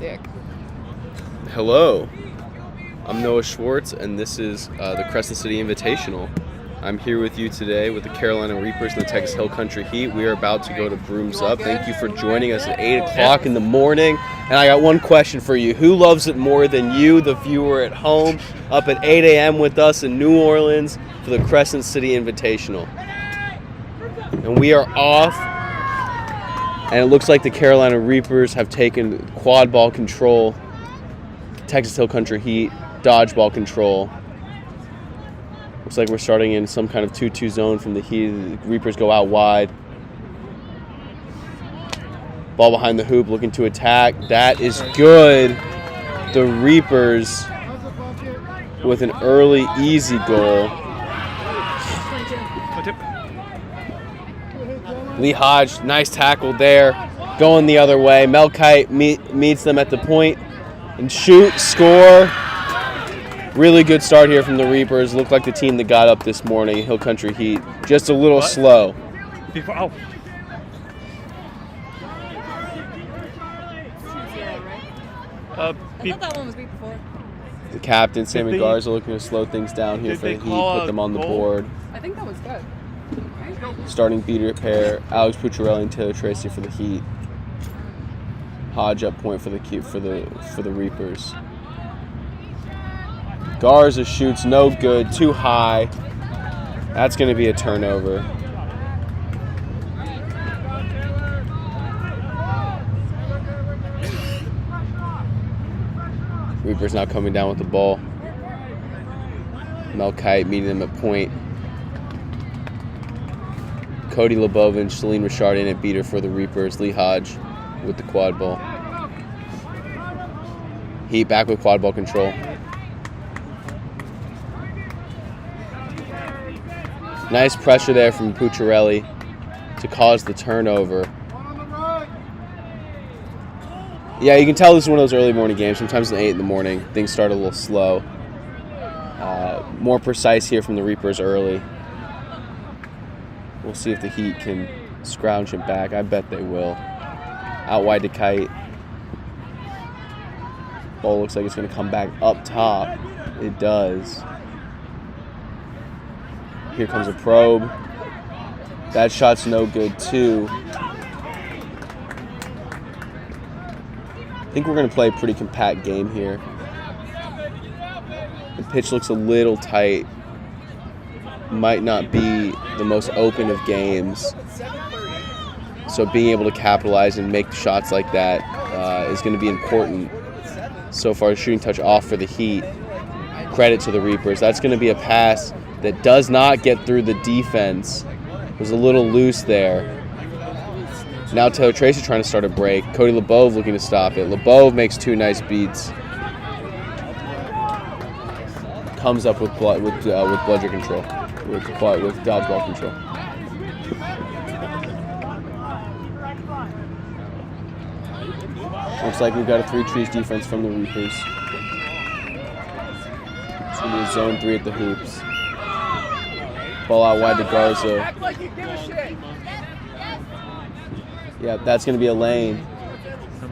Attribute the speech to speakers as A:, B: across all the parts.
A: Sick.
B: Hello, I'm Noah Schwartz, and this is the Crescent City Invitational. I'm here with you today with the Carolina Reapers and the Texas Hill Country Heat. We are about to go to Brooms Up. Thank you for joining us at 8 o'clock in the morning. And I got one question for you. Who loves it more than you, the viewer at home, up at 8 a.m. with us in New Orleans for the Crescent City Invitational? And we are off. And it looks like the Carolina Reapers have taken quad ball control. Texas Hill Country Heat, dodgeball control. Looks like we're starting in some kind of 2-2 zone from the Heat. The Reapers go out wide. Ball behind the hoop, looking to attack. That is good. The Reapers with an early, easy goal. Lee Hodge, nice tackle there. Going the other way. Melkite meets them at the point and shoot, score. Really good start here from the Reapers. Looked like the team that got up this morning, Hill Country Heat. Just a little slow.
A: I thought that one was beat before.
B: The captain, Sammy Garza, looking to slow things down here for the Heat, put them on the board.
A: I think that was good.
B: Starting beater pair, Alex Pucciarelli and Taylor Tracy for the Heat. Hodge up point for the Reapers. Garza shoots no good, too high. That's going to be a turnover. Reapers now coming down with the ball. Melkite meeting them at point. Cody Lebovin, Shalene Richard in at beater for the Reapers. Lee Hodge with the quad ball. Heat back with quad ball control. Nice pressure there from Pucciarelli to cause the turnover. Yeah, you can tell this is one of those early morning games. Sometimes at 8 in the morning, things start a little slow. More precise here from the Reapers early. We'll see if the Heat can scrounge him back. I bet they will. Out wide to Kite. Ball looks like it's going to come back up top. It does. Here comes a probe. That shot's no good, too. I think we're going to play a pretty compact game here. The pitch looks a little tight. Might not be the most open of games. So being able to capitalize and make shots like that is going to be important. So far, shooting touch off for the Heat. Credit to the Reapers. That's going to be a pass that does not get through the defense. It was a little loose there. Now Taylor Tracy trying to start a break. Cody Lebov looking to stop it. Lebov makes two nice beats. Comes up with bludger control, with dodgeball control. Looks like we've got a 3 trees defense from the Reapers. It's going to be a zone 3 at the hoops. Ball out wide to Garza. Yeah, that's going to be a lane.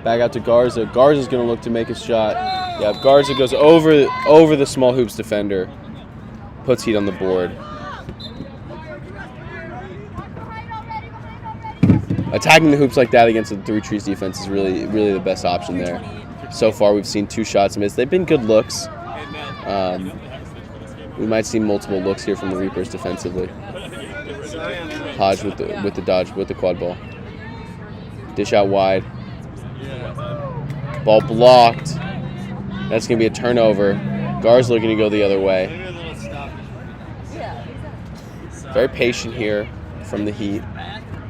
B: Back out to Garza. Garza's going to look to make a shot. Yeah, Garza goes over the small hoops defender. Puts Heat on the board. Attacking the hoops like that against the 3 trees defense is really the best option there. So far, we've seen 2 shots missed. They've been good looks. We might see multiple looks here from the Reapers defensively. Hodge with the quad ball. Dish out wide. Ball blocked. That's going to be a turnover. Gar's looking to go the other way. Very patient here from the Heat.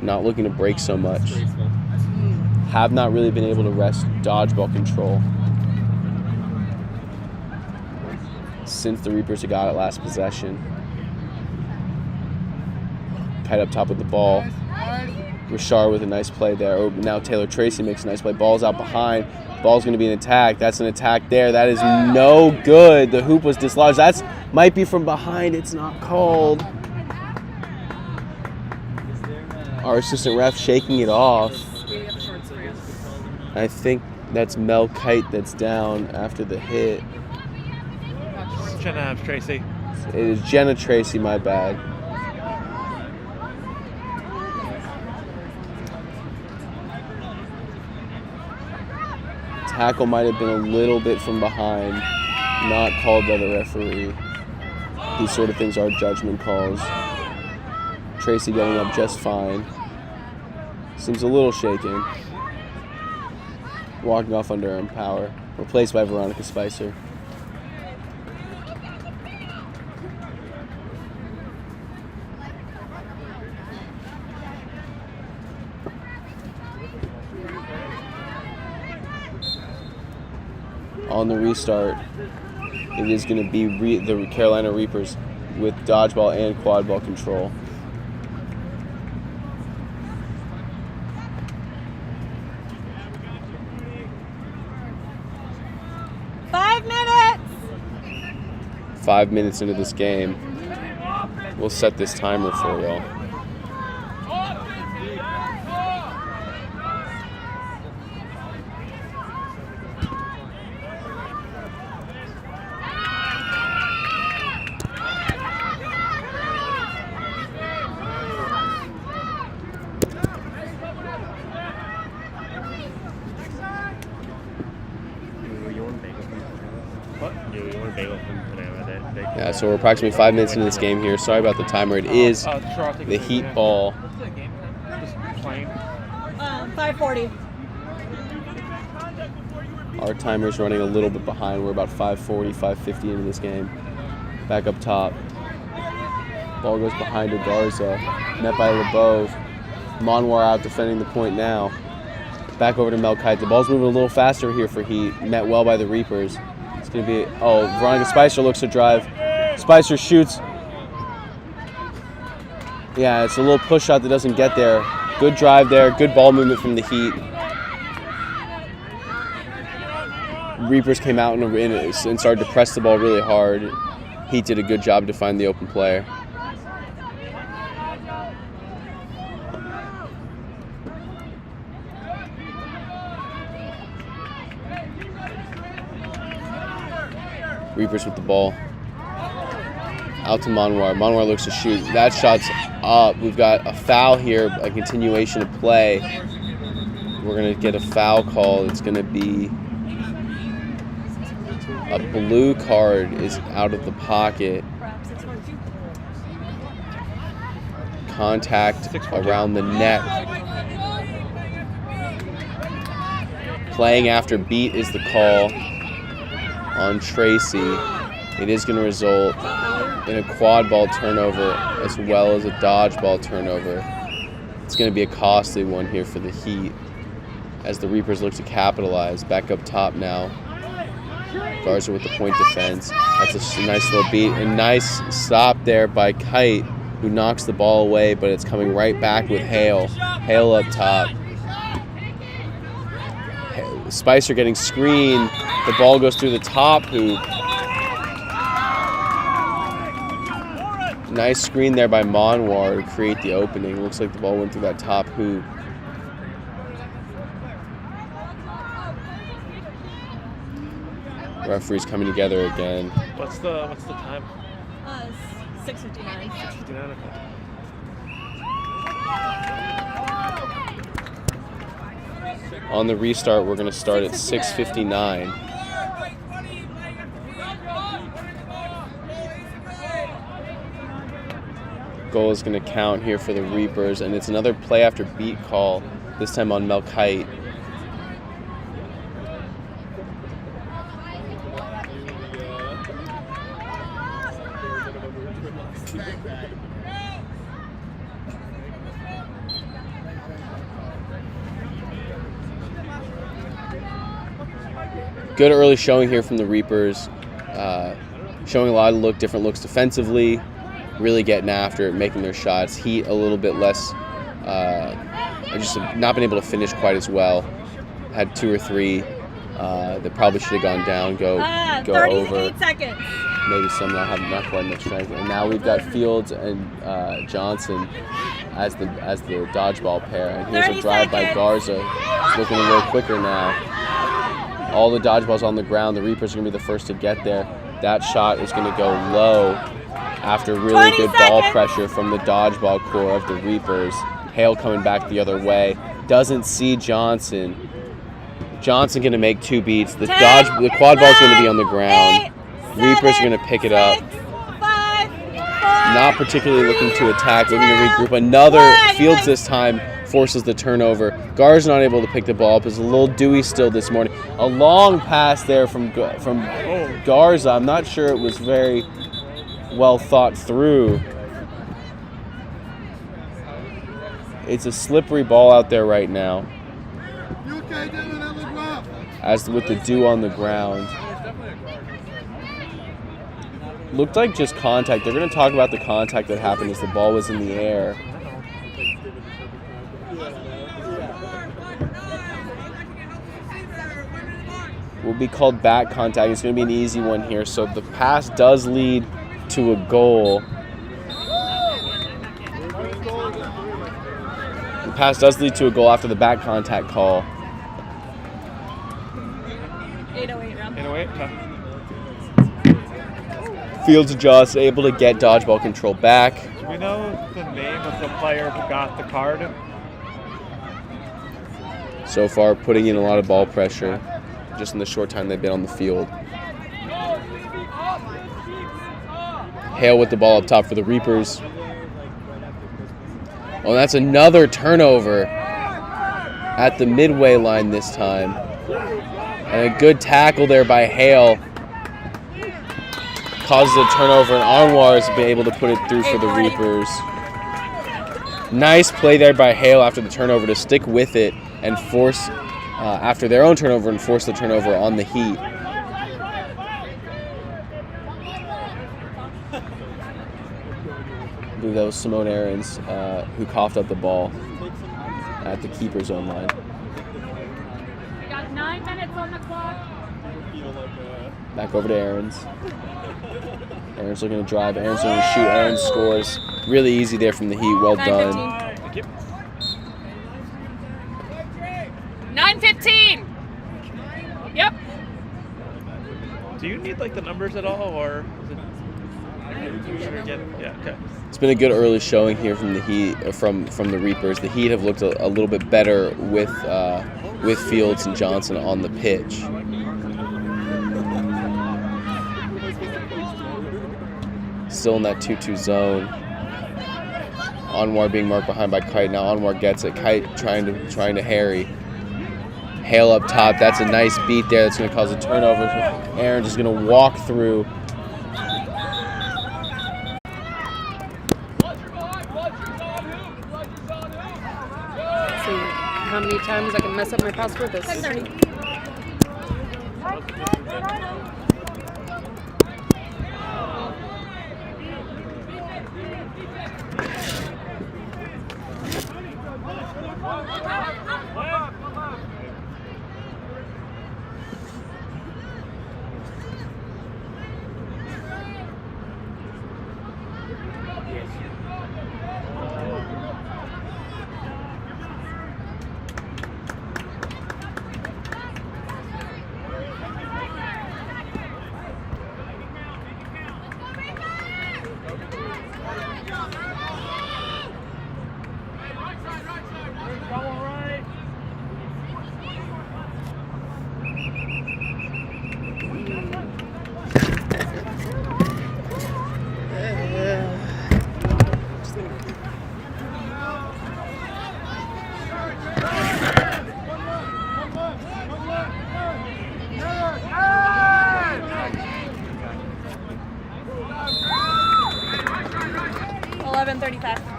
B: Not looking to break so much. Have not really been able to rest dodgeball control since the Reapers have got it last possession. Kite up top with the ball. Richard with a nice play there. Oh, now Taylor Tracy makes a nice play. Ball's out behind. Ball's going to be an attack. That's an attack there. That is no good. The hoop was dislodged. That's might be from behind. It's not called. Our assistant ref shaking it off. I think That's Mel Kite that's down after the hit.
C: Jenna Tracy.
B: It is Jenna Tracy, my bad. Tackle might have been a little bit from behind, not called by the referee. These sort of things are judgment calls. Tracy getting up just fine. Seems a little shaken. Walking off under arm power. Replaced by Veronica Spicer. On the restart, it is going to be the Carolina Reapers with dodgeball and quad ball control. Five minutes into this game. We'll set this timer for y'all. Yeah, so we're approximately 5 minutes into this game here. Sorry about the timer. It is the Heat ball.
A: 5:40.
B: Our timer's running a little bit behind. We're about 5:40, 5:50 into this game. Back up top. Ball goes behind to Garza. Met by LeBeau. Monwar out defending the point now. Back over to Melkite. The ball's moving a little faster here for Heat. Met well by the Reapers. It's going to be... Oh, Veronica Spicer looks to drive. Spicer shoots. Yeah, it's a little push shot that doesn't get there. Good drive there. Good ball movement from the Heat. Reapers came out and started to press the ball really hard. Heat did a good job to find the open player. Reapers with the ball. Out to Monwar. Monwar looks to shoot. That shot's up. We've got a foul here, a continuation of play. We're going to get a foul call. It's going to be a blue card is out of the pocket. Contact around the neck. Playing after beat is the call on Tracy. It is going to result in a quad ball turnover as well as a dodgeball turnover. It's going to be a costly one here for the Heat as the Reapers look to capitalize. Back up top now. Garza with the point defense. That's a nice little beat. A nice stop there by Kite, who knocks the ball away, but it's coming right back with Hale. Hale up top. Spicer getting screened. The ball goes through the top hoop. Nice screen there by Monwar to create the opening. Looks like the ball went through that top hoop. Referees coming together again.
C: What's the time?
A: 6:59.
C: 6:59.
B: On the restart, we're going to start at 6:59. Goal is going to count here for the Reapers, and it's another play after beat call, this time on Melkite. Good early showing here from the Reapers, showing a lot of different looks defensively, really getting after it, making their shots. Heat a little bit less, just not been able to finish quite as well. Had 2 or 3 that probably should have gone down, go
A: 38
B: over.
A: seconds.
B: Maybe some that have not quite enough strength. And now we've got Fields and Johnson as the dodgeball pair. And here's a drive by Garza. He's looking a little quicker now. All the dodgeballs on the ground. The Reapers are going to be the first to get there. That shot is going to go low after really good ball pressure from the dodgeball core of the Reapers. Hale coming back the other way. Doesn't see Johnson. Johnson going to make 2 beats. The quad ball is going to be on the ground. Reapers are going to pick it up. Not particularly looking to attack, looking to regroup. Another Fields this time forces the turnover. Gar's not able to pick the ball up. It's a little dewy still this morning. A long pass there from Garza. I'm not sure it was very well thought through. It's a slippery ball out there right now. As with the dew on the ground. Looked like just contact. They're going to talk about the contact that happened as the ball was in the air. Will be called back contact. It's going to be an easy one here. So the pass does lead to a goal. The pass does lead to a goal after the back contact call.
A: 808 round.
C: 808.
B: Fields adjusts, able to get dodgeball control back.
C: Do we know the name of the player who got the card?
B: So far, putting in a lot of ball pressure just in the short time they've been on the field. Hale with the ball up top for the Reapers. Oh, that's another turnover at the midway line this time. And a good tackle there by Hale. Causes a turnover, and Anwar has been able to put it through for the Reapers. Nice play there by Hale after the turnover to stick with it and force, after their own turnover, and force the turnover on the Heat. I believe that was Simone Aarons who coughed up the ball at the keeper's own line.
A: We got 9 minutes on the clock.
B: Back over to Aarons. Aaron's looking to drive. Aaron's going to shoot. Aaron scores. Really easy there from the Heat. Well done.
A: 9:15. Yep.
C: Do you need like the numbers at all, or is it? Yeah. Okay.
B: It's been a good early showing here from the Heat, from the Reapers. The Heat have looked a little bit better with Fields and Johnson on the pitch. Still in that 2-2 zone. Anwar being marked behind by Kite. Now Anwar gets it. Kite trying to harry. Hale up top. That's a nice beat there. That's going to cause a turnover. Aaron's just going to walk through.
D: See how many times I can mess up my password this.
A: 10:30.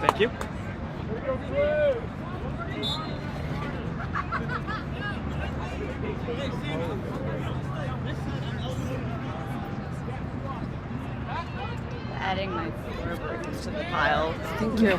C: Thank you.
D: Adding my floorboards to the pile. Thank you.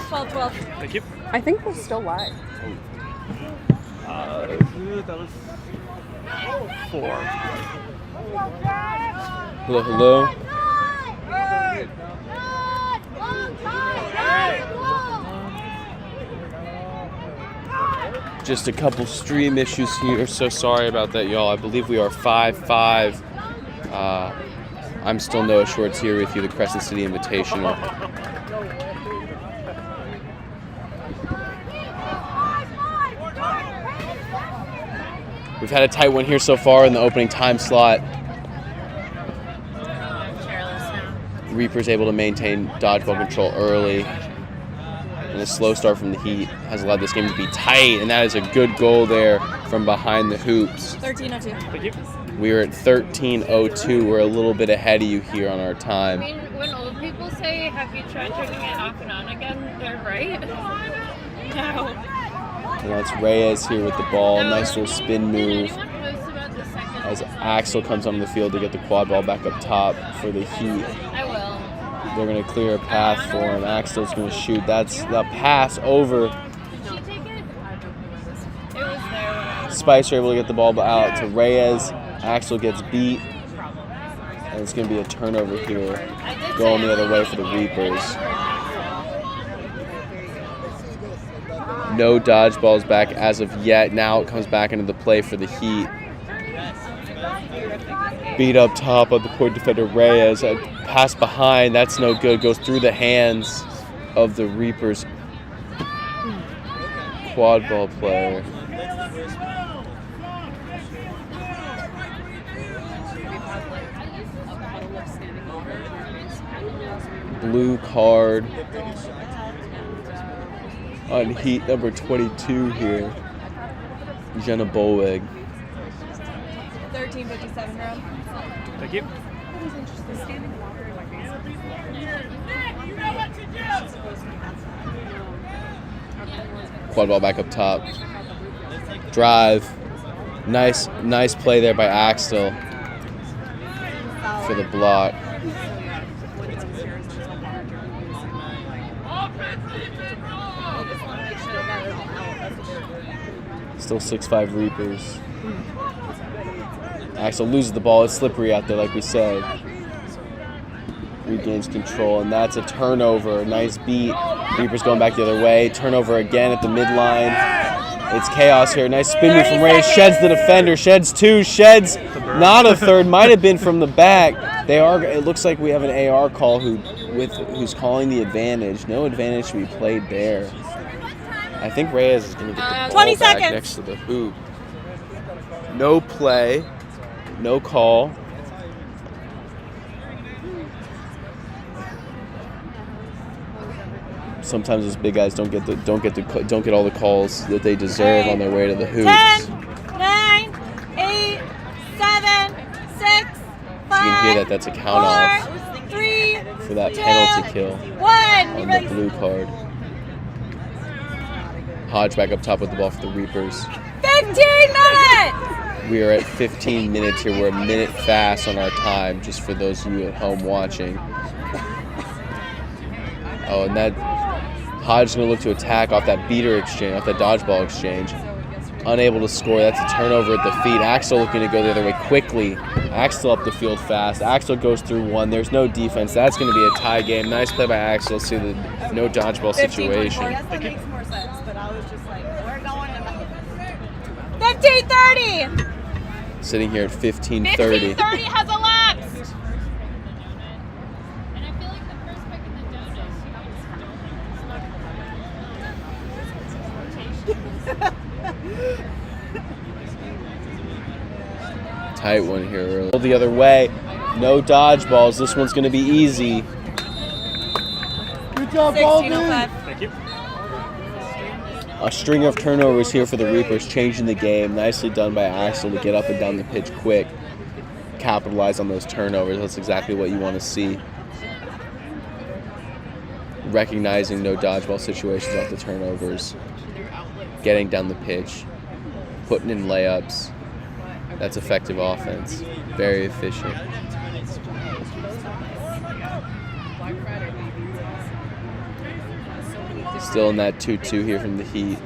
D: 12.
C: Thank you.
D: I think we're still live.
C: That was 4.
B: Hello, hello. Just a couple stream issues here. So sorry about that, y'all. I believe we are 5-5. I'm still Noah Schwartz here with you, the Crescent City Invitational. We've had a tight one here so far in the opening time slot. Reaper's able to maintain dodgeball control early. And a slow start from the Heat has allowed this game to be tight, and that is a good goal there from behind the hoops.
D: 13:02.
C: Thank you.
B: We are at 13:02. We're a little bit ahead of you here on our time.
A: I mean, when old people say, have you tried turning it off and on again, they're right. No.
B: And that's Reyes here with the ball. Nice little spin move
A: Did anyone post about the second?
B: as Axel comes on the field to get the quad ball back up top for the Heat.
A: I will.
B: They're going to clear a path for him. Axel's going to shoot. That's the pass over.
A: Did she take it? It was there.
B: Spicer able to get the ball out to Reyes. Axel gets beat. And it's going to be a turnover here. Going the other way for the Reapers. No dodgeballs back as of yet. Now it comes back into the play for the Heat. Beat up top of the point defender Reyes. A pass behind. That's no good. Goes through the hands of the Reapers quad ball player. Blue card on Heat number 22 here. Jenna Bolweg.
D: 13:57 round.
C: Thank you.
B: Quad ball back up top. Drive. Nice play there by Axel for the block. Still 6'5" Reapers. Axel loses the ball. It's slippery out there, like we said. Regains control, and that's a turnover. Nice beat. Reapers going back the other way. Turnover again at the midline. It's chaos here. Nice spin move from Reyes. Sheds the defender. Sheds two. Sheds not a third. Might have been from the back. They are. It looks like we have an AR call who's calling the advantage. No advantage to be played there. I think Reyes is going to get the ball
D: 20
B: back
D: seconds.
B: next to the hoop. No play. No call. Sometimes those big guys don't get all the calls that they deserve on their way to the hoops.
D: 10, 9, 8, 7, 6, 5.
B: You can hear that. That's a count off
D: 4, 3,
B: for that
D: 2,
B: penalty kill
D: 1.
B: on the blue card. Hodge back up top with the ball for the Reapers.
D: 15 minutes.
B: We are at 15 minutes here. We're a minute fast on our time, just for those of you at home watching. Oh, and that Hodge is going to look to attack off that beater exchange, off that dodgeball exchange. Unable to score. That's a turnover at the feet. Axel looking to go the other way quickly. Axel up the field fast. Axel goes through one. There's no defense. That's going to be a tie game. Nice play by Axel. See the no dodgeball situation.
D: That makes more sense, but I was just like, we're going to 15:30.
B: Sitting here at 15:30.
A: 15:30 has elapsed. And I feel like the first pick of the
B: Tight one here early. The other way. No dodgeballs. This one's going to be easy. Good job, Baldwin.
D: 16:05.
C: Thank you.
B: A string of turnovers here for the Reapers, changing the game. Nicely done by Axel to get up and down the pitch quick. Capitalize on those turnovers. That's exactly what you want to see. Recognizing no dodgeball situations off the turnovers. Getting down the pitch. Putting in layups. That's effective offense. Very efficient. Still in that 2-2 here from the Heat.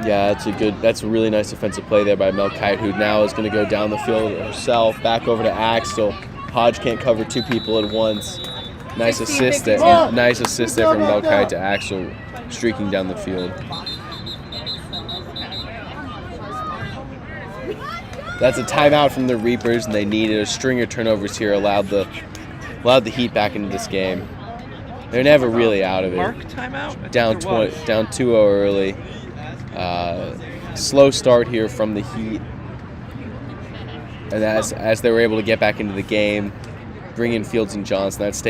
B: Yeah, that's a really nice defensive play there by Mel Kite, who now is going to go down the field herself, back over to Axel. Hodge can't cover two people at once. Nice assist there. Nice assist there from Mel Kite to Axel, streaking down the field. That's a timeout from the Reapers, and they needed a string of turnovers here, allowed the Heat back into this game. They're never really out of it.
C: Mark timeout?
B: Down 2-0 early. Slow start here from the Heat, and as they were able to get back into the game, bring in Fields and Johnson, that's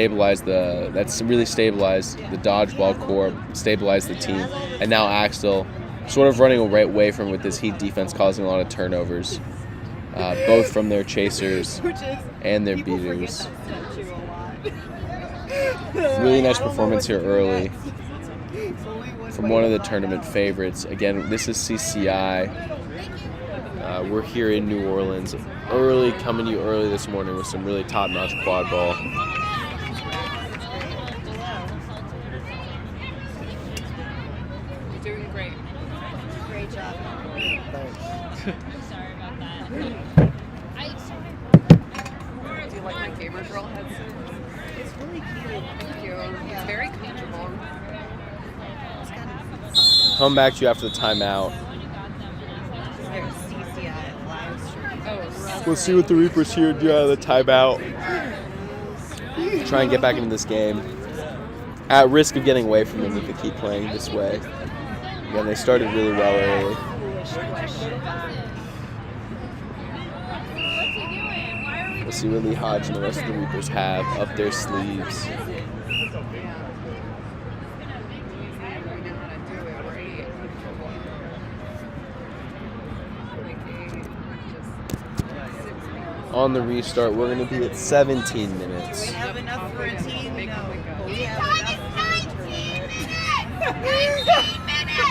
B: really stabilized the dodgeball core, stabilized the team, and now Axel sort of running away from with this Heat defense, causing a lot of turnovers, both from their chasers and their beaters. Really nice performance here early from one of the tournament favorites. Again, this is CCI. We're here in New Orleans, coming to you early this morning with some really top-notch quad ball.
A: You're doing great.
D: Great job.
A: Sorry about that. Do you like my gamer girl headset? It's really cute. Thank you. It's very comfortable.
B: Come back to you after the timeout. We'll see what the Reapers here do out of the timeout. Try and get back into this game. At risk of getting away from them if they keep playing this way. Again, they started really well early. We'll see what Lee Hodge and the rest of the Reapers have up their sleeves. On the restart, we're going to be at 17 minutes.
D: We have enough for a team? No. We have enough for
E: 19 minutes!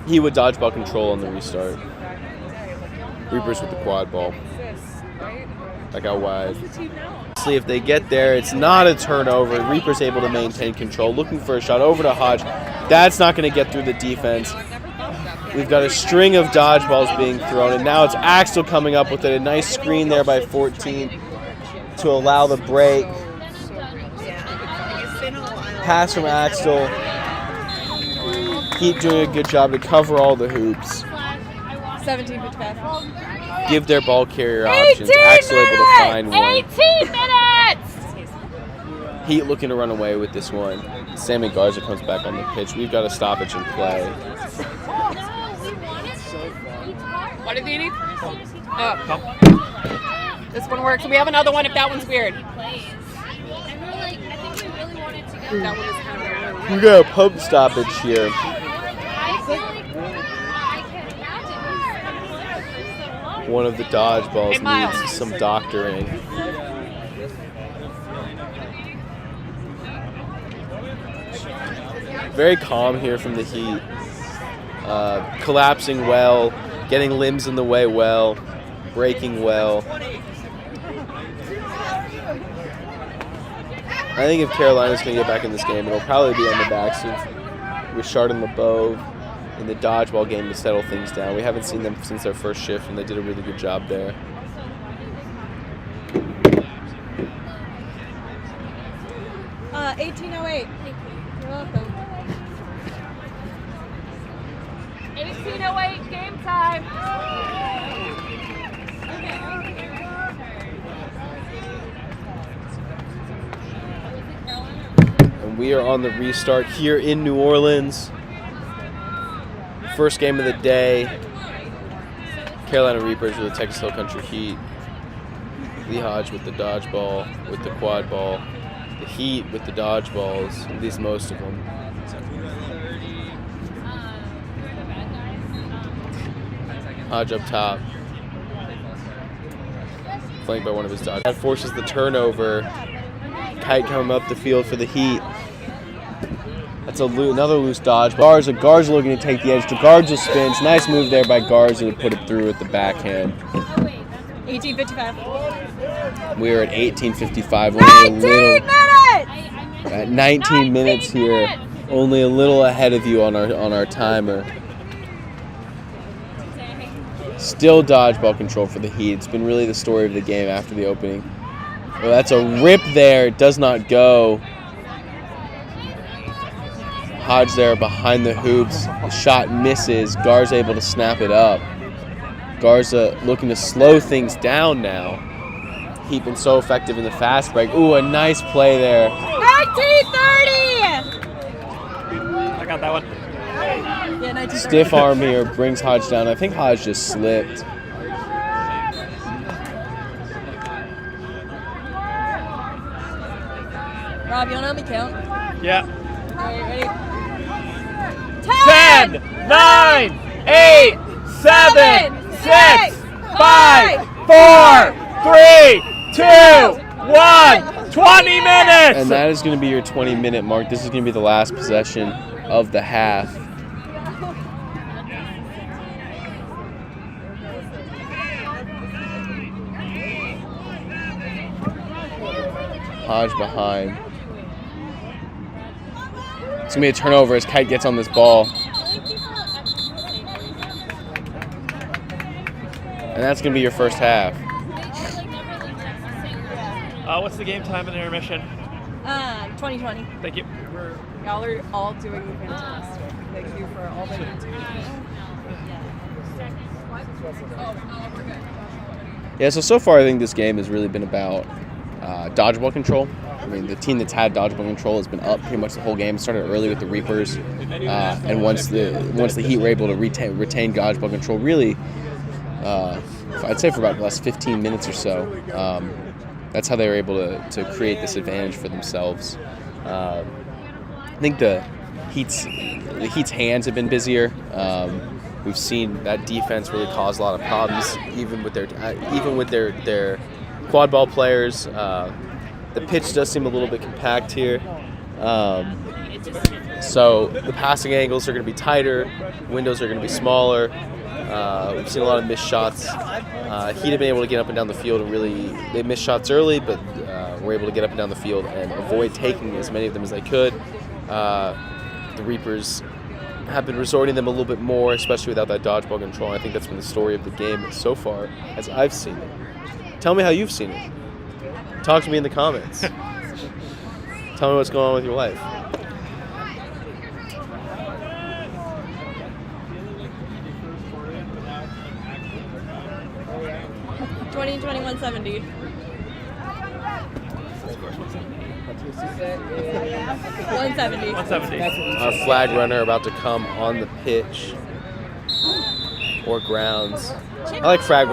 B: He would dodgeball control on the restart. Reapers with the quad ball. Back out wide. If they get there, it's not a turnover. Reapers able to maintain control. Looking for a shot over to Hodge. That's not going to get through the defense. We've got a string of dodgeballs being thrown, and now it's Axel coming up with it. A nice screen there by 14 to allow the break. Pass from Axel. Keep doing a good job to cover all the hoops.
A: 17-55.
B: Give their ball carrier options. Axel able to find one.
A: 18 minutes!
B: Heat looking to run away with this one. Sammy Garza comes back on the pitch. We've got a stoppage in play.
A: What did they need? This one works. We have another one if that one's weird. That one is kind of weird.
B: We got a pump stoppage here. One of the dodgeballs needs some doctoring. Very calm here from the Heat. Collapsing well, getting limbs in the way well, breaking well. I think if Carolina's going to get back in this game, it'll probably be on the backs of Richard and LeBeau in the dodgeball game to settle things down. We haven't seen them since their first shift, and they did a really good job there.
D: $18.08. You're welcome.
A: 18:08 game time.
B: And we are on the restart here in New Orleans. First game of the day. Carolina Reapers with the Texas Hill Country Heat. Lee Hodge with the dodgeball, with the quad ball. The Heat with the dodgeballs, at least most of them. Hodge up top. Flanked by one of his dodgeballs. That forces the turnover. Kite coming up the field for the Heat. That's another loose dodge. Garza looking to take the edge. Garza spins. Nice move there by Garza to put it through with the backhand.
D: 18:55.
B: We're at 18:55.
D: 19 minutes!
B: At 19 minutes here. Only a little ahead of you on our timer. Still dodgeball control for the Heat. It's been really the story of the game after the opening. Well, that's a rip there. It does not go. Hodge there behind the hoops. The shot misses. Garza able to snap it up. Garza looking to slow things down now. Heat been so effective in the fast break. Ooh, a nice play there.
D: 19:30!
C: I got that one.
D: Yeah, 19:30.
B: Stiff arm here brings Hodge down. I think Hodge just slipped.
D: Rob, you want to help me count?
C: Yeah.
D: All right, ready?
C: 10, 9, 8, 7, 6, 5, 4, 3, 2, 1. 20 minutes!
B: And that is going to be your 20-minute mark. This is going to be the last possession of the half. Hodge behind. It's going to be a turnover as Kite gets on this ball. And that's going to be your first half.
C: What's the game time and intermission?
D: 2020.
C: Thank you.
D: Y'all are all doing fantastic. Thank you for all that you do.
B: Yeah, so far I think this game has really been about dodgeball control. I mean, the team that's had dodgeball control has been up pretty much the whole game. It started early with the Reapers, and once the Heat were able to retain dodgeball control, really, I'd say for about the last 15 minutes or so, that's how they were able to create this advantage for themselves. I think the Heat's hands have been busier. We've seen that defense really cause a lot of problems, even with their quad ball players. The pitch does seem a little bit compact here. So the passing angles are going to be tighter, windows are going to be smaller. We've seen a lot of missed shots. Heat have been able to get up and down the field, and really they missed shots early, but were able to get up and down the field and avoid taking as many of them as they could. The Reapers have been resorting them a little bit more, especially without that dodgeball control. I think that's been the story of the game so far, as I've seen it. Tell me how you've seen it. Talk to me in the comments. Tell me what's going on with your life.
D: $20, 21.70. 170.
C: 170.
B: Our flag runner about to come on the pitch or grounds. I like flag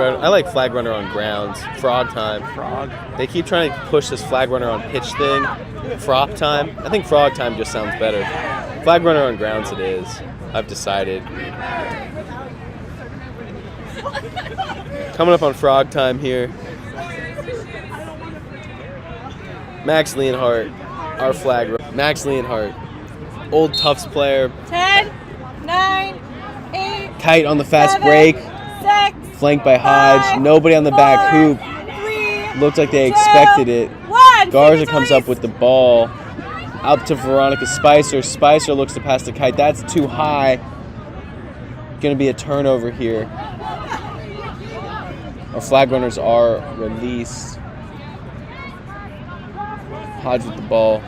B: runner on grounds. Frog time.
C: Frog.
B: They keep trying to push this flag runner on pitch thing. Frog time. I think frog time just sounds better. Flag runner on grounds it is. I've decided. Coming up on frog time here. Max Leonhardt, our flag runner. Max Leonhardt, old Tufts player.
D: 10, 9, 8.
B: Kite on the fast
D: 7,
B: break.
D: 6.
B: Flanked by Hodge.
D: 5,
B: Nobody on the back
D: 4,
B: hoop.
D: 3,
B: Looked like they
D: 2,
B: expected it.
D: 1.
B: Garza comes up with the ball. Up to Veronica Spicer. Spicer looks to pass the Kite. That's too high. Going to be a turnover here. Our flag runners are released. Hodge with the ball.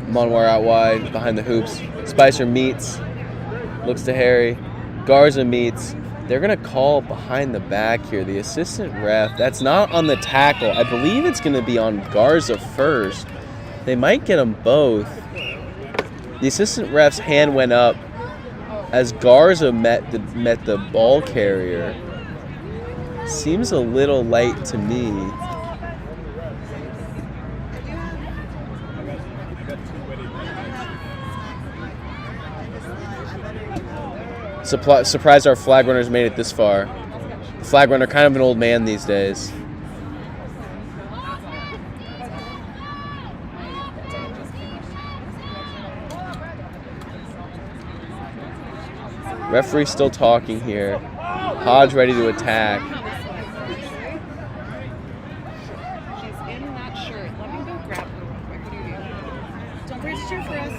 B: Monwar out wide, behind the hoops. Spicer meets, looks to Harry. Garza meets. They're going to call behind the back here. The assistant ref, that's not on the tackle. I believe it's going to be on Garza first. They might get them both. The assistant ref's hand went up as Garza met the ball carrier. Seems a little light to me. Surprised our flag runners made it this far. The flag runner kind of an old man these days. Referee still talking here. Hodge ready to attack.
A: She's in that shirt. Let me go grab her real quick. What are you doing?
D: Don't forget to cheer for us.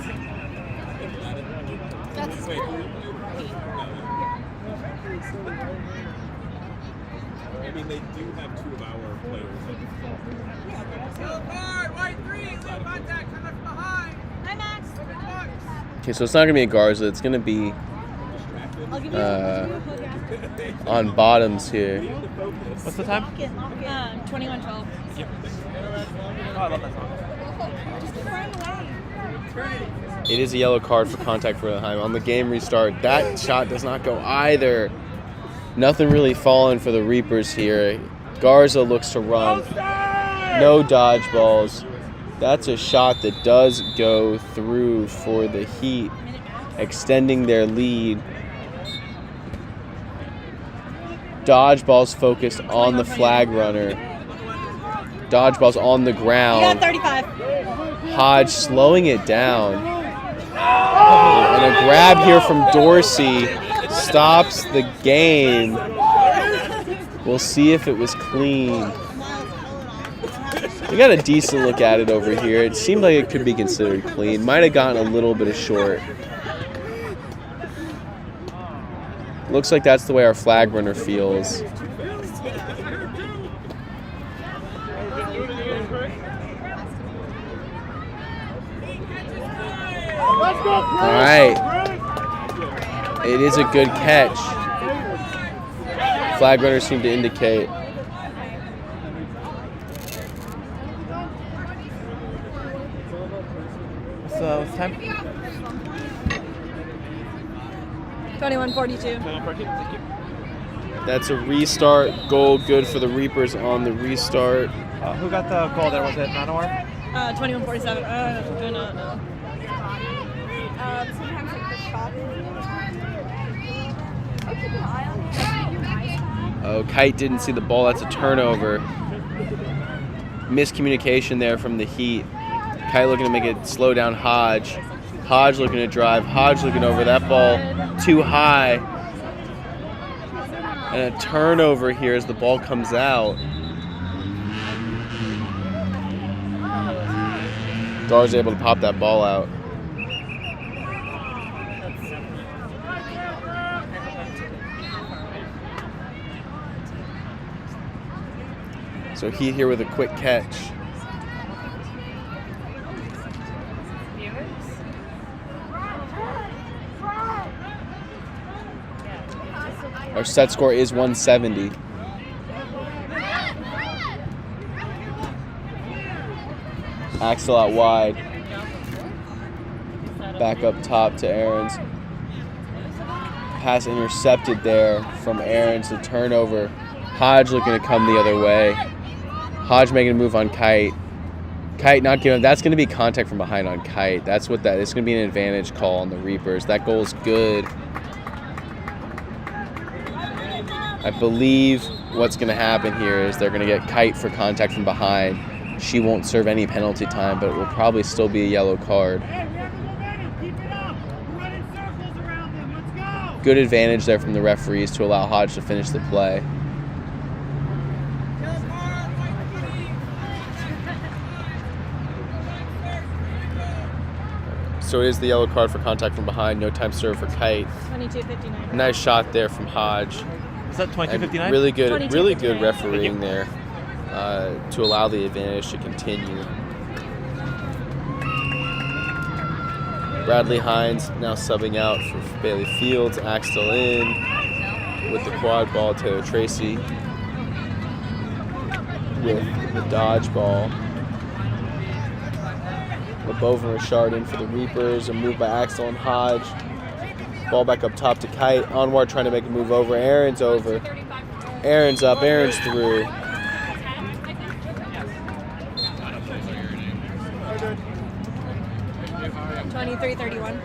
D: That's
F: I mean, they do have 2 of our players.
D: Hi, Max.
B: Okay, so it's not going to be a Garza. It's going to be
D: I'll give you
B: on bottoms here.
C: What's the time?
D: 21:12.
C: Oh, I love that song.
D: Just keep running away.
B: It is a yellow card for contact for Anaheim. On the game restart, that shot does not go either. Nothing really falling for the Reapers here. Garza looks to run. No dodgeballs. That's a shot that does go through for the Heat, extending their lead. Dodgeballs focused on the flag runner. Dodgeballs on the
D: You
B: ground.
D: got 35.
B: Hodge slowing it down. And a grab here from Dorsey stops the game. We'll see if it was clean. We got a decent look at it over here. It seemed like it could be considered clean. Might have gotten a little bit of short. Looks like that's the way our flag runner feels. All right. It is a good catch. Flag runners seem to indicate.
C: So it's time.
D: 21:42.
B: That's a restart goal. Good for the Reapers on the restart.
C: Who got the goal there? Was it Manowar?
D: 21:47. I don't know.
E: Sometimes like the shot
B: Oh, Kite didn't see the ball. That's a turnover. Miscommunication there from the Heat. Kite looking to make it slow down Hodge. Hodge looking to drive. Hodge looking over that ball too high. And a turnover here as the ball comes out. Gar's able to pop that ball out. So Heat here with a quick catch. Our set score is 170. Axel out wide. Back up top to Aarons. Pass intercepted there from Aarons. The turnover. Hodge looking to come the other way. Hodge making a move on Kite. Kite not giving. That's going to be contact from behind on Kite. That's what that is. It's going to be an advantage call on the Reapers. That goal is good. I believe what's going to happen here is they're going to get Kite for contact from behind. She won't serve any penalty time, but it will probably still be a yellow card. Good advantage there from the referees to allow Hodge to finish the play. So it is the yellow card for contact from behind. No time served for Kite.
D: 22:59.
B: Nice shot there from Hodge.
C: Is that 22:59?
B: Really good
D: 22:59.
B: refereeing there to allow the advantage to continue. Bradley Hines now subbing out for Bailey Fields. Axtell in with the quad ball. Taylor Tracy with the dodge ball. LeBeau and Richard in for the Reapers. A move by Axel and Hodge. Ball back up top to Kite. Onward trying to make a move over. Aaron's over. Aaron's up. Aaron's through.
D: $23.31.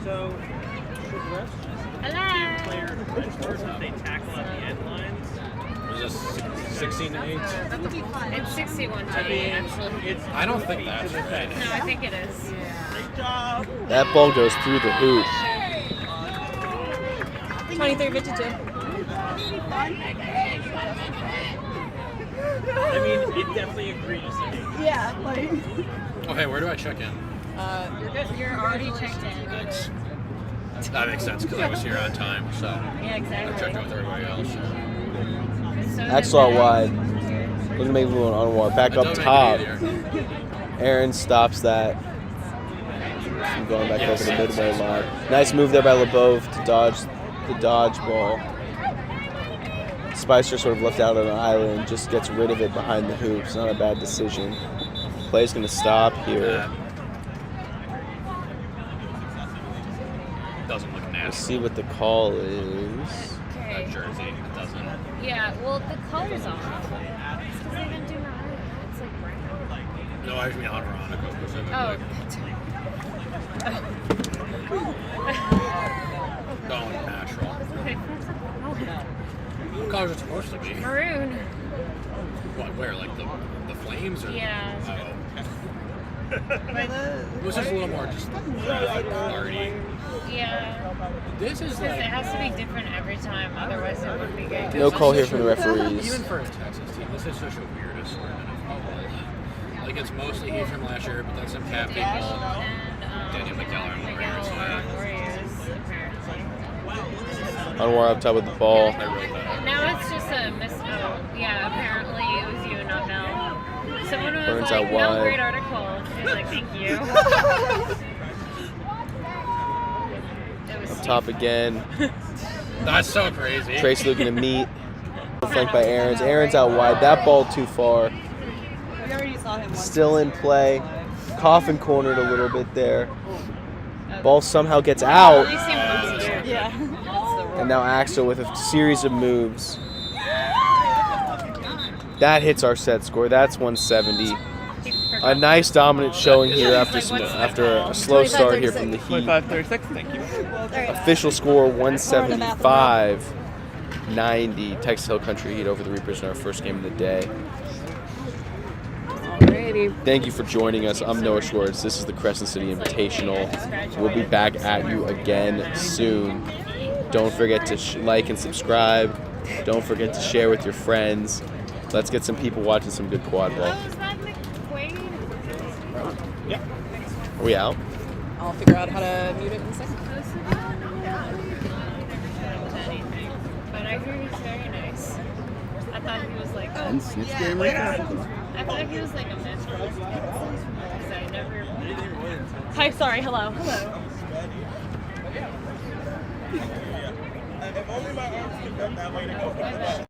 C: So
A: Hello.
C: They tackle at the end lines.
F: Was this 16 to 8?
A: It's 61 to 8, actually.
F: I don't think that's right.
A: No, I think it is.
B: That ball goes through the hoop.
D: 23-52.
C: I mean, it definitely agrees.
D: Yeah, like.
F: Okay, where do I check in?
A: You're good. You're already checked in.
F: Thanks. That makes sense because I was here on time, so
A: Yeah,
F: I
A: exactly.
F: checked in with everybody else.
A: So
B: Axel out wide. Looking to make a move on Anwar. Back
F: That
B: up
F: doesn't
B: top.
F: make it easier.
B: Aaron stops that. From going back over the midway line. Nice move there by LeBeau to dodge the dodgeball. Spicer sort of left out on an island, just gets rid of it behind the hoops. Not a bad decision. Play's going to stop here.
F: Doesn't look
B: Let's
F: nasty.
B: see what the call is.
A: Okay.
F: That jersey doesn't.
A: Yeah, well, the color's off. It's because they didn't do maroon. It's like brown.
F: No, I just mean on Veronica specifically.
A: Oh.
F: Going natural. What colors are supposed to be?
A: Maroon.
F: What? Where? Like the flames or?
A: Yeah.
F: Oh. It was just a little more just party.
A: Yeah.
F: This is
A: Because
F: like
A: it has to be different every time, otherwise it wouldn't be good.
B: No call here from the
F: even
B: referees.
F: for a Texas team. This is such a weird assortment of people. Like it's mostly heat from last year, but then some cap people.
A: And,
F: Daniel McKellar and Warriors.
A: Warriors, apparently.
B: Anwar up top with the ball.
F: I wrote that.
A: Now it's just a yeah, apparently it was you, not Mel. Someone was
B: Burns
A: like,
B: out
A: no,
B: wide.
A: great article. She's like, thank you. It was
B: Up top again.
F: That's so crazy.
B: Trace looking to meet. Flanked by Aaron's. Aaron's out wide. That ball too far.
D: We already saw him once.
B: Still in play. Coffin cornered a little bit there. Ball somehow gets out.
A: At least he wants it.
D: Yeah.
B: And now Axel with a series of moves. That hits our set score. That's 170. A nice dominant showing here after a slow start here from the Heat.
C: 25-36, thank you.
B: Official score 175-90. Texas Hill Country Heat over the Reapers in our first game of the day.
D: Alrighty.
B: Thank you for joining us. I'm Noah Schwartz. This is the Crescent City Invitational. We'll be back at you again soon. Don't forget to like and subscribe. Don't forget to share with your friends. Let's get some people watching some good quad ball.
A: Oh, is that McQuaid?
B: Are we out?
G: I'll figure out how to mute it in a second.
A: But I hear he's very nice. I thought he was like
B: And snitch game right there.
A: I thought he was like a mentor. Because I never.
D: Hi, sorry, hello.
F: If only my arms could bend that way to go.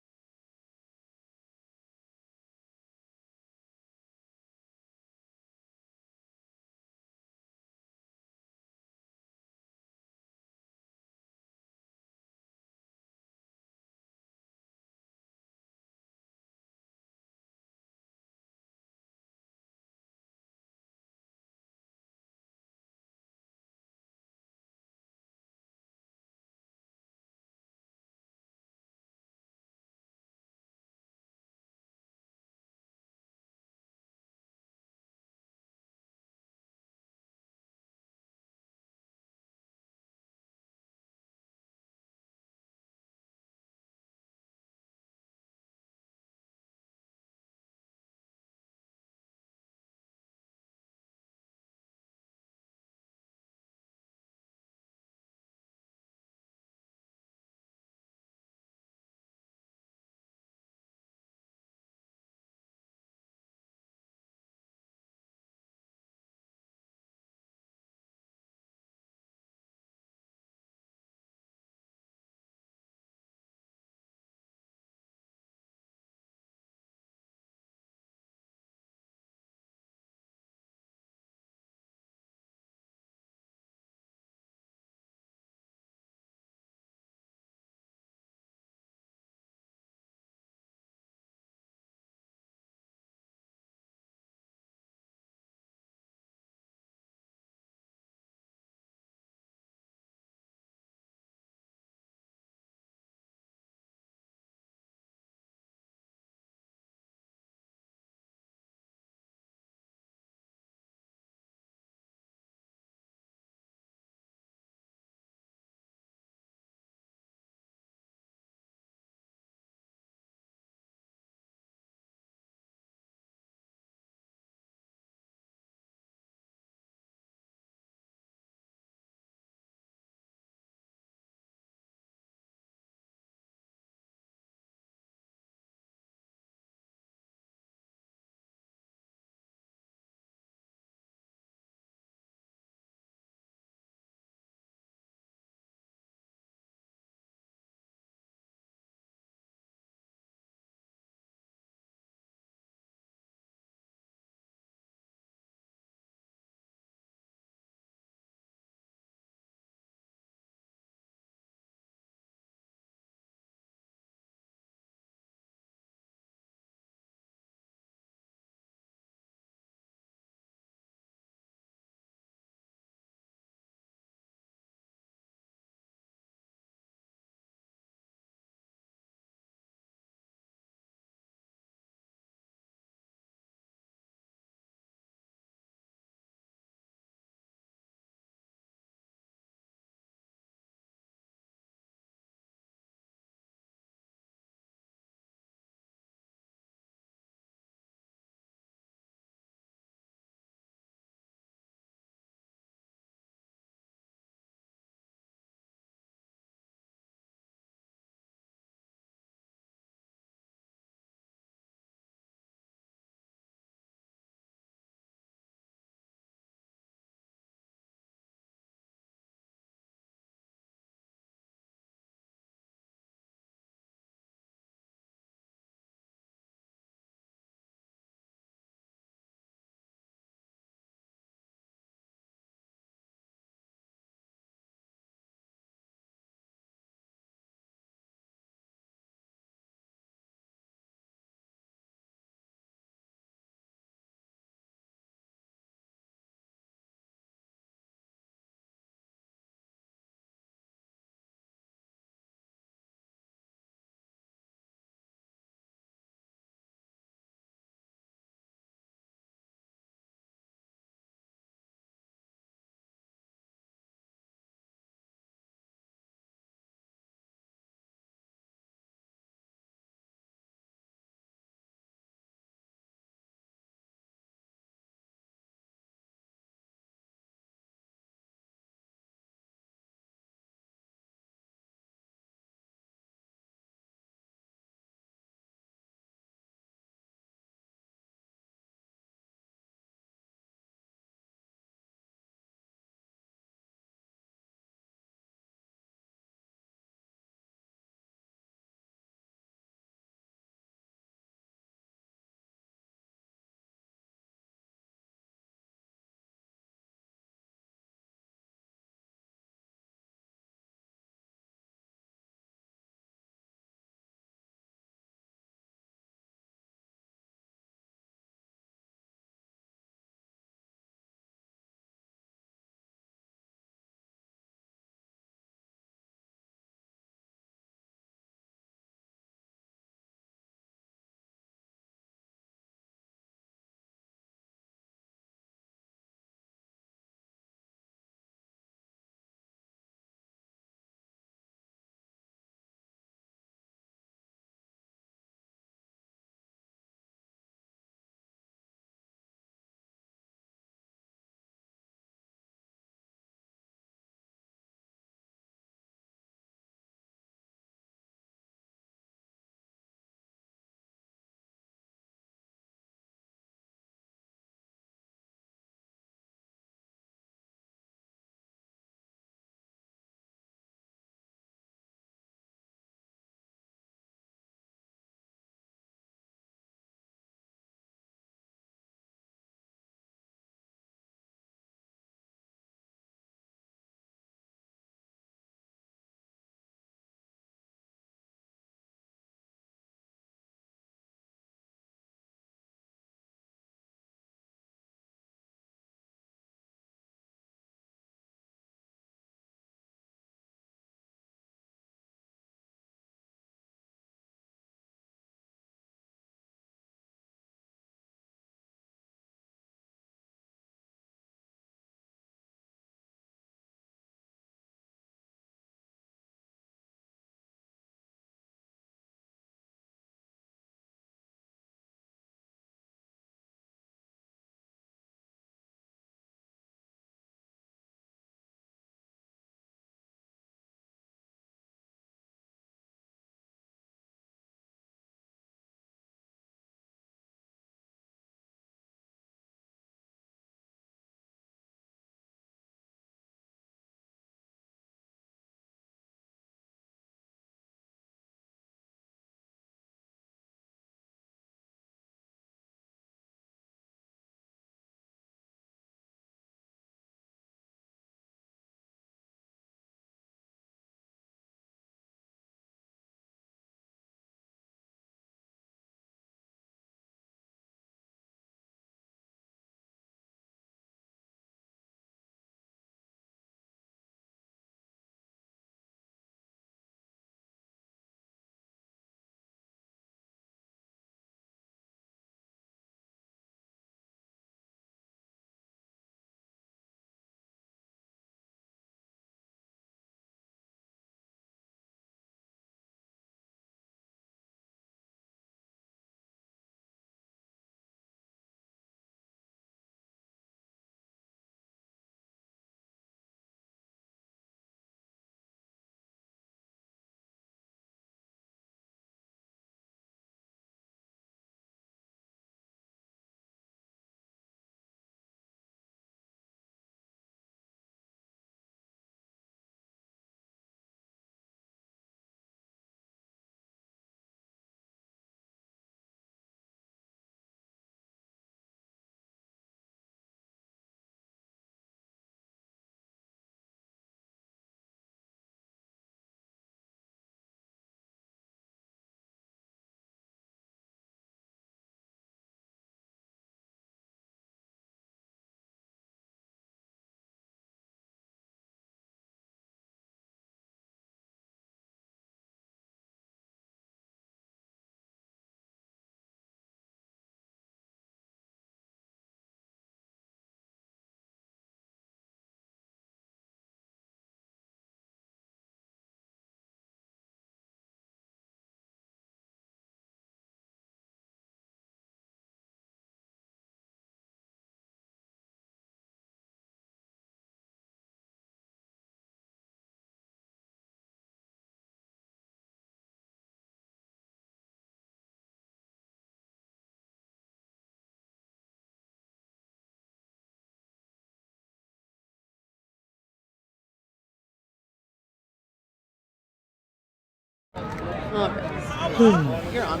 G: Okay. You're on.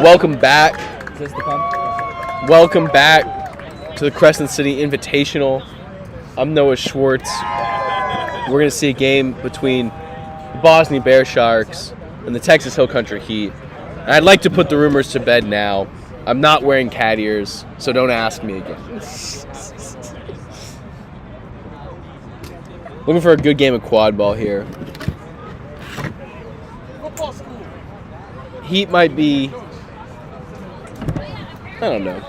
B: Welcome back.
C: Is this the pump?
B: Welcome back to the Crescent City Invitational. I'm Noah Schwartz. We're going to see a game between the Bosnia Bear Sharks and the Texas Hill Country Heat. And I'd like to put the rumors to bed now. I'm not wearing cat ears, so don't ask me again. Looking for a good game of quad ball here. Heat might be, I don't know.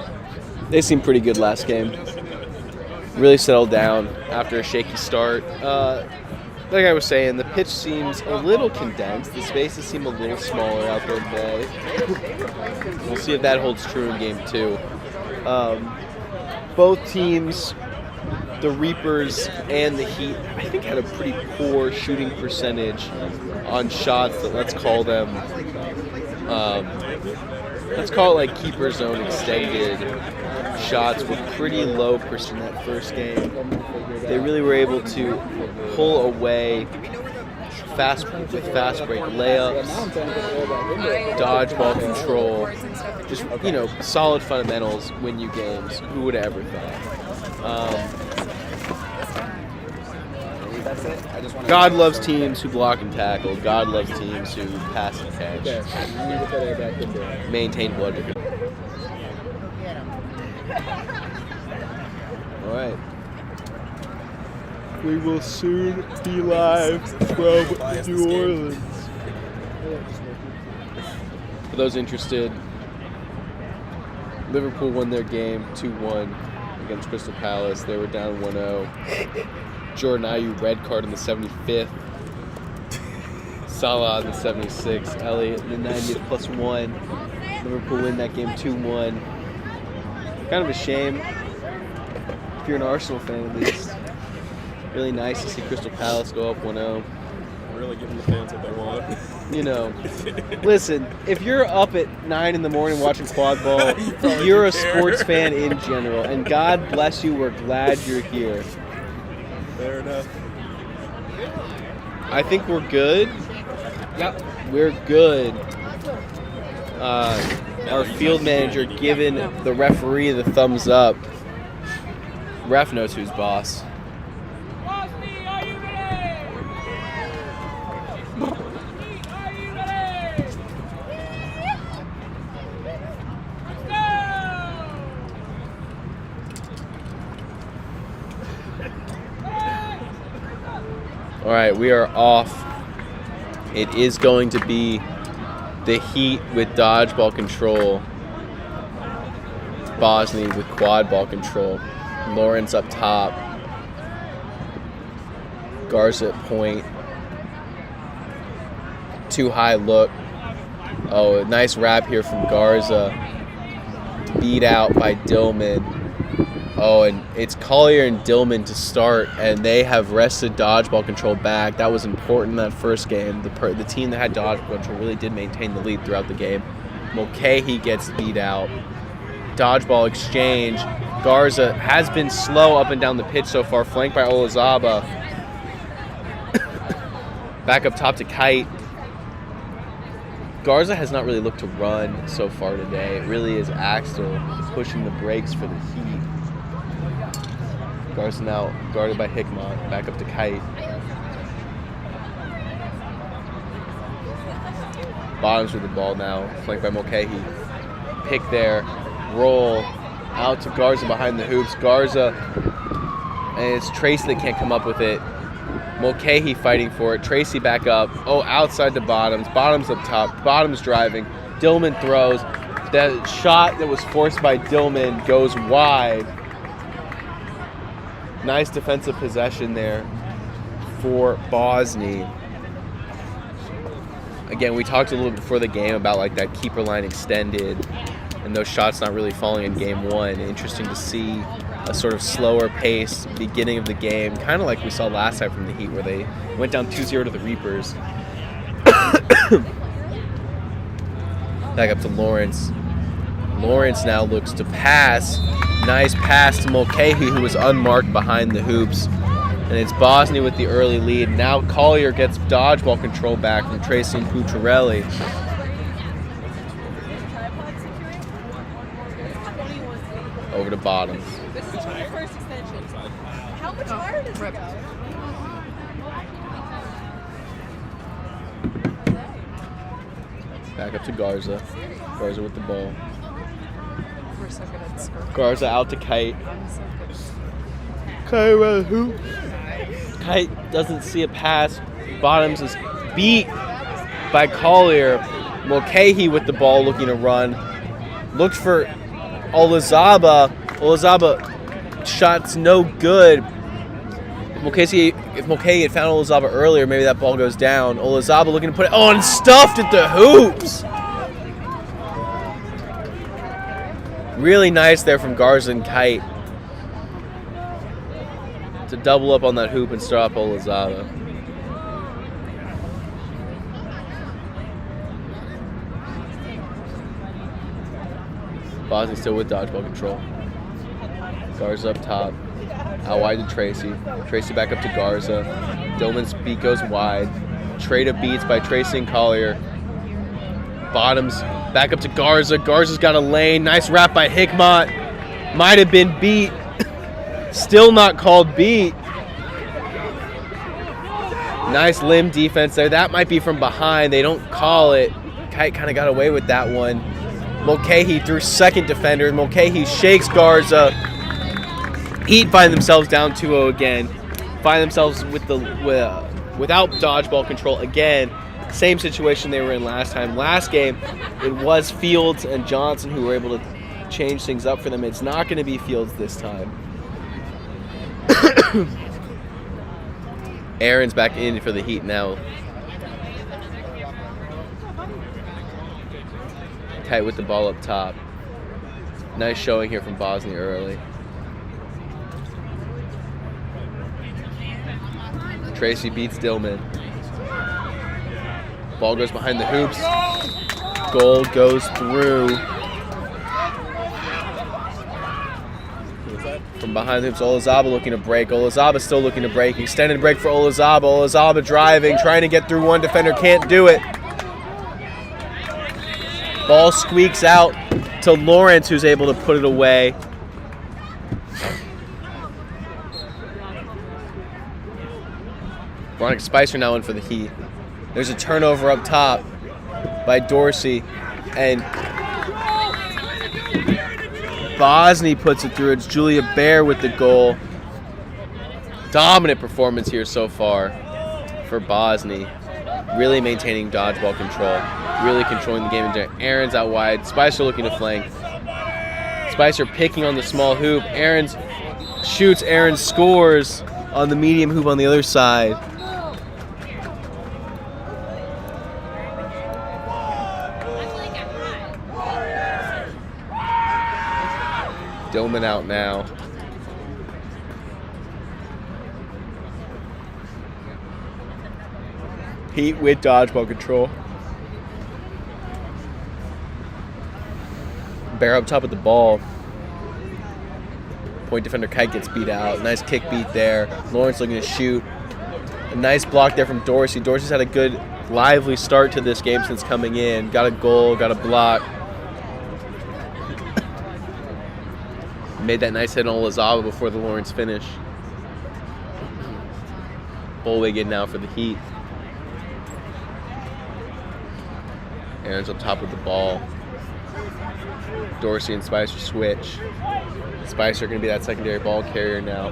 B: They seemed pretty good last game. Really settled down after a shaky start. Like I was saying, the pitch seems a little condensed. The spaces seem a little smaller out there today. We'll see if that holds true in game 2. Both teams, the Reapers and the Heat, I think had a pretty poor shooting percentage on shots that let's call it like keeper zone extended shots were pretty low percent that first game. They really were able to pull away with fast break layups, dodgeball control, just solid fundamentals win you games. Who would have ever thought? God loves teams who block and tackle. God loves teams who pass and catch. Maintain blood. All right. We will soon be live from New Orleans. For those interested, Liverpool won their game 2-1 against Crystal Palace. They were down 1-0. Jordan Ayew red card in the 75th. Salah in the 76th. Elliott in the 90th +1. Liverpool win that game 2-1. Kind of a shame if you're an Arsenal fan at least. Really nice to see Crystal Palace go up 1-0.
H: Really giving the fans what they want.
B: Listen, if you're up at 9 in the morning watching quad ball, you're a sports fan in general. And God bless you, we're glad you're here.
H: Fair enough.
B: I think we're good.
C: Yep.
B: We're good. Our field manager giving the referee the thumbs up. Ref knows who's boss. All right, we are off. It is going to be the Heat with dodgeball control. Bosnia with quad ball control. Lawrence up top. Garza at point. Too high look. Oh, a nice wrap here from Garza. Beat out by Dillman. Oh, and it's Collier and Dillman to start, and they have wrested dodgeball control back. That was important in that first game. The team that had dodgeball control really did maintain the lead throughout the game. Mulcahy gets beat out. Dodgeball exchange. Garza has been slow up and down the pitch so far, flanked by Olazaba. Back up top to Kite. Garza has not really looked to run so far today. It really is Axtell pushing the brakes for the Heat. Garza now guarded by Hickmott. Back up to Kite. Bottoms with the ball now, flanked by Mulcahy. Pick there, roll out to Garza behind the hoops. Garza, and it's Tracy that can't come up with it. Mulcahy fighting for it. Tracy back up. Oh, outside to Bottoms. Bottoms up top. Bottoms driving. Dillman throws. That shot that was forced by Dillman goes wide. Nice defensive possession there for Bosnia. Again, we talked a little before the game about like that keeper line extended and those shots not really falling in game 1. Interesting to see a sort of slower pace beginning of the game, kind of like we saw last time from the Heat where they went down 2-0 to the Reapers. Back up to Lawrence. Lawrence now looks to pass. Nice pass to Mulcahy, who was unmarked behind the hoops. And it's Bosnia with the early lead. Now Collier gets dodgeball control back from Tracy and Pucciarelli. Over to Bottoms.
G: This is my first extension.
D: How much harder does it go?
B: Back up to Garza. Garza with the ball.
G: We're so good at scoring.
B: Garza out to Kite.
G: I'm so good at scoring.
B: Kite with a hoop. Kite doesn't see a pass. Bottoms is beat by Collier. Mulcahy with the ball looking to run. Looked for Olazaba. Olazaba shot's no good. If Mulcahy had found Olazaba earlier, maybe that ball goes down. Olazaba looking to put it on, stuffed at the hoops. Really nice there from Garza and Kite to double up on that hoop and start up Olazaba. Bosnia still with dodgeball control. Garza up top. Out wide to Tracy. Tracy back up to Garza. Dillman's beat goes wide. Trade of beats by Tracy and Collier. Bottoms back up to Garza. Garza's got a lane. Nice wrap by Hickmott. Might have been beat. Still not called beat. Nice limb defense there. That might be from behind. They don't call it. Kite kind of got away with that one. Mulcahy through second defender. Mulcahy shakes Garza. Heat find themselves down 2-0 again. Find themselves with without dodgeball control again. Same situation they were in last time. Last game, it was Fields and Johnson who were able to change things up for them. It's not going to be Fields this time. Aaron's back in for the Heat now. Kite with the ball up top. Nice showing here from Bosnia early. Tracy beats Dillman. Ball goes behind the hoops. Goal goes through. From behind the hoops, Olazaba looking to break. Olazaba still looking to break. Extended break for Olazaba. Olazaba driving, trying to get through one defender. Can't do it. Ball squeaks out to Lawrence, who's able to put it away. Veronica Spicer now in for the Heat. There's a turnover up top by Dorsey, and Bosnia puts it through. It's Julia Bear with the goal. Dominant performance here so far for Bosnia. Really maintaining dodgeball control. Really controlling the game. Aaron's out wide. Spicer looking to flank. Spicer picking on the small hoop. Aaron's shoots. Aaron scores on the medium hoop on the other side. Dillman out now. Heat with dodgeball control. Bear up top with the ball. Point defender Kite gets beat out. Nice kick beat there. Lawrence looking to shoot. A nice block there from Dorsey. Dorsey's had a good, lively start to this game since coming in. Got a goal, got a block. Made that nice hit on Olazaba before the Lawrence finish. Bullwig in now for the Heat. Aaron's up top with the ball. Dorsey and Spicer switch. Spicer going to be that secondary ball carrier now.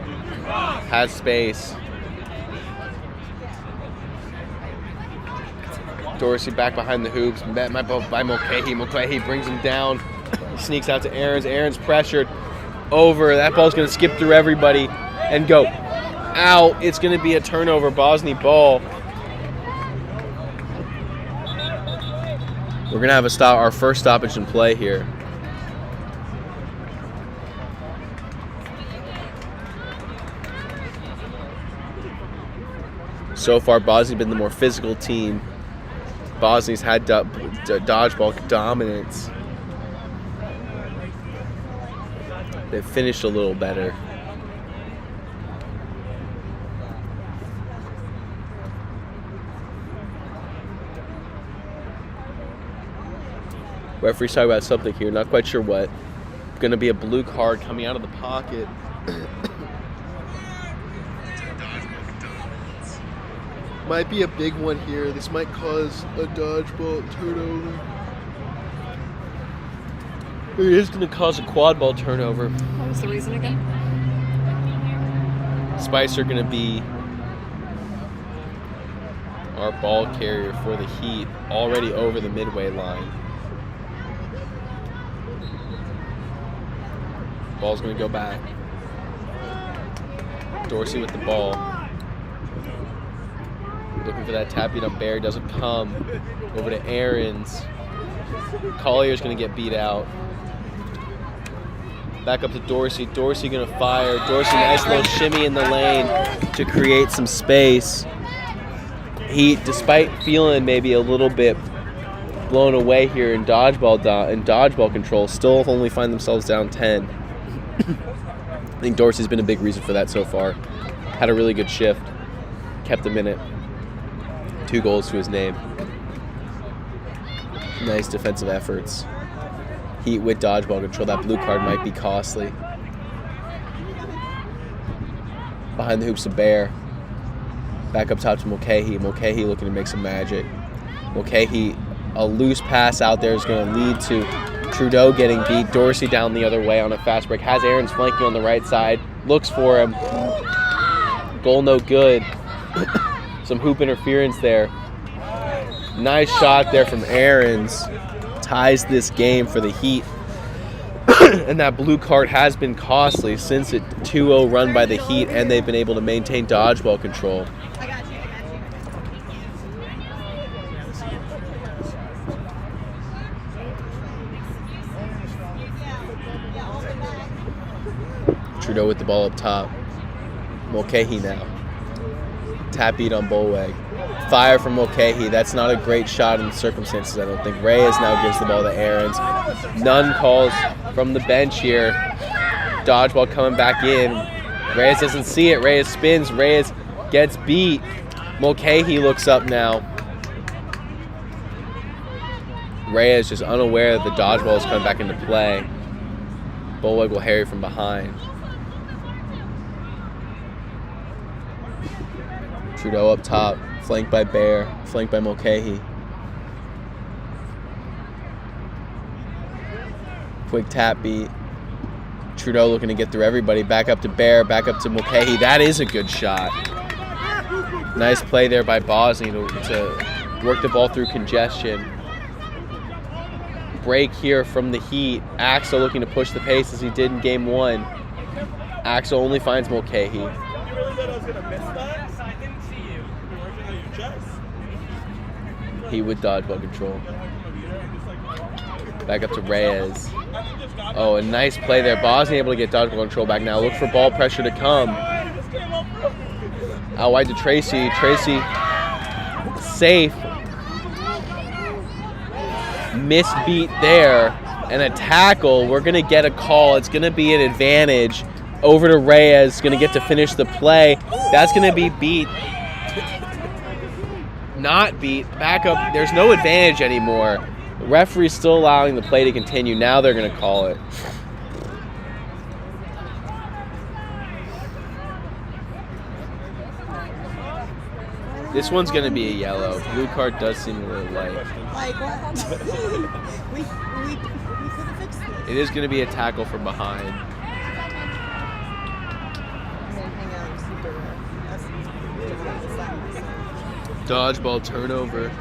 B: Has space. Dorsey back behind the hoops. Met by Mulcahy. Mulcahy brings him down. Sneaks out to Aaron's. Aaron's pressured. Over. That ball's going to skip through everybody and go out. It's going to be a turnover. Bosnia ball. We're going to have our first stoppage in play here. So far, Bosnia's been the more physical team. Bosnia's had dodgeball dominance. They've finished a little better. Referee's talking about something here. Not quite sure what. Going to be a blue card coming out of the pocket. Might be a big one here. This might cause a dodgeball turnover. It is going to cause a quad ball turnover.
G: What was the reason again?
B: Spice are going to be our ball carrier for the Heat, already over the midway line. Ball's going to go back. Dorsey with the ball. Looking for that tap beat on Bear. Doesn't come. Over to Aarons. Collier's going to get beat out. Back up to Dorsey. Dorsey going to fire. Dorsey, nice little shimmy in the lane to create some space. Heat, despite feeling maybe a little bit blown away here in dodgeball control, still only find themselves down 10. I think Dorsey's been a big reason for that so far. Had a really good shift. Kept them in it. 2 goals to his name. Nice defensive efforts. Heat with dodgeball control. That blue card might be costly. Behind the hoops of Bear. Back up top to Mulcahy. Mulcahy looking to make some magic. Mulcahy, a loose pass out there is going to lead to Trudeau getting beat. Dorsey down the other way on a fast break. Has Aarons flanking on the right side. Looks for him. Goal no good. Some hoop interference there. Nice shot there from Aarons. Ties this game for the Heat. And that blue card has been costly since it 2-0 run by the Heat, and they've been able to maintain dodgeball control. Trudeau with the ball up top. Mulcahy now. Tap beat on Bolweg. Fire from Mulcahy. That's not a great shot in the circumstances, I don't think. Reyes now gives the ball to Aarons. None calls from the bench here. Dodgeball coming back in. Reyes doesn't see it. Reyes spins. Reyes gets beat. Mulcahy looks up now. Reyes just unaware that the dodgeball is coming back into play. Bolweg will harry from behind. Trudeau up top, flanked by Bear, flanked by Mulcahy. Quick tap beat. Trudeau looking to get through everybody. Back up to Bear, back up to Mulcahy. That is a good shot. Nice play there by Bosney to work the ball through congestion. Break here from the Heat. Axel looking to push the pace as he did in game 1. Axel only finds Mulcahy.
C: You really thought I was going to miss that? I didn't see you. You're working on your chest.
B: Heat with dodgeball control. Back up to Reyes. Oh, a nice play there. Bosney able to get dodgeball control back now. Look for ball pressure to come. Out wide to Tracy. Tracy safe. Missed beat there. And a tackle. We're going to get a call. It's going to be an advantage. Over to Reyes. Going to get to finish the play. That's going to be beat. Not beat. Back up. There's no advantage anymore. The referee's still allowing the play to continue. Now they're going to call it. This one's going to be a yellow. Blue card does seem a little light.
D: Like what? we could have fixed it.
B: It is going to be a tackle from behind. Dodgeball turnover.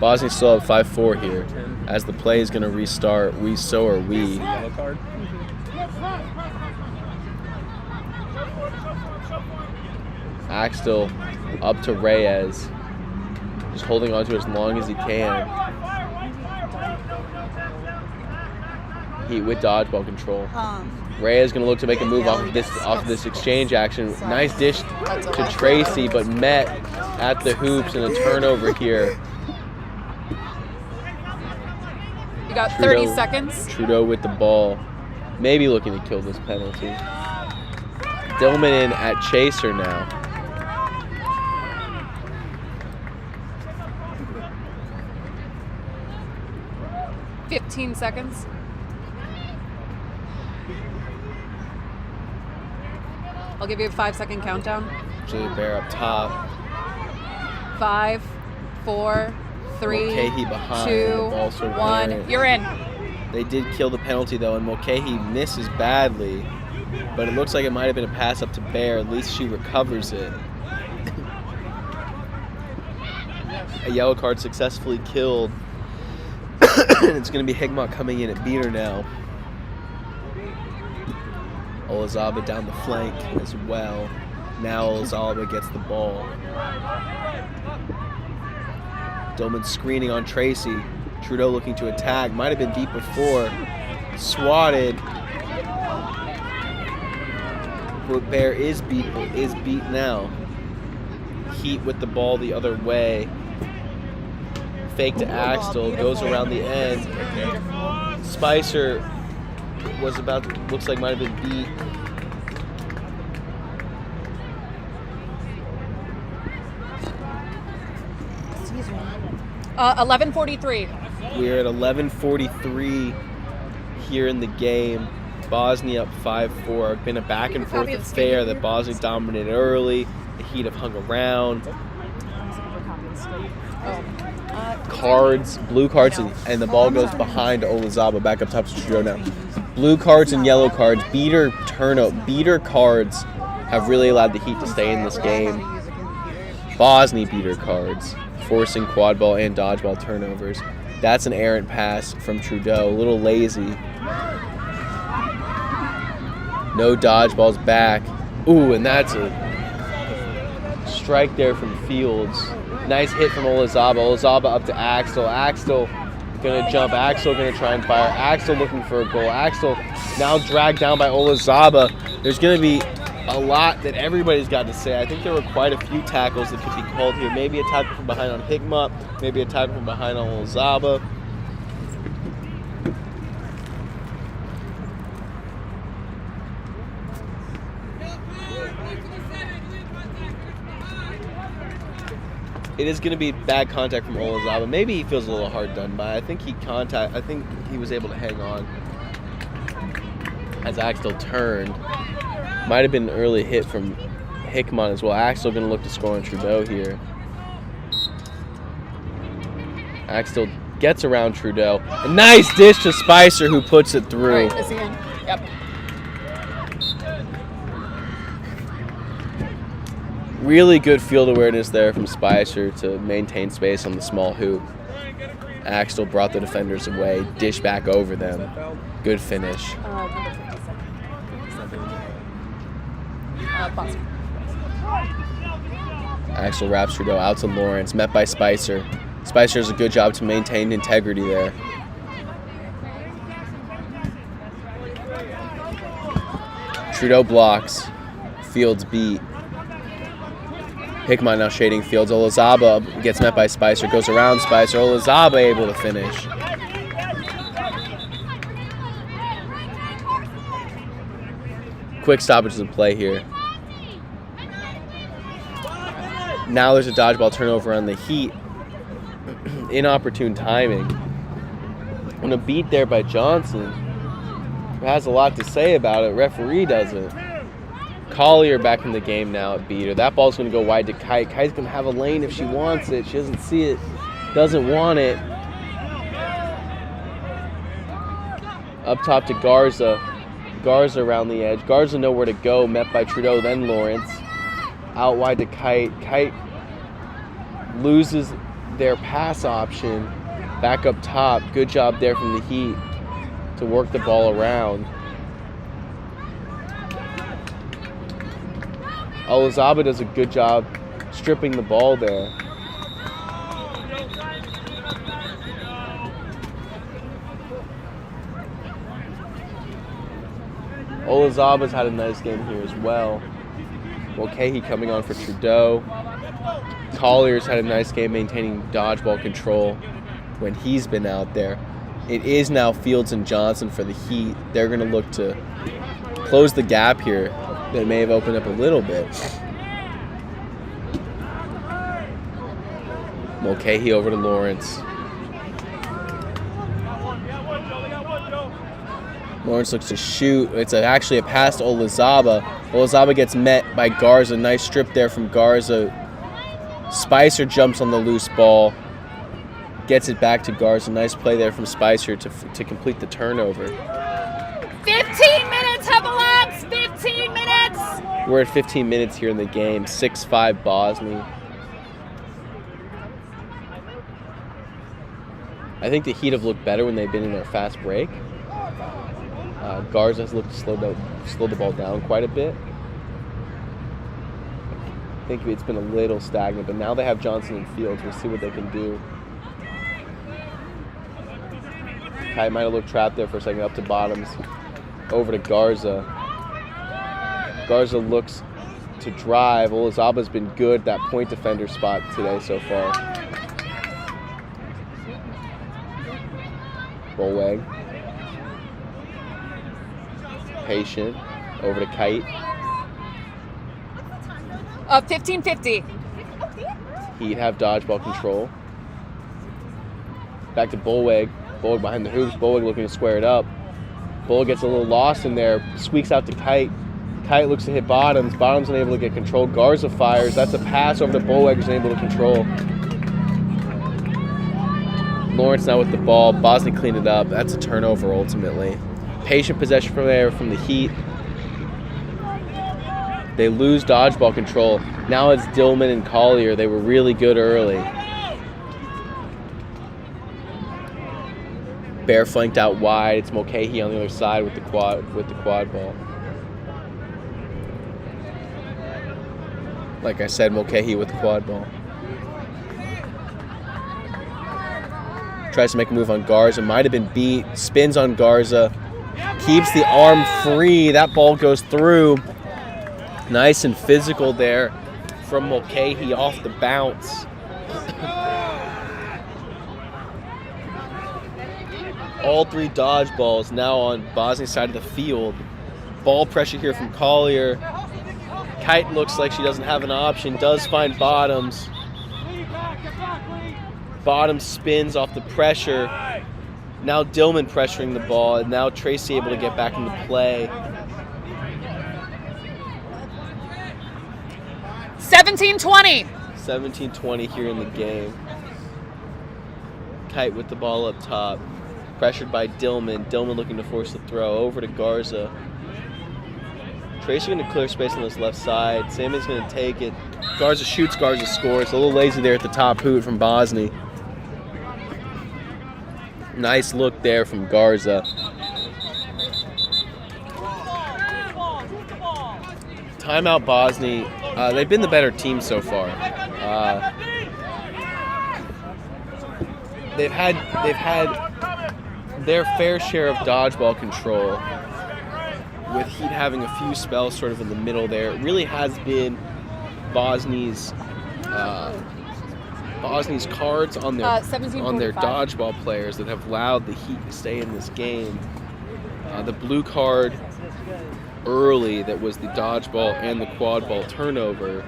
B: Bosnia still have 5-4 here. As the play is going to restart, so are we.
H: Yellow card.
B: Axel up to Reyes. Just holding on to it as long as he can. Heat with dodgeball control. Reyes going to look to make a move off of this exchange action. Nice dish to Tracy, but met at the hoops and a turnover here.
G: You got 30 seconds.
B: Trudeau with the ball. Maybe looking to kill this penalty. Dillman in at chaser now.
G: 15 seconds. I'll give you a 5-second countdown.
B: Julia Bear up top.
G: 5, 4, 3,
B: Mulcahy behind.
G: 2,
B: The ball's sort of
G: 1.
B: errant.
G: You're in.
B: They did kill the penalty though, and Mulcahy misses badly. But it looks like it might have been a pass up to Bear. At least she recovers it. A yellow card successfully killed. And it's going to be Higmont coming in at beater now. Olazaba down the flank as well. Now Olazaba gets the ball. Dillman screening on Tracy. Trudeau looking to attack. Might have been deep before. Swatted. But Bear is beat now. Heat with the ball the other way. Fake to Axtell. Goes around the end. Spicer was about to, looks like might have been beat.
D: Excuse me.
G: 11:43.
B: We're at 11:43 here in the game. Bosnia up 5-4. Been a back and forth affair that Bosnia dominated early. The Heat have hung around. Cards, blue cards, and the ball goes behind Olazaba. Back up top to Trudeau now. Blue cards and yellow cards. Beater cards have really allowed the Heat to stay in this game. Bosnia beater cards, forcing quad ball and dodgeball turnovers. That's an errant pass from Trudeau. A little lazy. No dodgeballs back. Ooh, and that's a strike there from Fields. Nice hit from Olazaba. Olazaba up to Axtell. Axtell gonna jump. Axtell gonna try and fire. Axtell looking for a goal. Axtell now dragged down by Olazaba. There's gonna be a lot that everybody's got to say. I think there were quite a few tackles that could be called here. Maybe a tackle from behind on Higmont. Maybe a tackle from behind on Olazaba. It is going to be bad contact from Olazaba. Maybe he feels a little hard done by. I think he was able to hang on as Axtell turned. Might have been an early hit from Higmont as well. Axtell going to look to score on Trudeau here. Axtell gets around Trudeau. A nice dish to Spicer, who puts it through.
G: Right, is he in? Yep.
B: Really good field awareness there from Spicer to maintain space on the small hoop. Axtell brought the defenders away, dish back over them. Good finish. Axtell wraps Trudeau out to Lawrence, met by Spicer. Spicer does a good job to maintain integrity there. Trudeau blocks. Fields beat. Higmont now shading Fields. Olazaba gets met by Spicer, goes around Spicer. Olazaba able to finish. Quick stoppages in play here. Now there's a dodgeball turnover on the Heat. Inopportune timing. And a beat there by Johnson, who has a lot to say about it. Referee doesn't. Collier back in the game now at beater. That ball's going to go wide to Kite. Kite's going to have a lane if she wants it. She doesn't see it, doesn't want it. Up top to Garza. Garza around the edge. Garza nowhere to go, met by Trudeau, then Lawrence. Out wide to Kite. Kite loses their pass option. Back up top. Good job there from the Heat to work the ball around. Olazaba does a good job stripping the ball there. Olazaba's had a nice game here as well. Mulcahy coming on for Trudeau. Collier's had a nice game maintaining dodgeball control when he's been out there. It is now Fields and Johnson for the Heat. They're going to look to close the gap here that may have opened up a little bit. Mulcahy over to Lawrence. Lawrence looks to shoot. It's actually a pass to Olazaba. Olazaba gets met by Garza. Nice strip there from Garza. Spicer jumps on the loose ball. Gets it back to Garza. Nice play there from Spicer to complete the turnover.
G: 15 minutes have elapsed. 15 minutes.
B: We're at 15 minutes here in the game. 6-5 Bosnia. I think the Heat have looked better when they've been in their fast break. Garza has looked to slow the ball down quite a bit. I think it's been a little stagnant, but now they have Johnson and Fields. We'll see what they can do. Kai might have looked trapped there for a second, up to Bottoms. Over to Garza. Garza looks to drive. Olazaba's been good at that point defender spot today so far. Bolweg. Patient. Over to Kite.
G: 15:50.
B: He'd have dodgeball control. Back to Bolweg. Bolweg behind the hoops. Bolweg looking to square it up. Bolweg gets a little lost in there. Squeaks out to Kite. Kite looks to hit Bottoms. Bottoms unable to get control. Garza fires. That's a pass over to Bolweg, who's unable to control. Lawrence now with the ball. Bosnia cleaned it up. That's a turnover ultimately. Patient possession from there from the Heat. They lose dodgeball control. Now it's Dillman and Collier. They were really good early. Bear flanked out wide. It's Mulcahy on the other side with the quad ball. Like I said, Mulcahy with the quad ball. Tries to make a move on Garza. Might have been beat. Spins on Garza. Keeps the arm free. That ball goes through. Nice and physical there from Mulcahy off the bounce. All three dodgeballs now on Bosnia's side of the field. Ball pressure here from Collier. Kite looks like she doesn't have an option. Does find Bottoms. Bottoms spins off the pressure. Now Dillman pressuring the ball, and now Tracy able to get back into play.
G: 17:20.
B: 17-20 here in the game. Kite with the ball up top. Pressured by Dillman. Dillman looking to force the throw. Over to Garza. Tracy going to clear space on this left side. Sammy's going to take it. Garza shoots, Garza scores. A little lazy there at the top. Hoot from Bosnia. Nice look there from Garza. Timeout Bosnia. They've been the better team so far. They've had their fair share of dodgeball control, with Heat having a few spells sort of in the middle there. It really has been Bosnia's cards on their dodgeball players that have allowed the Heat to stay in this game. The blue card early that was the dodgeball and the quad ball turnover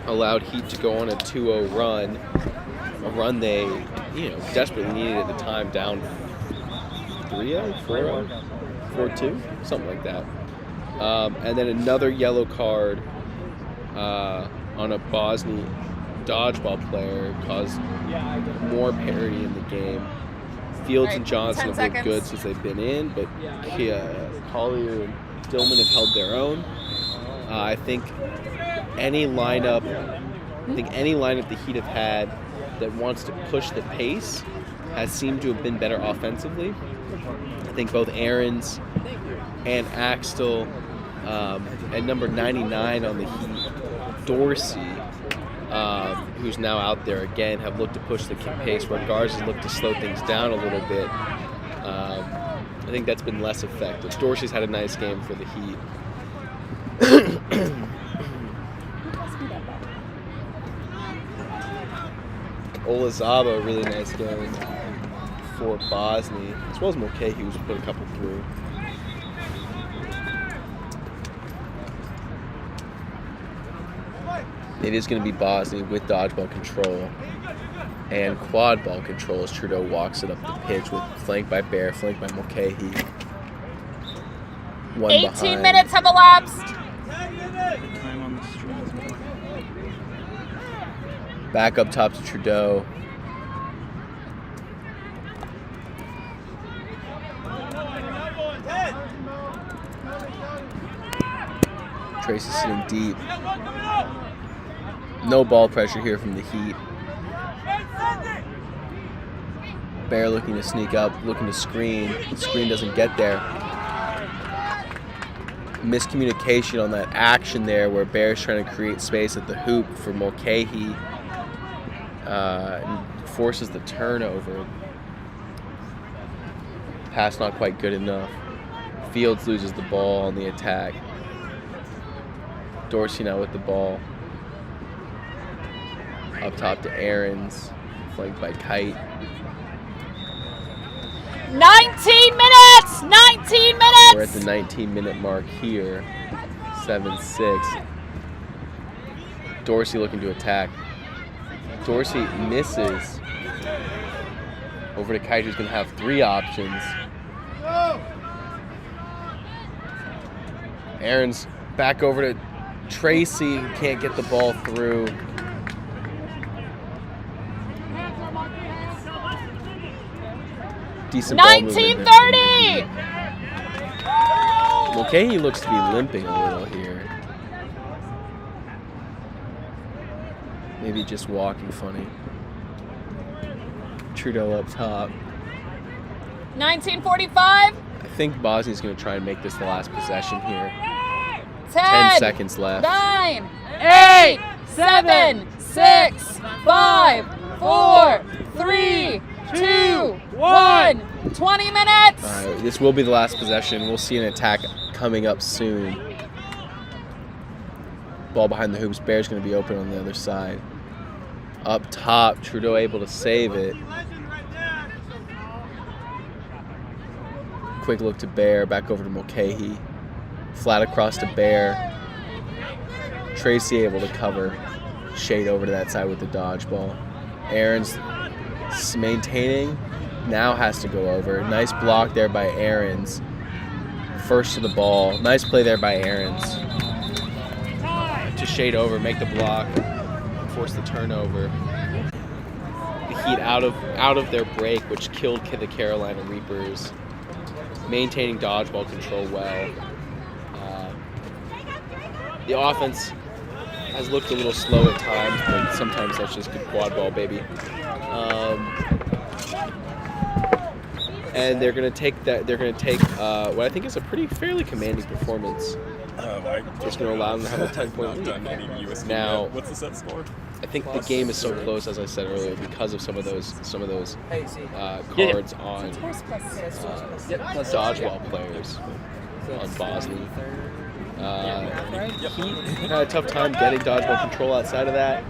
B: allowed Heat to go on a 2-0 run. A run they, desperately needed at the time, down 3-0, 4-0, 4-2, something like that. And then another yellow card on a Bosnia dodgeball player caused more parity in the game. Fields and Johnson have looked good since they've been in, but Collier and Dillman have held their own. I think any lineup the Heat have had that wants to push the pace has seemed to have been better offensively. I think both Aarons and Axtell and number 99 on the Heat, Dorsey, who's now out there again, have looked to push the pace, where Garza's looked to slow things down a little bit. I think that's been less effective. Dorsey's had a nice game for the Heat. Olazaba, really nice game for Bosnia, as well as Mulcahy, who's put a couple through. It is going to be Bosnia with dodgeball control and quad ball control as Trudeau walks it up the pitch, with flanked by Bear, flanked by Mulcahy. One
G: 18
B: behind.
G: minutes have elapsed.
C: Time on the street.
B: Back up top to Trudeau. Tracy sitting deep. No ball pressure here from the Heat. Bear looking to sneak up, looking to screen. The screen doesn't get there. Miscommunication on that action there where Bear's trying to create space at the hoop for Mulcahy. And forces the turnover. Pass not quite good enough. Fields loses the ball on the attack. Dorsey now with the ball. Up top to Aarons, flanked by Kite.
G: 19 minutes! 19 minutes!
B: We're at the 19-minute mark here. 7-6. Dorsey looking to attack. Dorsey misses. Over to Kite, who's going to have 3 options. Aaron's back over to Tracy, can't get the ball through. Decent ball movement.
G: 19:30!
B: Mulcahy looks to be limping a little here. Maybe just walking funny. Trudeau up top.
G: 19:45.
B: I think Bosnia's going to try and make this the last possession here.
G: 10
B: seconds left.
G: 9, 8, 7, 6, 5, 4, 3, 2, 1. 20 minutes.
B: All right, this will be the last possession. We'll see an attack coming up soon. Ball behind the hoops. Bear's going to be open on the other side. Up top, Trudeau able to save it. Quick look to Bear, back over to Mulcahy. Flat across to Bear. Tracy able to cover. Shade over to that side with the dodgeball. Aaron's maintaining. Now has to go over. Nice block there by Aarons. First to the ball. Nice play there by Aarons. To shade over, make the block, force the turnover. The Heat out of their break, which killed the Carolina Reapers. Maintaining dodgeball control well. The offense has looked a little slow at times, but sometimes that's just good quad ball, baby. And they're gonna take that. They're gonna take what I think is a fairly commanding performance. It's gonna allow them to have a 10-point lead. Now,
H: what's the set score?
B: I think the game is so close, as I said earlier, because of some of those cards on dodgeball players on Bosnia. Heat had a tough time getting dodgeball control outside of that.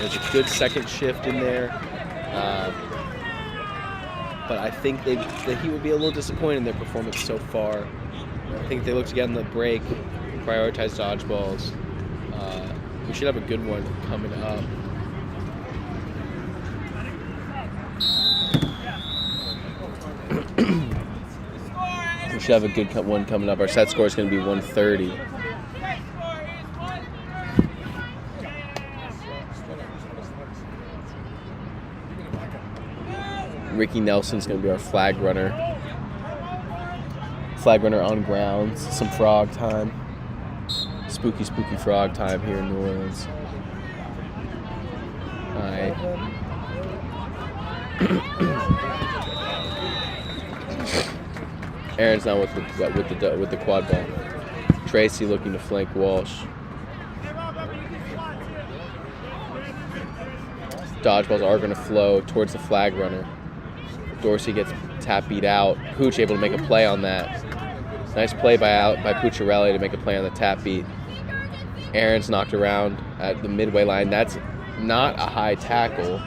B: There's a good second shift in there. But I think the Heat would be a little disappointed in their performance so far. I think they look to get on the break, prioritize dodgeballs. We should have a good one coming up. We should have a good one coming up. Our set score is going to be 130. Ricky Nelson's going to be our flag runner. Flag runner on grounds. Some frog time. Spooky frog time here in New Orleans. All right. Aaron's now with the quad ball. Tracy looking to flank Walsh. Dodgeballs are going to flow towards the flag runner. Dorsey gets tap beat out. Pooch able to make a play on that. Nice play by Pucciarelli to make a play on the tap beat. Aaron's knocked around at the midway line. That's not a high tackle.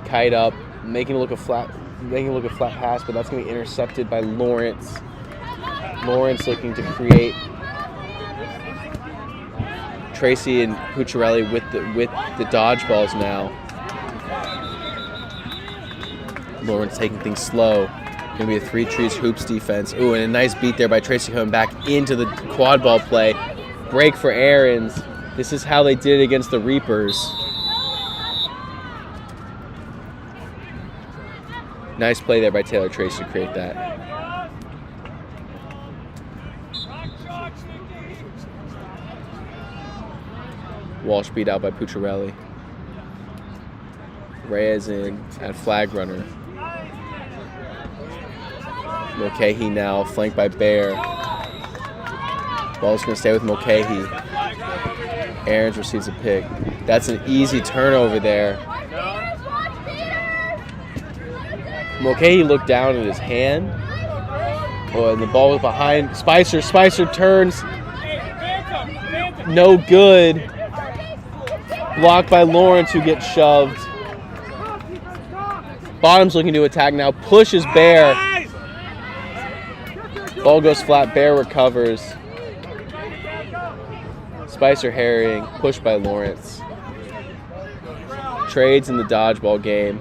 B: Kite up, making it look a flat pass, but that's going to be intercepted by Lawrence. Lawrence looking to create. Tracy and Pucciarelli with the dodgeballs now. Lawrence taking things slow. Gonna be a 3 trees hoops defense. Ooh, and a nice beat there by Tracy coming back into the quad ball play. Break for Aaron's. This is how they did it against the Reapers. Nice play there by Taylor Tracy to create that. Walsh beat out by Pucciarelli. Reyes in at flag runner. Mulcahy now, flanked by Bear. Ball's going to stay with Mulcahy. Aarons receives a pick. That's an easy turnover there. Mulcahy looked down at his hand. Oh, and the ball was behind Spicer. Spicer turns. No good. Blocked by Lawrence, who gets shoved. Bottom's looking to attack now. Pushes Bear. Ball goes flat. Bear recovers. Spicer harrying. Pushed by Lawrence. Trades in the dodgeball game.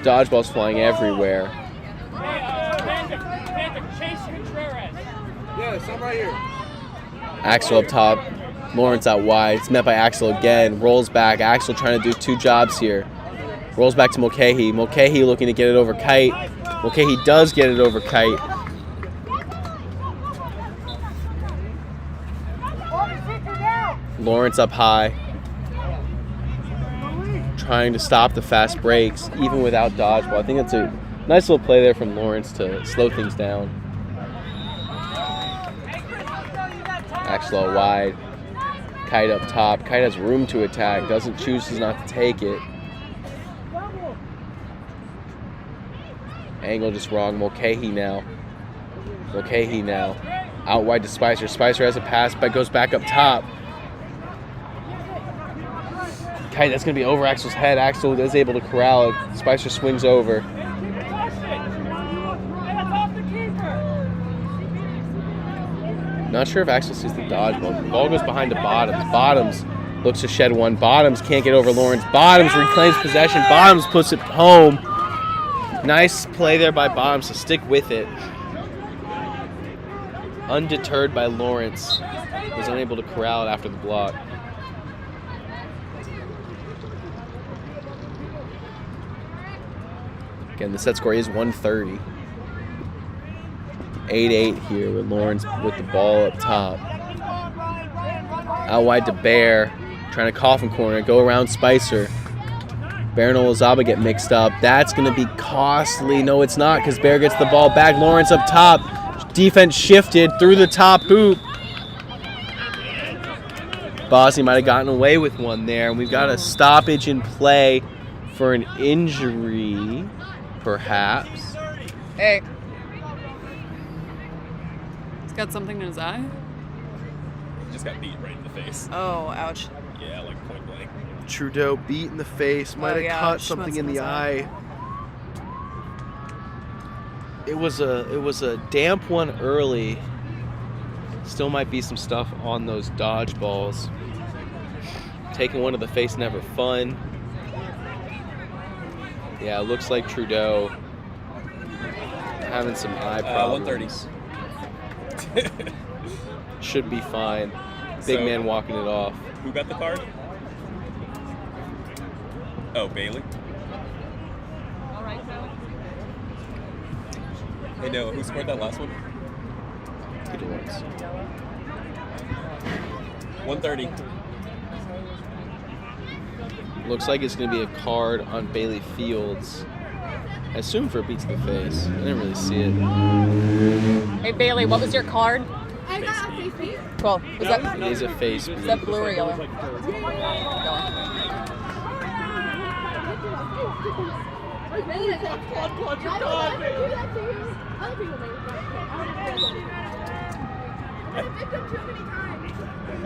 B: Dodgeball's flying everywhere.
H: Yes, I'm right here.
B: Axel up top. Lawrence out wide. It's met by Axel again. Rolls back. Axel trying to do 2 jobs here. Rolls back to Mulcahy. Mulcahy looking to get it over Kite. Mulcahy does get it over Kite. Lawrence up high. Trying to stop the fast breaks, even without dodgeball. I think that's a nice little play there from Lawrence to slow things down. Axel out wide. Kite up top. Kite has room to attack. Chooses not to take it. Angle just wrong. Mulcahy now. Mulcahy now. Out wide to Spicer. Spicer has a pass, but goes back up top. Kite, that's going to be over Axel's head. Axel is able to corral it. Spicer swings over. Not sure if Axel sees the dodgeball. The ball goes behind to Bottoms. Bottoms looks to shed one. Bottoms can't get over Lawrence. Bottoms reclaims possession. Bottoms puts it home. Nice play there by Bottoms to stick with it. Undeterred by Lawrence. Was unable to corral it after the block. Again, the set score is 130. 8-8 here with Lawrence with the ball up top. Out wide to Bear. Trying to coffin corner. Go around Spicer. Bear and Olazaba get mixed up. That's going to be costly. No, it's not, because Bear gets the ball back. Lawrence up top. Defense shifted through the top hoop. Bosnia might have gotten away with one there. And we've got a stoppage in play for an injury, perhaps.
G: Hey. He's got something in his eye?
H: He just got beat right in the face.
G: Oh, ouch.
H: Yeah, like point blank.
B: Trudeau beat in the face. Might have caught something in the eye. It was a damp one early. Still might be some stuff on those dodgeballs. Taking one to the face, never fun. Yeah, it looks like Trudeau having some eye problems.
H: 130.
B: Should be fine. Big man walking it off.
H: Who got the card? Oh, Bailey. Hey, Noah, who scored that last one?
B: Peter Lawrence.
H: 130.
B: Looks like it's going to be a card on Bailey Fields. I assume for a beat to the face. I didn't really see it.
G: Hey, Bailey, what was your card?
E: I got a face beat.
G: Cool. Was that,
B: It is a face beat.
G: is that blue or yellow?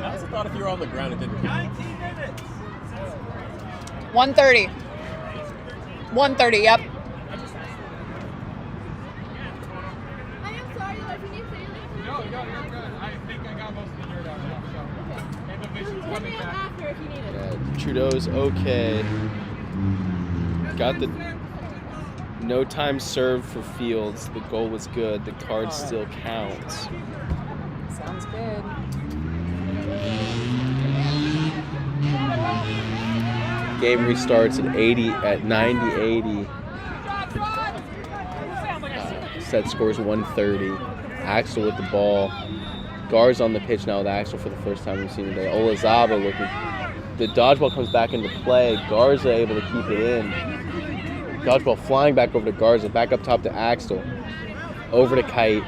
H: I also thought if you were on the ground, it didn't count.
G: 130. 130, yep.
E: I am sorry, if you need to say anything.
I: No, you're good. I think I got most of the dirt out now. So, Invivation's
E: Hit
I: coming
E: me up
I: back.
E: after if you need it.
B: Yeah, Trudeau's okay. Got the No time served for Fields. The goal was good. The card still counts.
G: Sounds good.
B: Game restarts at 90-80. Set scores 130. Axel with the ball. Gar's on the pitch now with Axel for the first time we've seen today. Olazaba looking. The dodgeball comes back into play. Garza able to keep it in. Dodgeball flying back over to Garza. Back up top to Axel. Over to Kite.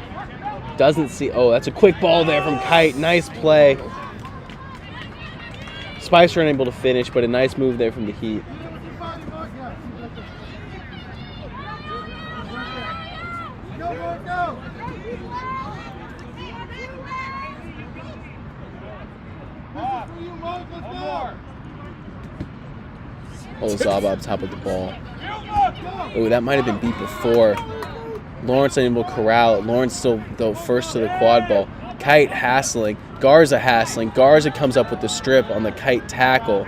B: Doesn't see. Oh, that's a quick ball there from Kite. Nice play. Spicer unable to finish, but a nice move there from the Heat. Olazaba up top of the ball. Oh, that might have been beat before. Lawrence unable to corral it. Lawrence still, though, first to the quad ball. Kite hassling. Garza hassling. Garza comes up with the strip on the Kite tackle.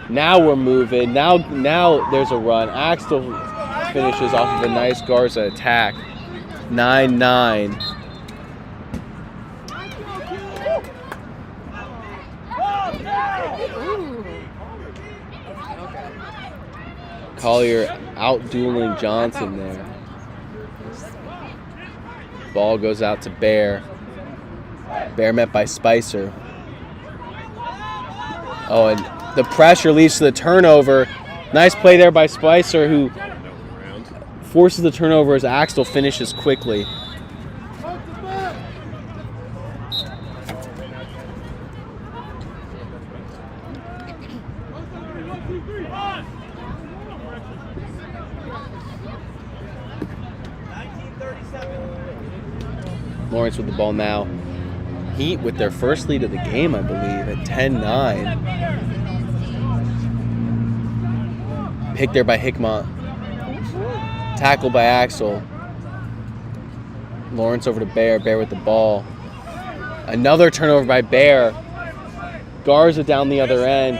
B: Now we're moving. Now there's a run. Axel finishes off of a nice Garza attack. 9-9. Collier out-dueling Johnson there. Ball goes out to Bear. Bear met by Spicer. Oh, and the pressure leads to the turnover. Nice play there by Spicer, who forces the turnover as Axel finishes quickly. Lawrence with the ball now. Heat with their first lead of the game, I believe, at 10-9. Picked there by Hickmont. Tackled by Axel. Lawrence over to Bear. Bear with the ball. Another turnover by Bear. Garza down the other end.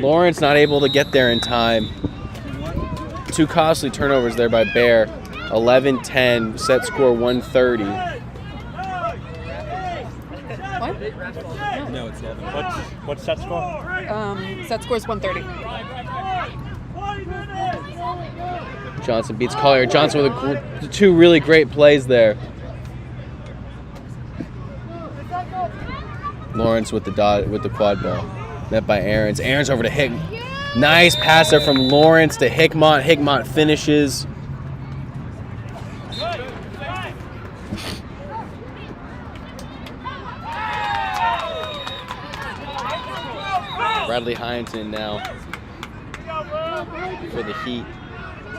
B: Lawrence not able to get there in time. Two costly turnovers there by Bear. 11-10. Set score 130.
G: What?
H: No, it's not.
C: What's set score?
G: Set score's 130.
B: Johnson beats Collier. Johnson with two really great plays there. Lawrence with the quad ball. Met by Aarons. Aarons over to Hick. Nice pass there from Lawrence to Hickmont. Hickmont finishes. Bradley Heinton now for the Heat.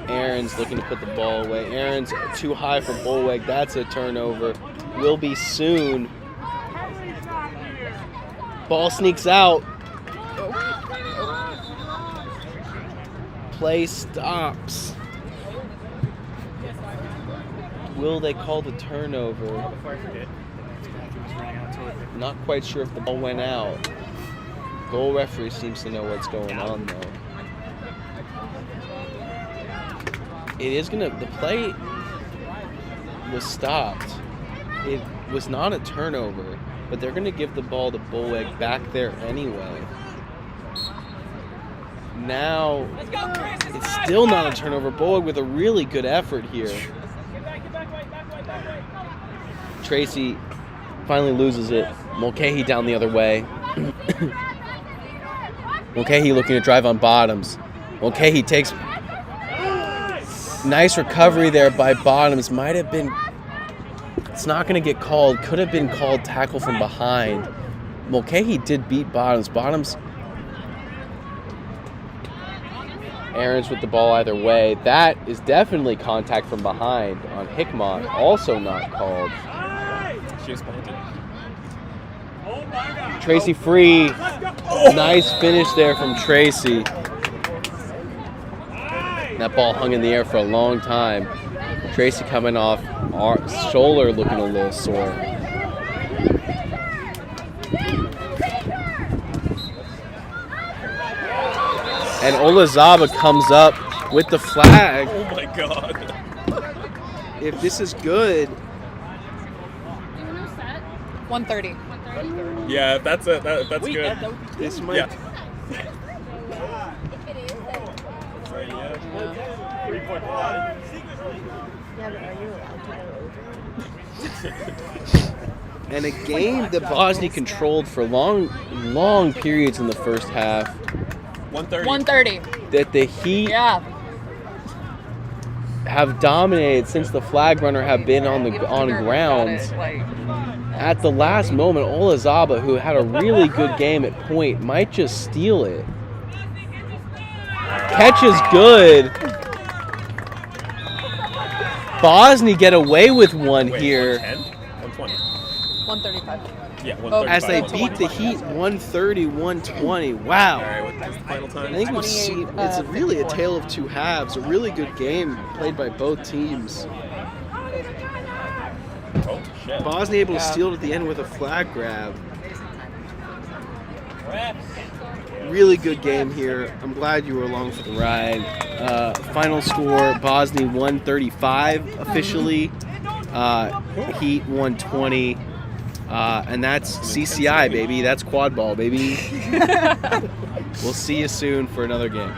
B: Aarons looking to put the ball away. Aarons too high for Bullweg. That's a turnover. Will be soon. Ball sneaks out. Play stops. Will they call the turnover? Not quite sure if the ball went out. Goal referee seems to know what's going on, though. The play was stopped. It was not a turnover, but they're gonna give the ball to Bullweg back there anyway. Now, it's still not a turnover. Bullweg with a really good effort here. Tracy finally loses it. Mulcahy down the other way. Mulcahy looking to drive on Bottoms. Mulcahy takes nice recovery there by Bottoms. Might have been, it's not going to get called. Could have been called tackle from behind. Mulcahy did beat Bottoms. Bottoms, Aarons with the ball either way. That is definitely contact from behind on Hickmont. Also not called.
H: She was behind it.
B: Tracy free. Nice finish there from Tracy. That ball hung in the air for a long time. Tracy coming off shoulder looking a little sore. And Olazaba comes up with the flag.
H: Oh my God.
B: If this is good,
A: Do you know set?
G: 130.
A: 130?
H: Yeah, if that's it. If that's
C: Wait,
H: good.
C: that would be
B: this might.
H: Yeah.
E: If it is, then
H: 3.5.
D: Yeah, but are you allowed to go
B: And a game that Bosnia controlled for long periods in the first half.
H: 130.
G: 130.
B: That the Heat
G: Yeah.
B: have dominated since the flag runner have been on grounds. At the last moment, Olazaba, who had a really good game at point, might just steal it. Catch is good. Bosnia get away with one
H: Wait,
B: here
H: 110? 120.
G: 135.
H: Yeah, 135.
B: as they
G: 120.
B: beat the Heat 130-120. Wow.
H: All right, what's the final
B: I
H: time?
B: think we've seen, it's really a
G: 54.
B: tale of two halves. A really good game played by both teams.
H: Oh, shit.
B: Bosnia able to steal it at the end with a flag grab. Really good game here. I'm glad you were along for the ride. Final score, Bosnia 135 officially. Heat 120. And that's CCI, baby. That's quad ball, baby. We'll see you soon for another game.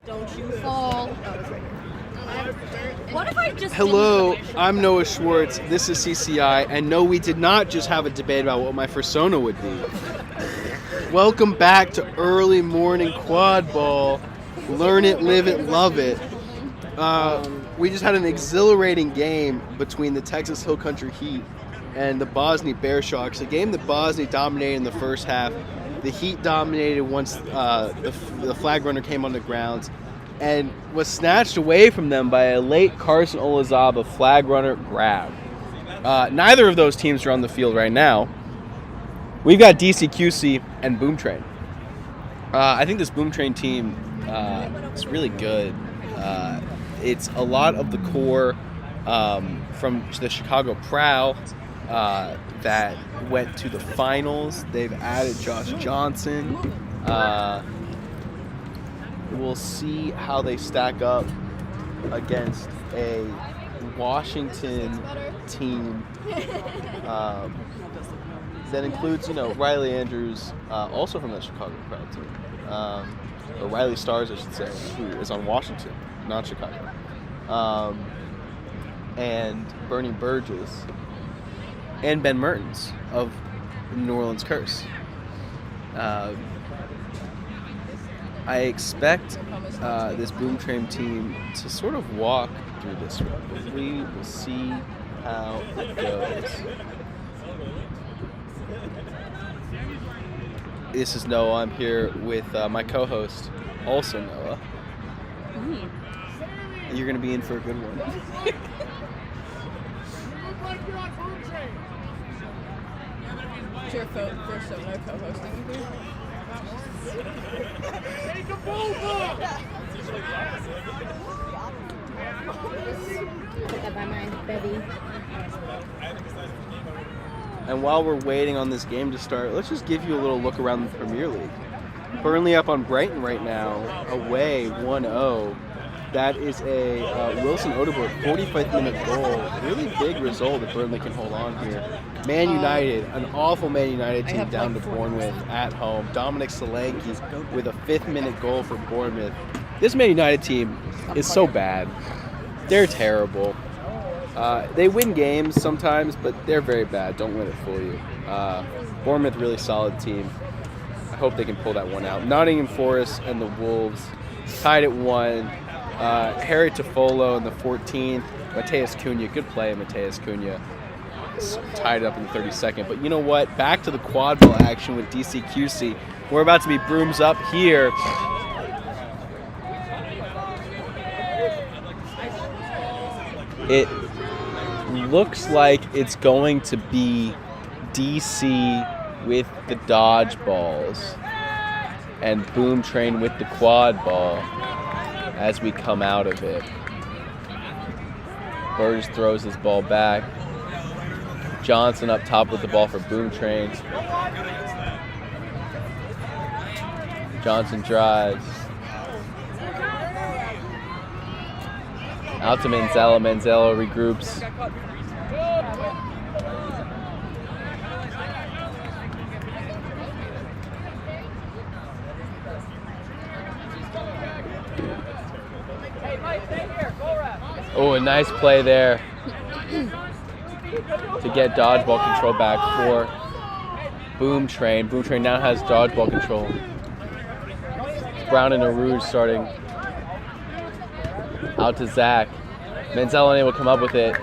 E: Don't you fall. Oh, it's right here.
D: What if I just
B: Hello, I'm Noah Schwartz. This is CCI, and no, we did not just have a debate about what my persona would be. Welcome back to early morning quad ball. Learn it, live it, love it. We just had an exhilarating game between the Texas Hill Country Heat and the Bosnia Bear Sharks. A game that Bosnia dominated in the first half. The Heat dominated once the flag runner came on the grounds and was snatched away from them by a late Carson Olazaba flag runner grab. Neither of those teams are on the field right now. We've got DCQC and Boom Train. I think this Boom Train team is really good. It's a lot of the core from the Chicago Prow that went to the finals. They've added Josh Johnson. We'll see how they stack up against a Washington team that includes, Riley Andrews, also from the Chicago Proud team, or Riley Stars, I should say, who is on Washington, not Chicago, and Bernie Burgess, and Ben Mertens of New Orleans Curse. I expect this Boom Train team to sort of walk through this run. We will see how it goes. This is Noah. I'm here with my co-host, also Noah. You're going to be in for a good one.
G: It's your first solo co-hosting with me.
E: Put that by my baby.
B: And while we're waiting on this game to start, let's just give you a little look around the Premier League. Burnley up on Brighton right now, away 1-0. That is a Wilson Odobert 45th minute goal. Really big result that Burnley can hold on here. Man United, an awful Man United team down to Bournemouth at home. Dominic Solanke with a 5th minute goal for Bournemouth. This Man United team is so bad. They're terrible. They win games sometimes, but they're very bad. Don't let it fool you. Bournemouth, really solid team. I hope they can pull that one out. Nottingham Forest and the Wolves tied at 1. Harry Toffolo in the 14th. Mateus Cunha, good play, Mateus Cunha. Tied up in the 32nd. But you know what? Back to the quad ball action with DCQC. We're about to be brooms up here. It looks like it's going to be DC with the dodgeballs and Boom Train with the quad ball as we come out of it. Burgess throws his ball back. Johnson up top with the ball for Boom Train. Johnson drives. Out to Manzella. Manzella regroups. Oh, a nice play there to get dodgeball control back for Boom Train. Boom Train now has dodgeball control. Brown and Arouge starting. Out to Zach. Manzella unable to come up with it.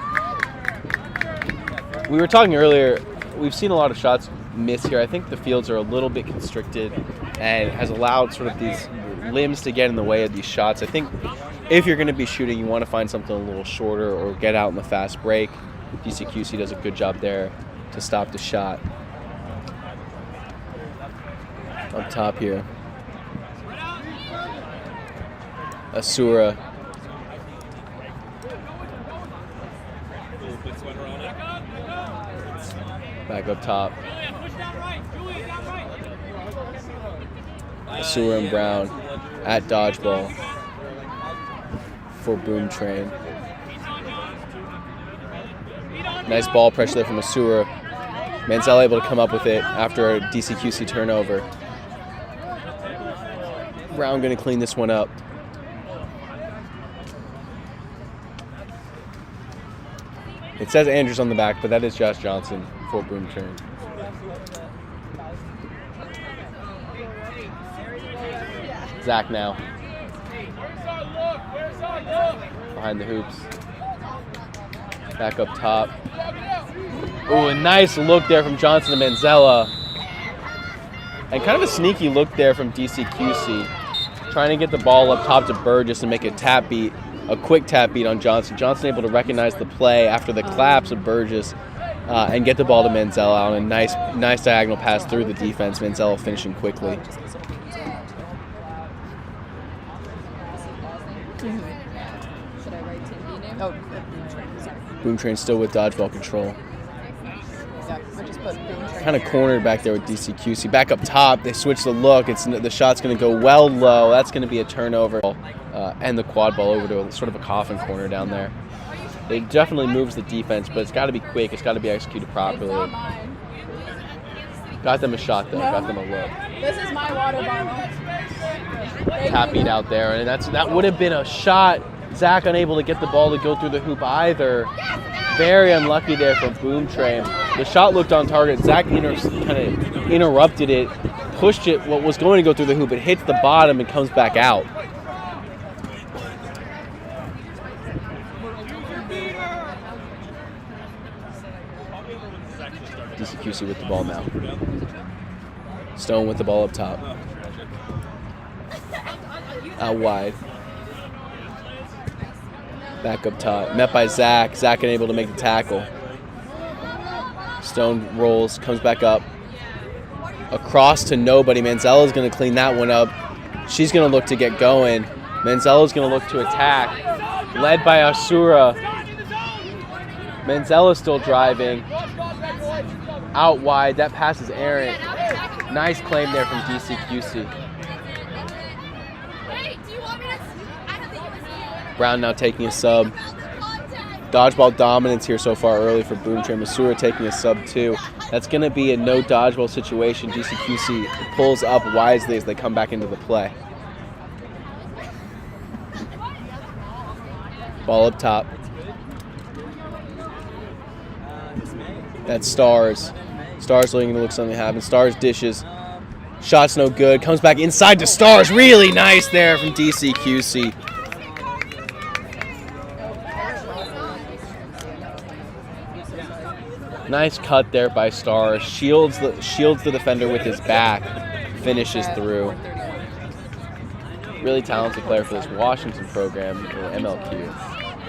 B: We were talking earlier, we've seen a lot of shots miss here. I think the fields are a little bit constricted and has allowed sort of these limbs to get in the way of these shots. I think if you're going to be shooting, you want to find something a little shorter or get out in the fast break. DCQC does a good job there to stop the shot. Up top here. Asura. Back up top. Asura and Brown at dodgeball for Boom Train. Nice ball pressure there from Asura. Manzella able to come up with it after a DCQC turnover. Brown going to clean this one up. It says Andrews on the back, but that is Josh Johnson for Boom Train. Zach now. Behind the hoops. Back up top. Ooh, a nice look there from Johnson to Manzella. And kind of a sneaky look there from DCQC. Trying to get the ball up top to Burgess and make a tap beat, a quick tap beat on Johnson. Johnson able to recognize the play after the collapse of Burgess and get the ball to Manzella on a nice diagonal pass through the defense. Manzella finishing quickly.
G: Should I write Team B name? Oh, Boom Train. Sorry.
B: Boom Train still with dodgeball control.
G: Yeah, I just put Boom Train.
B: Kind of cornered back there with DCQC. Back up top, they switch the look. The shot's going to go well low. That's going to be a turnover. And the quad ball over to sort of a coffin corner down there. It definitely moves the defense, but it's got to be quick. It's got to be executed properly. Got them a shot, though. No. Got them a look.
G: This is my water bottle.
B: Tap beat out there, and that would have been a shot. Zach unable to get the ball to go through the hoop either. Very unlucky there for Boom Train. The shot looked on target. Zach kind of interrupted it, pushed it. What was going to go through the hoop, it hits the bottom and comes back out. DCQC with the ball now. Stone with the ball up top. Out wide. Back up top. Met by Zach. Zach unable to make the tackle. Stone rolls, comes back up. Across to nobody. Manzella's going to clean that one up. She's going to look to get going. Manzella's going to look to attack. Led by Asura. Manzella still driving. Out wide. That pass is errant. Nice claim there from DCQC. Brown now taking a sub. Dodgeball dominance here so far early for Boom Train. Masura taking a sub too. That's going to be a no dodgeball situation. DCQC pulls up wisely as they come back into the play. Ball up top. That's Stars. Stars looking to look something happen. Stars dishes. Shot's no good. Comes back inside to Stars. Really nice there from DCQC. Nice cut there by Stars. Shields the defender with his back. Finishes through. Really talented player for this Washington program, or MLQ.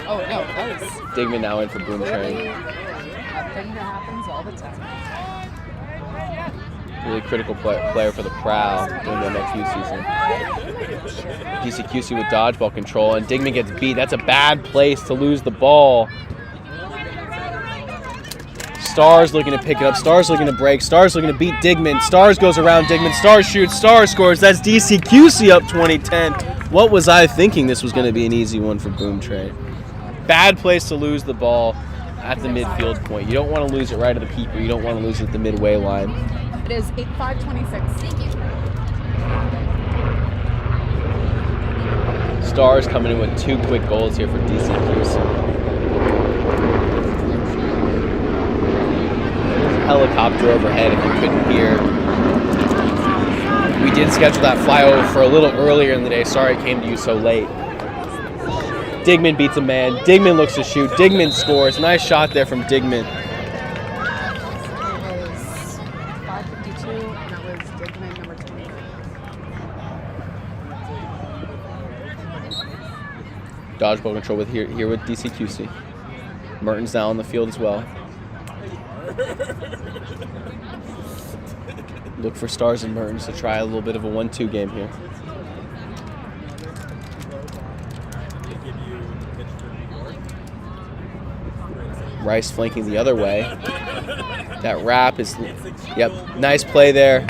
G: Oh, no, that was
B: Digman now in for Boom Train.
G: a thing that happens all the time.
B: Really critical player for the Prow during the MLQ season. DCQC with dodgeball control, and Digman gets beat. That's a bad place to lose the ball. Stars looking to pick it up. Stars looking to break. Stars looking to beat Digman. Stars goes around Digman. Stars shoots. Stars scores. That's DCQC up 20-10. What was I thinking this was going to be an easy one for Boom Train? Bad place to lose the ball at the midfield point. You don't want to lose it right at the keeper. You don't want to lose it at the midway line.
G: It is 8-5-26. Thank you.
B: Stars coming in with 2 quick goals here for DCQC. Helicopter overhead if you couldn't hear. We did schedule that flyover for a little earlier in the day. Sorry it came to you so late. Digman beats a man. Digman looks to shoot. Digman scores. Nice shot there from Digman.
G: It was 5:52, and that was Digman number 20.
B: Dodgeball control with here with DCQC. Merton's now on the field as well. Look for Stars and Mertens to try a little bit of a 1-2 game here. Rice flanking the other way. That wrap is, yep, nice play there.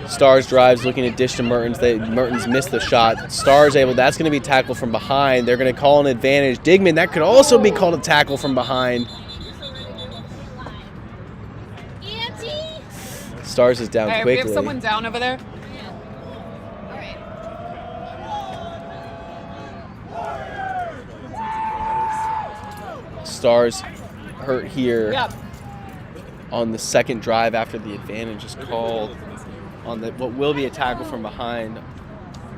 B: Stars drives, looking to dish to Mertens. Mertens missed the shot. Stars able, that's going to be tackled from behind. They're going to call an advantage. Digman, that could also be called a tackle from behind. Stars is down quickly.
G: We have someone down over there.
B: Stars hurt here
G: Yep.
B: on the second drive after the advantage is called on the what will be a tackle from behind.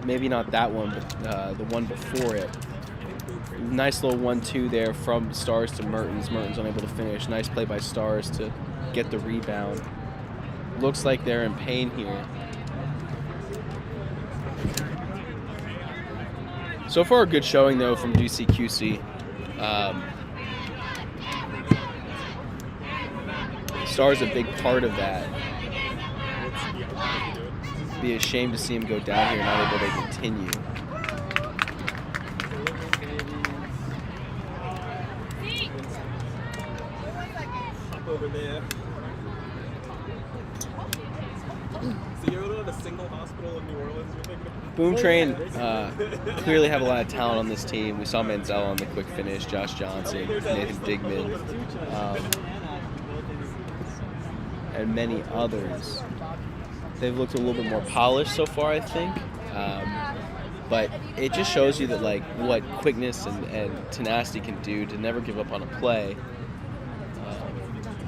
B: Maybe not that one, but the one before it. Nice little 1-2 there from Stars to Mertens. Mertens unable to finish. Nice play by Stars to get the rebound. Looks like they're in pain here. So far, a good showing, though, from DCQC. Stars a big part of that. It'd be a shame to see him go down here, not able to continue.
H: Over there. So you're at a single hospital in New Orleans you're thinking of?
B: Boom Train clearly have a lot of talent on this team. We saw Manziel on the quick finish, Josh Johnson, Nathan Digman, and many others. They've looked a little bit more polished so far, I think. But it just shows you that like what quickness and tenacity can do to never give up on a play.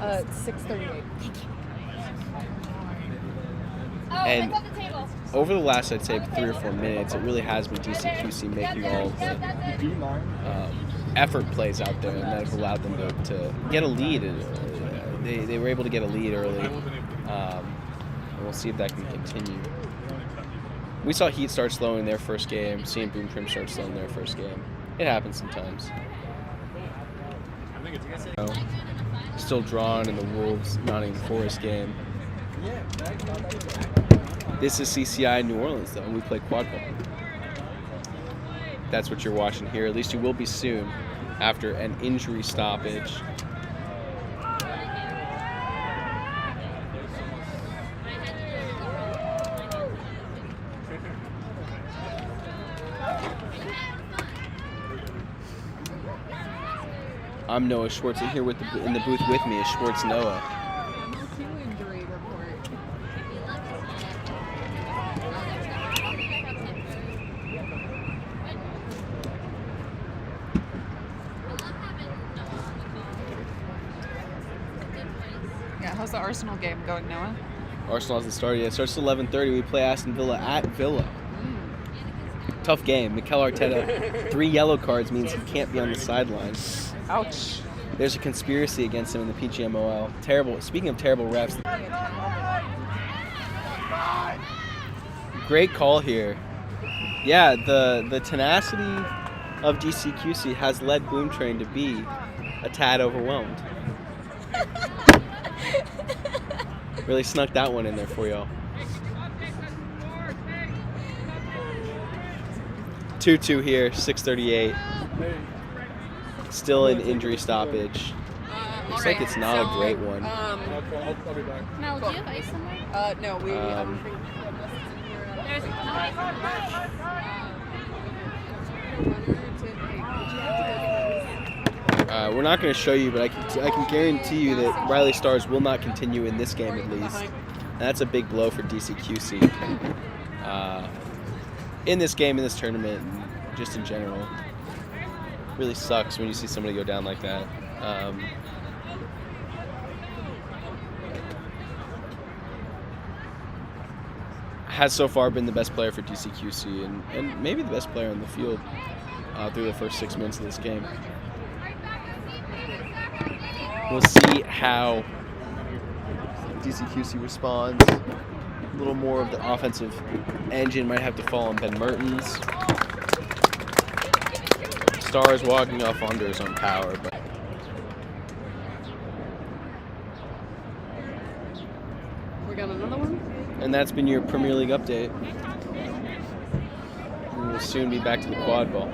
G: 6:38.
B: And over the last, I'd say, 3 or 4 minutes, it really has been DCQC making all of the effort plays out there, and that have allowed them to get a lead. They were able to get a lead early, and we'll see if that can continue. We saw Heat start slowing their first game, seeing Boom Trim start slowing their first game. It happens sometimes. Still drawn in the Wolves-Nottingham Forest game. This is CCI New Orleans, though, and we play quad ball. That's what you're watching here. At least you will be soon after an injury stoppage. I'm Noah Schwartz, and here in the booth with me is Schwartz Noah.
G: Injury report.
J: Yeah, how's the Arsenal game going, Noah?
B: Arsenal hasn't started yet. It starts at 11:30. We play Aston Villa at Villa. Tough game. Mikel Arteta, 3 yellow cards means he can't be on the sideline.
J: Ouch.
B: There's a conspiracy against him in the PGMOL. Terrible. Speaking of terrible refs. Great call here. Yeah, the tenacity of DCQC has led Boom Train to be a tad overwhelmed. Really snuck that one in there for y'all. 2-2 here, 6:38. Still an injury stoppage. Looks like it's not a great one.
H: I'll be back.
A: Mel, do you have ice somewhere?
G: No, we
A: There's no ice
B: We're not going to show you, but I can guarantee you that Riley Stars will not continue in this game at least. And that's a big blow for DCQC. In this game, in this tournament, and just in general. Really sucks when you see somebody go down like that. Has so far been the best player for DCQC and maybe the best player on the field through the first 6 minutes of this game. We'll see how DCQC responds. A little more of the offensive engine might have to fall on Ben Mertens. Stars walking off under his own power, but
G: we got another one.
B: and that's been your Premier League update. We will soon be back to the quad ball.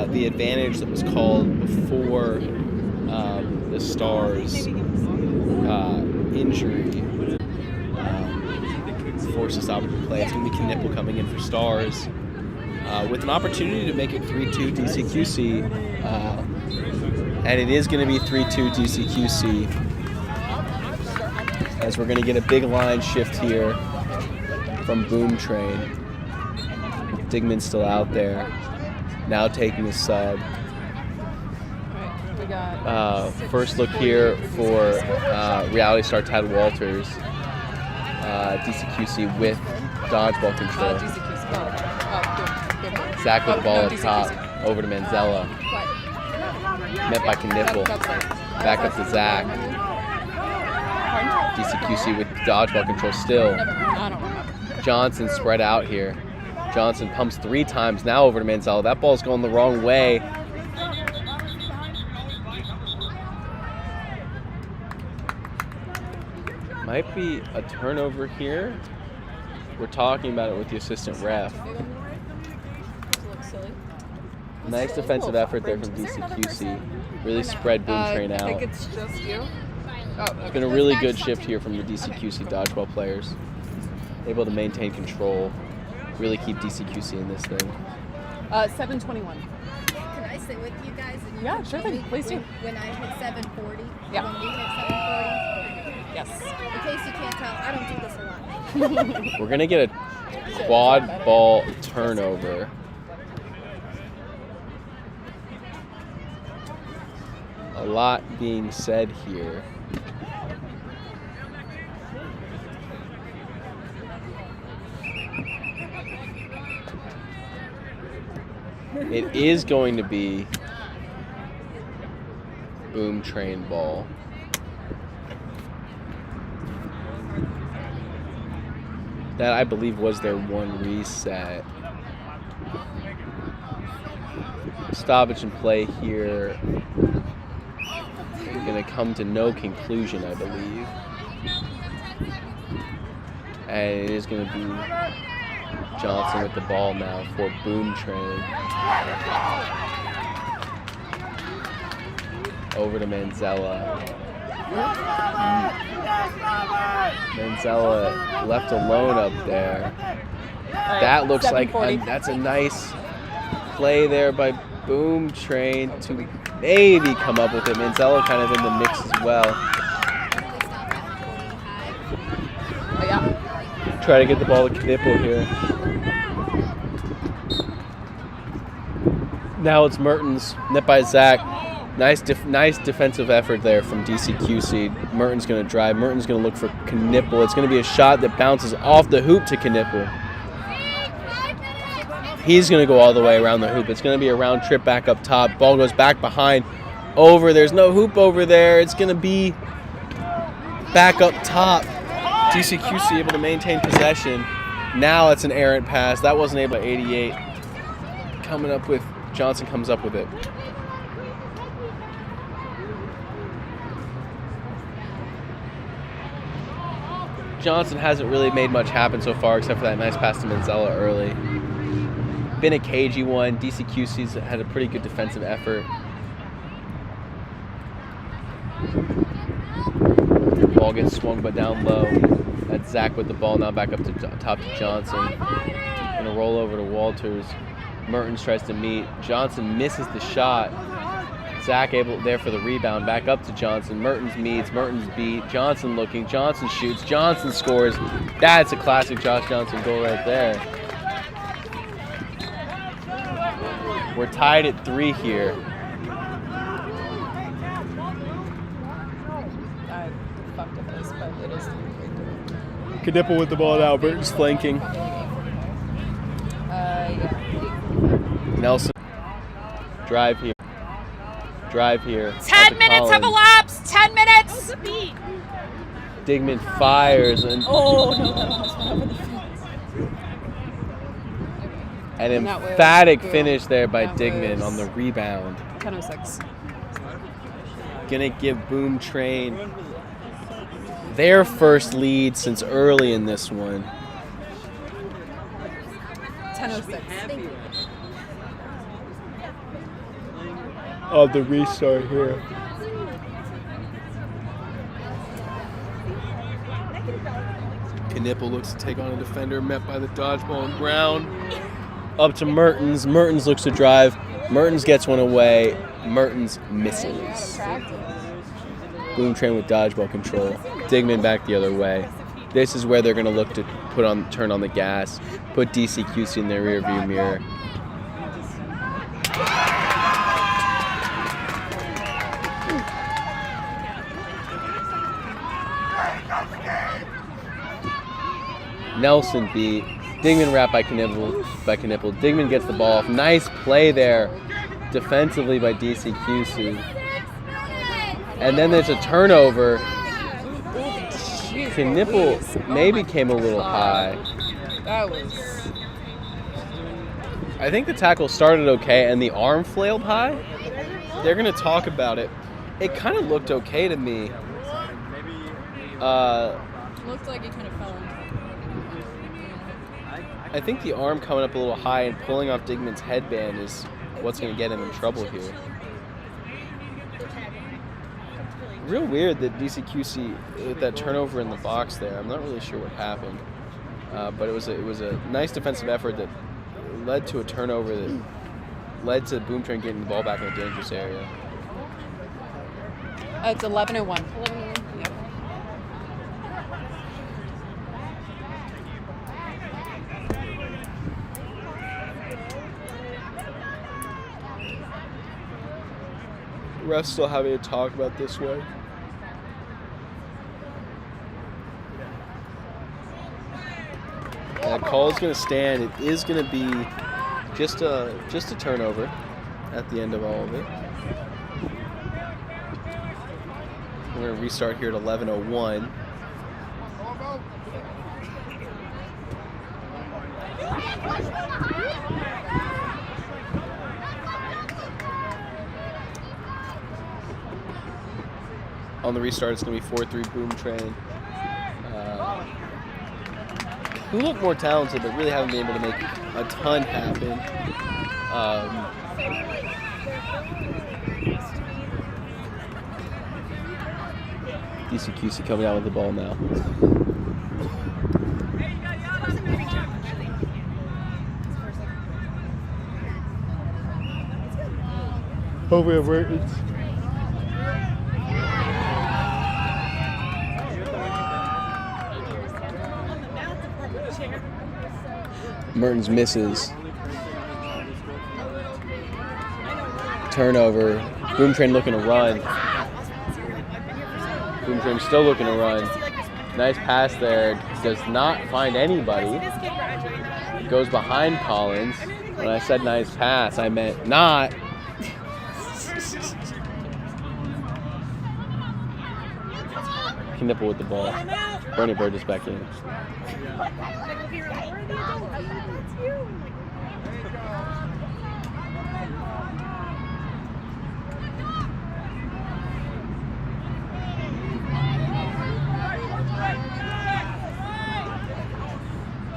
B: The advantage that was called before the Stars injury forced a stoppage of play. It's going to be Knipple coming in for Stars. With an opportunity to make it 3-2 DCQC, and it is going to be 3-2 DCQC, as we're going to get a big line shift here from Boom Train. Digman's still out there, now taking a sub.
G: We got
B: First look here for reality star Tad Walters, DCQC with dodgeball control.
G: DCQC. Good.
B: Zach with the ball
G: No,
B: up top,
G: DCQC.
B: over to Manzella. Met by Knipple. Back up to Zach. DCQC with dodgeball control still.
G: I don't remember.
B: Johnson spread out here. Johnson pumps 3 times, now over to Manzella. That ball's going the wrong way. Might be a turnover here. We're talking about it with the assistant ref. Nice defensive effort there from DCQC. Really spread Boom Train out.
J: I think it's just you. Oh,
B: It's been a really good shift here from the DCQC dodgeball players. Able to maintain control, really keep DCQC in this thing.
G: 7:21.
E: Can I sit with you guys? And you
G: Yeah,
E: can
G: sure
E: tell
G: thing.
E: me
G: Please do.
E: When I hit 740.
G: Yeah.
E: When we hit 740.
G: Yes.
E: In case you can't tell, I don't do this a lot.
B: We're gonna get a quad ball turnover. A lot being said here. It is going to be Boom Train ball. That, I believe, was their one reset. Stoppage and play here. Going to come to no conclusion, I believe. And it is going to be Johnson with the ball now for Boom Train. Over to Manzella. Manzella left alone up there. That looks like that's a nice play there by Boom Train to maybe come up with it. Manzella kind of in the mix as well. Try to get the ball to Knipple here. Now it's Mertens, net by Zach. Nice defensive effort there from DCQC. Mertens going to drive. Mertens going to look for Knipple. It's going to be a shot that bounces off the hoop to Knipple. He's going to go all the way around the hoop. It's going to be a round trip back up top. Ball goes back behind. Over. There's no hoop over there. It's going to be back up top. DCQC able to maintain possession. Now it's an errant pass. That wasn't able to 88. Coming up with, Johnson comes up with it. Johnson hasn't really made much happen so far except for that nice pass to Manzella early. Been a cagey one. DCQC's had a pretty good defensive effort. Ball gets swung but down low. That's Zach with the ball, now back up to top to Johnson. Gonna roll over to Walters. Mertens tries to meet. Johnson misses the shot. Zach able there for the rebound, back up to Johnson. Mertens meets, Mertens beat. Johnson looking, Johnson shoots, Johnson scores. That's a classic Josh Johnson goal right there. We're tied at 3 here.
G: I fucked at this, but it is.
B: Knipple with the ball now, Mertens flanking.
G: Yeah.
B: Nelson, drive here. Drive here.
J: 10 minutes have elapsed. 10 minutes.
B: Digman fires and
G: Oh no, that almost went over the fence.
B: an
G: And that was
B: emphatic
G: good.
B: finish there by
G: That
B: Digman
G: was-
B: on the rebound.
G: 10:06.
B: Gonna give Boom Train their first lead since early in this one.
G: 10:06.
B: Of the restart here. Knipple looks to take on a defender, met by the dodgeball and Brown. Up to Mertens. Mertens looks to drive. Mertens gets one away. Mertens misses. Boom Train with dodgeball control. Digman back the other way. This is where they're going to look to turn on the gas, put DCQC in their rearview mirror. Nelson beat. Dingman wrapped by Knipple. Dingman gets the ball. Nice play there defensively by DCQC. And then there's a turnover. Knipple maybe came a little high.
G: That was.
B: I think the tackle started okay and the arm flailed high. They're going to talk about it. It kind of looked okay to me.
G: Looked like he kind of fell into.
B: I think the arm coming up a little high and pulling off Digman's headband is what's going to get him in trouble here. Real weird that DCQC with that turnover in the box there. I'm not really sure what happened, but it was a nice defensive effort that led to a turnover that led to Boom Train getting the ball back in a dangerous area.
G: It's 11:01. Yep.
B: Refs still having to talk about this way. That call is going to stand. It is going to be just a turnover at the end of all of it. We're going to restart here at 11:01. On the restart, it's going to be 4-3 Boom Train. Who look more talented, but really haven't been able to make a ton happen. DCQC coming out with the ball now. Over Mertens. Mertens misses. Turnover. Boom Train looking to run. Boom Train still looking to run. Nice pass there. Does not find anybody. Goes behind Collins. When I said nice pass, I meant not. Knipple with the ball. Bernie Burgess back in.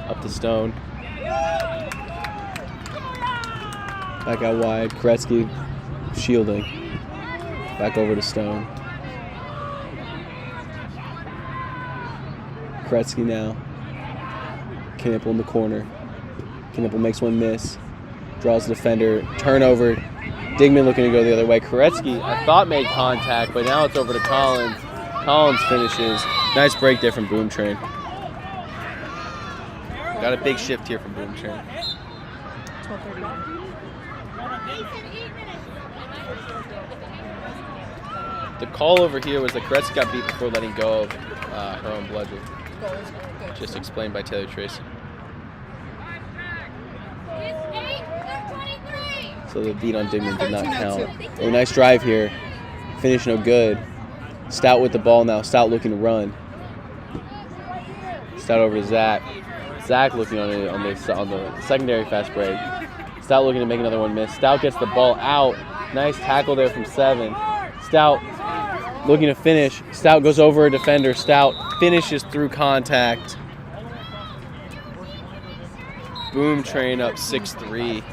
B: Up to Stone. Back out wide. Kretzky shielding. Back over to Stone. Kretzky now. Knipple in the corner. Knipple makes one miss. Draws the defender. Turnover. Dingman looking to go the other way. Kretzky, I thought made contact, but now it's over to Collins. Collins finishes. Nice break there from Boom Train. Got a big shift here from Boom Train.
G: 12:31.
B: The call over here was that Kretzky got beat before letting go of her own bludger. Just explained by Taylor Tracy. So the beat on Dingman did not count. Oh, nice drive here. Finish no good. Stout with the ball now. Stout looking to run. Stout over to Zach. Zach looking on the secondary fast break. Stout looking to make another one miss. Stout gets the ball out. Nice tackle there from 7. Stout looking to finish. Stout goes over a defender. Stout finishes through contact. Boom Train up 6-3.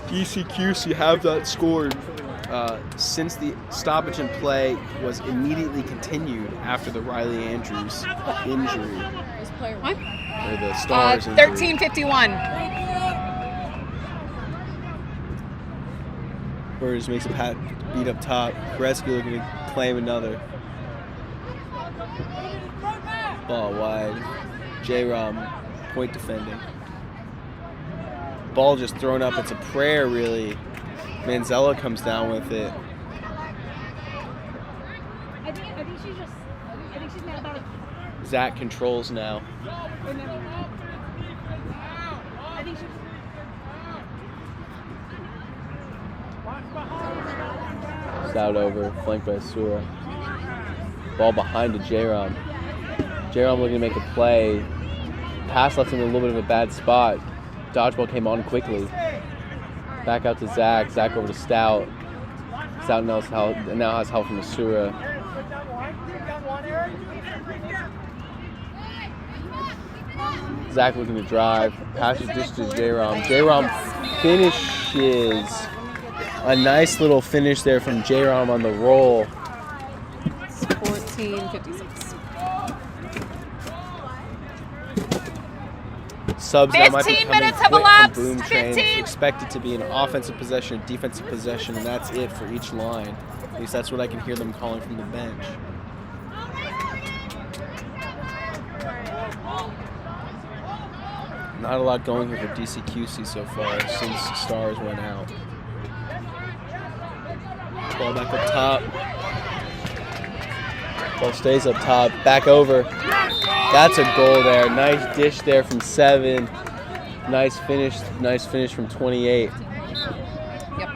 B: DCQC have that scored since the stoppage in play was immediately continued after the Riley Andrews injury.
G: What?
B: Or the Stars injury.
J: 13:51.
B: Burgess makes a beat up top. Kretzky looking to claim another. Ball wide. J-Rom point defending. Ball just thrown up. It's a prayer, really, Manzella comes down with it.
D: I think she's mad about it.
B: Zach controls now.
D: I think she's.
B: It's out over, flanked by Sura. Ball behind to J-Rom. J-Rom looking to make a play. Pass left him in a little bit of a bad spot. Dodgeball came on quickly. Back out to Zach. Zach over to Stout. Stout now has help from Asura. Zach looking to drive. Passes dish to J-Rom. J-Rom finishes. A nice little finish there from J-Rom on the roll.
J: It's 14:56.
B: Subs now might be
J: 15
B: coming
J: minutes have
B: quick
J: elapsed.
B: from Boom Train.
J: 15.
B: It's expected to be an offensive possession, defensive possession, and that's it for each line. At least that's what I can hear them calling from the bench. Not a lot going here for DCQC so far since Stars went out. Ball back up top. Ball stays up top. Back over. That's a goal there. Nice dish there from 7. Nice finish from 28.
J: Yep.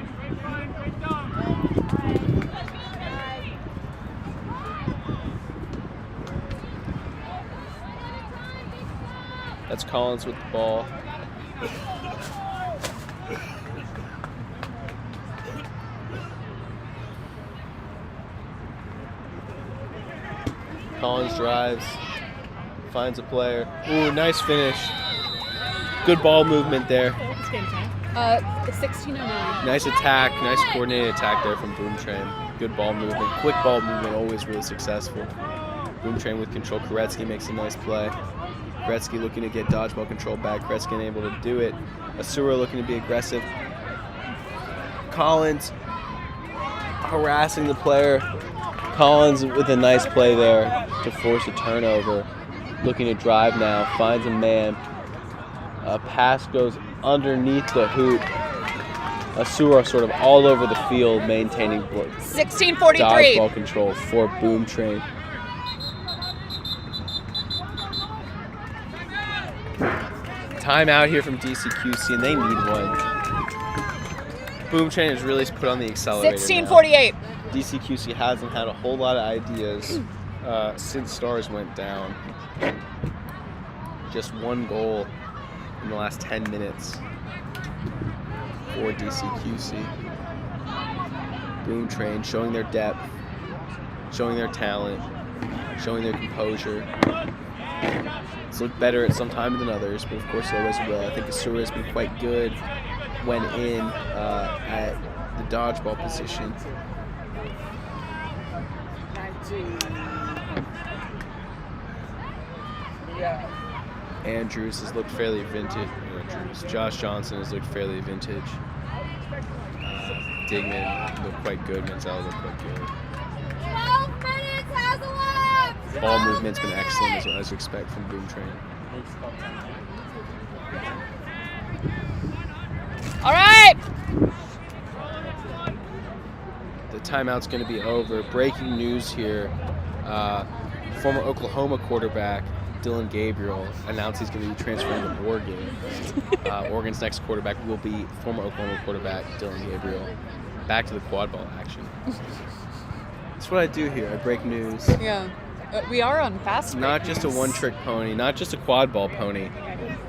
B: That's Collins with the ball. Collins drives, finds a player. Ooh, nice finish. Good ball movement there.
J: 16:09.
B: Nice attack, nice coordinated attack there from Boom Train. Good ball movement, quick ball movement, always really successful. Boom Train with control. Koretsky makes a nice play. Koretsky looking to get dodgeball control back. Koretsky unable to do it. Asura looking to be aggressive. Collins harassing the player. Collins with a nice play there to force a turnover. Looking to drive now, finds a man. A pass goes underneath the hoop. Asura sort of all over the field, maintaining
J: 16:43.
B: dodgeball control for Boom Train. Timeout here from DCQC, and they need one. Boom Train has really put on the accelerator.
J: 16:48.
B: DCQC hasn't had a whole lot of ideas since Stars went down. Just one goal in the last 10 minutes for DCQC. Boom Train showing their depth, showing their talent, showing their composure. It's looked better at some time than others, but of course it always will. I think Asura has been quite good when in at the dodgeball position. Andrews has looked fairly vintage. Josh Johnson has looked fairly vintage. Digman looked quite good. Manzella looked quite good.
E: 12 minutes has elapsed.
B: Ball movement's been excellent as you expect from Boom Train.
J: All right.
B: The timeout's going to be over. Breaking news here. Former Oklahoma quarterback Dylan Gabriel announced he's going to be transferring to Oregon. Oregon's next quarterback will be former Oklahoma quarterback Dylan Gabriel. Back to the quad ball action. That's what I do here. I break news.
J: Yeah. We are on fast.
B: Not just a one-trick pony, not just a quad ball pony.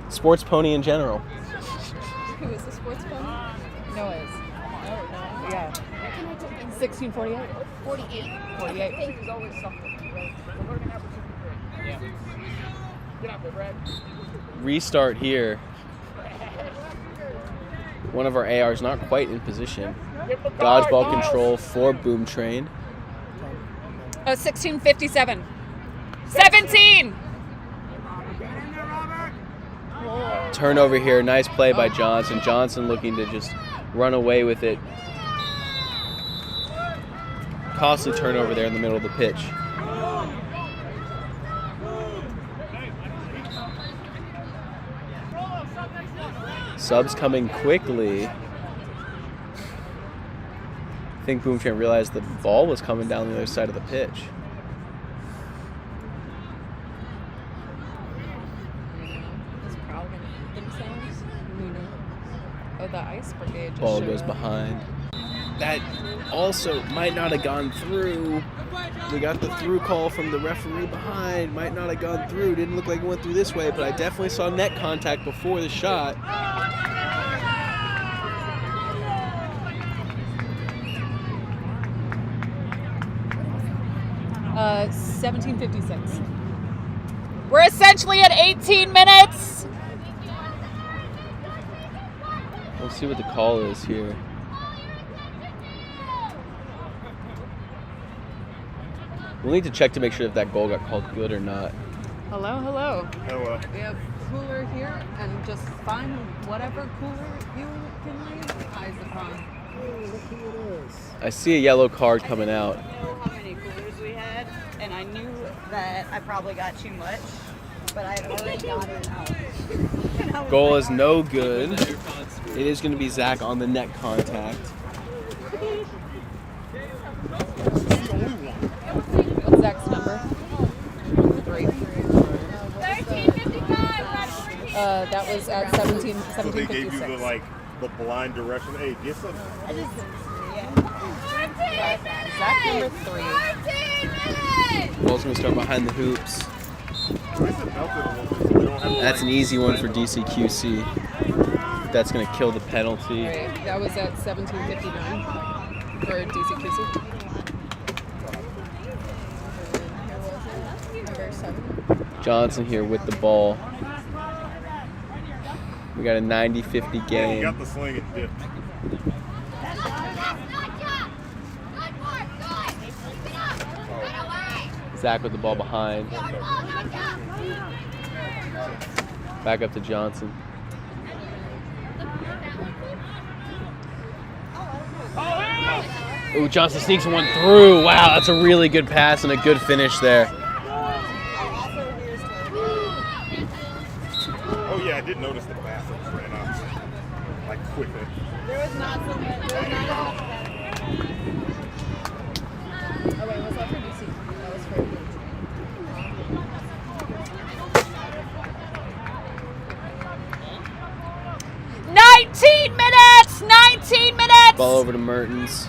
B: Sports pony in general.
J: Who is the sports pony? Noah is. Oh, yeah. 16:48.
E: 48.
J: 48.
I: There's always something. We're going to have a super break. Get out there, Brad.
B: Restart here. One of our ARs not quite in position. Dodgeball control for Boom Train.
J: 16:57. 17.
B: Turnover here. Nice play by Johnson. Johnson looking to just run away with it. Costly turnover there in the middle of the pitch. Subs coming quickly. I think Boom Train realized the ball was coming down the other side of the pitch.
J: It's probably going to hit themselves. Who knows? Oh, the ice brigade just
B: Ball
J: showed
B: goes
J: up.
B: behind. That also might not have gone through. We got the through call from the referee behind. Might not have gone through. Didn't look like it went through this way, but I definitely saw net contact before the shot.
J: 17:56.
D: We're essentially at 18 minutes.
B: We'll see what the call is here. We'll need to check to make sure if that goal got called good or not.
J: Hello, hello.
H: Hello.
J: We have cooler here, and just find whatever cooler you can lay your eyes upon.
B: I see a yellow card coming out.
D: I know how many coolers we had, and I knew that I probably got too much, but I had already got it out. And I was
B: Goal
D: like,
B: is no good. It is going to be Zach on the net contact.
J: What's Zach's number? 3.
E: 13:55.
J: That was at 17.
H: So they gave you
J: 17:56.
H: the blind direction. Hey, get some.
D: I just,
J: Zach number 3.
E: 14 minutes.
B: Ball's going to start behind the hoops. That's an easy one for DCQC. That's going to kill the penalty.
J: Right. That was at 17:59 for DCQC. Number 7.
B: Johnson here with the ball. We got a 90-50
H: You
B: game.
H: got the sling and dip.
B: Zach with the ball behind. Back up to Johnson. Ooh, Johnson sneaks one through. Wow, that's a really good pass and a good finish there.
H: Oh yeah, I did notice the pass that just ran out like quickly.
D: there was not so much. There was not
J: Oh wait, was that for DC? That was for
D: minutes! 19 minutes!
B: Ball over to Mertens.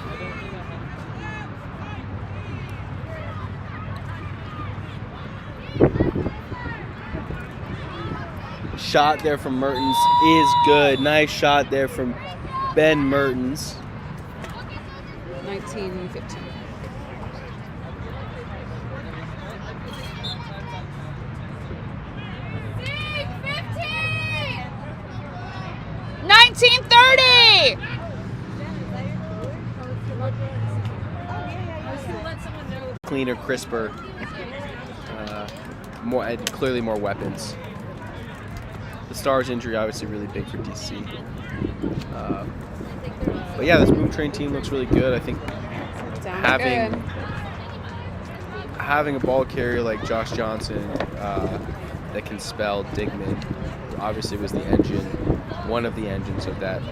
B: Shot there from Mertens is good. Nice shot there from Ben Mertens.
J: 19:15.
B: Cleaner, crisper, clearly more weapons. The Stars injury obviously really big for DC. But yeah, this Boom Train team looks really good. I think having a ball carrier like Josh Johnson that can spell Digman obviously was the engine, one of the engines of that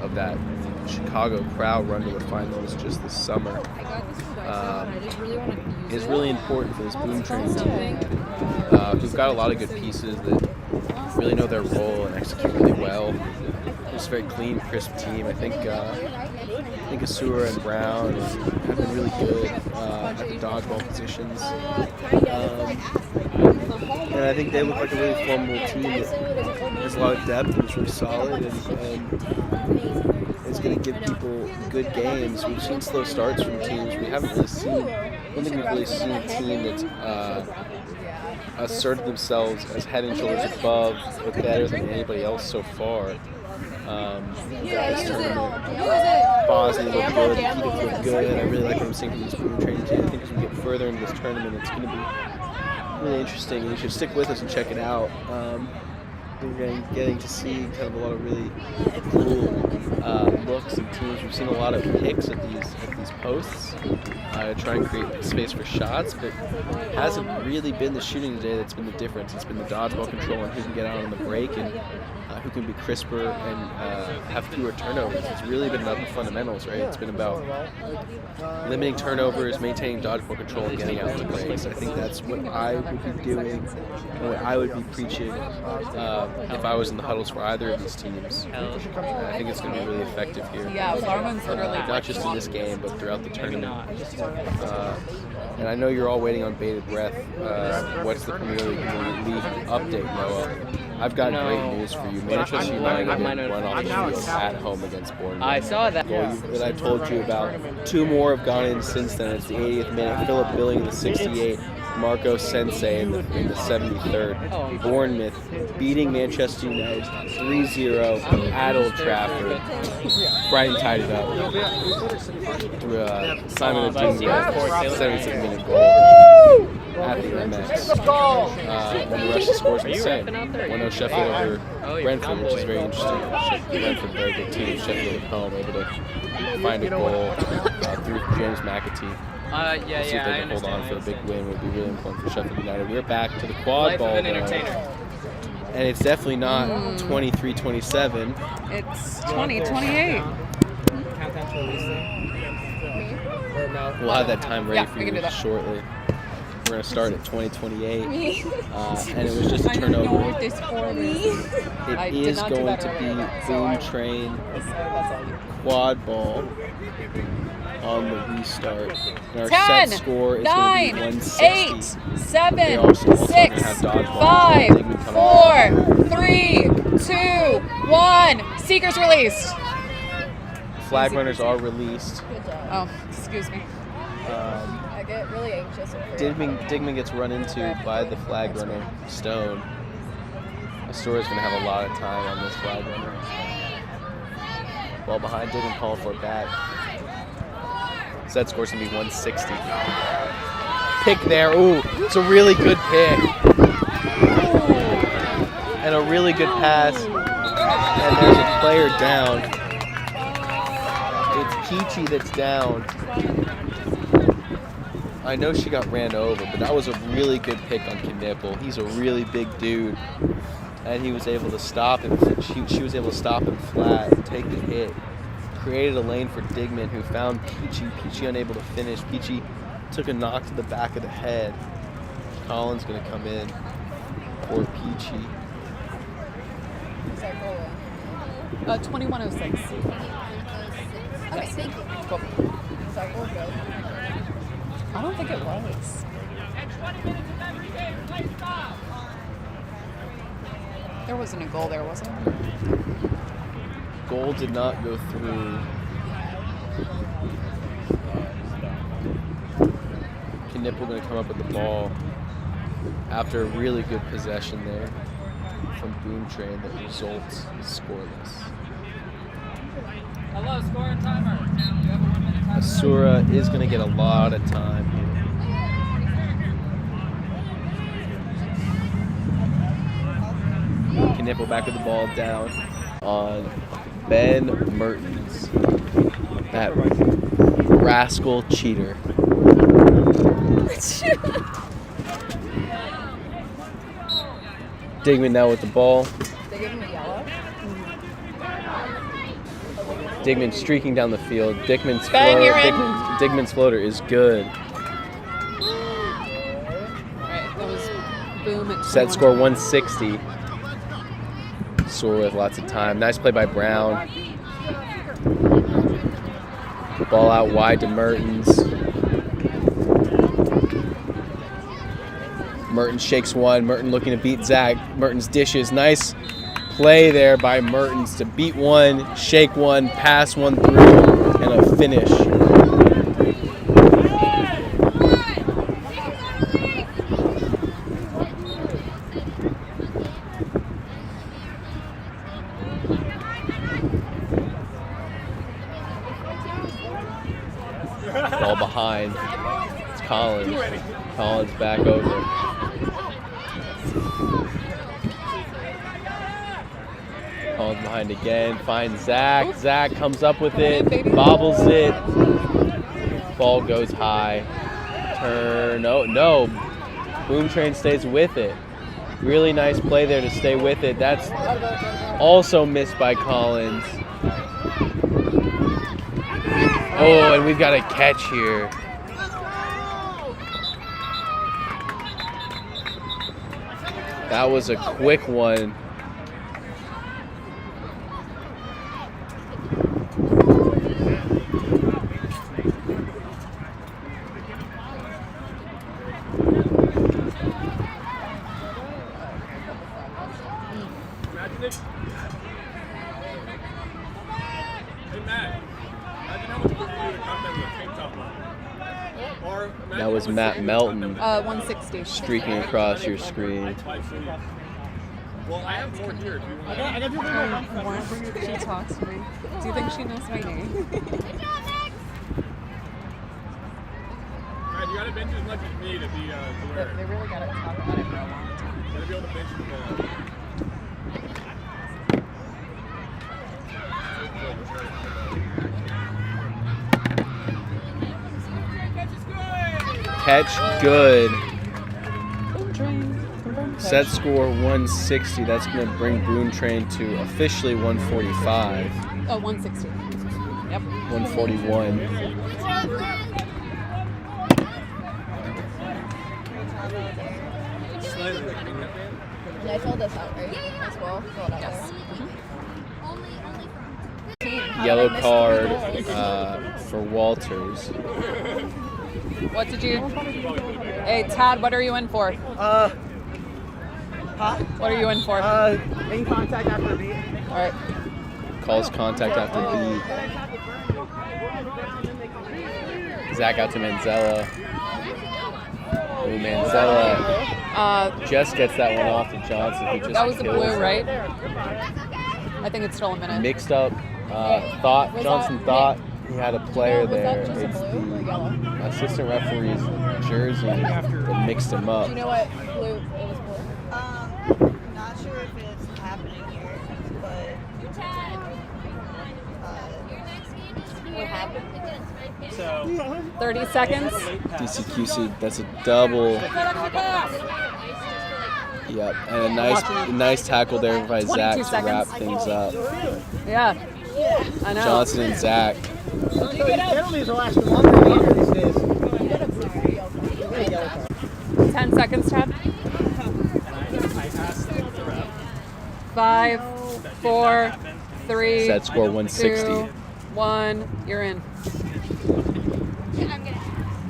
B: Chicago crowd run to the finals just this summer. Is really important for this Boom Train team. Who've got a lot of good pieces that really know their role and execute really well. It's a very clean, crisp team. I think Asura and Brown have been really good at the dodgeball positions. And I think they look like a really formidable team that has a lot of depth and is really solid and it's going to give people good games. We've seen slow starts from teams. We haven't really seen, I don't think we've really seen a team that's asserted themselves as head and shoulders above or better than anybody else so far. This tournament, Bosnia looked good, Keith looked good, and I really like what I'm seeing from this Boom Train team. I think as we get further into this tournament, it's going to be really interesting. You should stick with us and check it out. We're getting to see kind of a lot of really cool looks and teams. We've seen a lot of picks at these posts to try and create space for shots, but hasn't really been the shooting today that's been the difference. It's been the dodgeball control and who can get out on the break, and who can be crisper and have fewer turnovers. It's really been about the fundamentals, right? It's been about limiting turnovers, maintaining dodgeball control, and getting out of the breaks. I think that's what I would be doing and what I would be preaching if I was in the huddles for either of these teams. And I think it's going to be really effective here.
J: Yeah, Larman's literally
B: not just in this game, but throughout the tournament. And I know you're all waiting on bated breath. What's the Premier League update, Noah? I've got great news for you. Manchester United did run off the field at home against Bournemouth.
K: I saw that.
B: That I told you about. 2 more have gone in since then. It's the 80th minute. Philip Billing in the 68th. Marco Sensei in the 73rd. Bournemouth beating Manchester United 3-0 at Old Trafford. Brighton tied it up through Simon Adingra 76th-minute goal at the MX. And the rest of the scores the same. 1-0 Sheffield over Brentford, which is very interesting. Brentford, very good team. Sheffield at home, able to find a goal through James McAtee. See if they can hold on for a big win. Would be really important for Sheffield United. We're back to the quad ball, and it's definitely not 23-27.
J: It's 20-28.
B: We'll have that time ready for you shortly. We're going to start at 20-28. And it was just a turnover. It is going to be Boom Train quad ball on the restart. And our
J: 10,
B: set score is
J: 9,
B: going to be 160.
J: 8, 7,
B: also
J: 6,
B: have dodgeball.
J: 5, 4, 3, 2, 1. Seekers released.
B: Flag runners are released.
J: Oh, excuse me.
E: I get really anxious.
B: Digman gets run into by the flag runner, Stone. Astora's going to have a lot of time on this flag runner. Ball behind, Digman calling for it back. Set score's going to be 160. Pick there. Ooh, it's a really good pick. And a really good pass. And there's a player down. It's Peachy that's down. I know she got ran over, but that was a really good pick on Knipple. He's a really big dude. And he was able to stop him. She was able to stop him flat and take the hit. Created a lane for Digman, who found Peachy. Peachy unable to finish. Peachy took a knock to the back of the head. Colin's going to come in for Peachy.
J: 2106.
E: Okay, thank you.
J: I don't think it was. There wasn't a goal there, was there?
B: Goal did not go through. Knipple going to come up with the ball after a really good possession there from Boom Train that results scoreless.
K: Hello, scoring timer. You have a 1 minute timer.
B: Asura is going to get a lot of time here. Knipple back with the ball down on Ben Mertens. That rascal cheater. Digman now with the ball.
J: They gave him a yellow.
B: Digman streaking down the field. Digman's floater is good.
J: Alright, that was Boom at
B: Set score 160. Sore with lots of time. Nice play by Brown. Ball out wide to Mertens. Mertens shakes one. Mertens looking to beat Zach. Mertens dishes. Nice play there by Mertens to beat one, shake one, pass one through, and a finish. Ball behind. It's Collins. Collins back over. Collins behind again. Finds Zach. Zach comes up with it. Bobbles it. Ball goes high. Turn. Oh, no. Boom Train stays with it. Really nice play there to stay with it. That's also missed by Collins. Oh, and we've got a catch here. That was a quick one. That was Matt Melton
J: 160.
B: streaking across your screen.
H: Well, I have more here.
J: She talks to me. Do you think she knows my name?
H: Alright, you gotta bench as much as me to be to wear.
J: They really gotta talk about it for a long time.
H: You gotta be able to bench the ball.
B: Catch good. Set score 160. That's going to bring Boone Train to officially 145.
J: Oh, 160. Yep.
B: 141.
J: Yeah, I filled this out, right? As well. Fill it out there.
B: Yellow card for Walters.
J: What did you? Hey, Tad, what are you in for? What are you in for?
L: In contact after beat.
J: All right.
B: Calls contact after beat. Zach out to Manzella. Ooh, Manzella just gets that one off to Johnson, who just
J: That was the
B: kills
J: blue,
B: him.
J: right? I think it's still a minute.
B: Mixed up. Johnson thought he had a player there.
J: Was that just a blue or yellow?
B: Assistant referee's jersey that mixed him up.
J: Do you know what blue? It was blue.
D: Not sure if it's happening here, but what happened?
C: So
J: 30 seconds.
B: DCQC, that's a double. Yep, and a nice tackle there by Zach to wrap things up.
J: Yeah, I know.
B: Johnson and Zach.
L: Penalties will last longer these days.
J: 10 seconds, Chad. 5, 4, 3,
B: Set score 160.
J: 2, 1. You're in.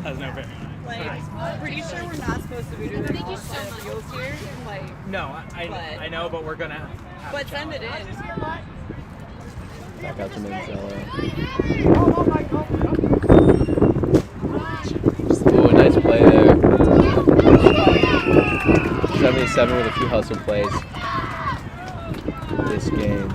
C: that's no fair.
D: Like, pretty sure we're not supposed to be doing outside of fields here. Like,
L: No, I know, but we're gonna.
D: but send it in.
B: Back out to Manzella. Oh, a nice play there. 77 with a few hustle plays this game.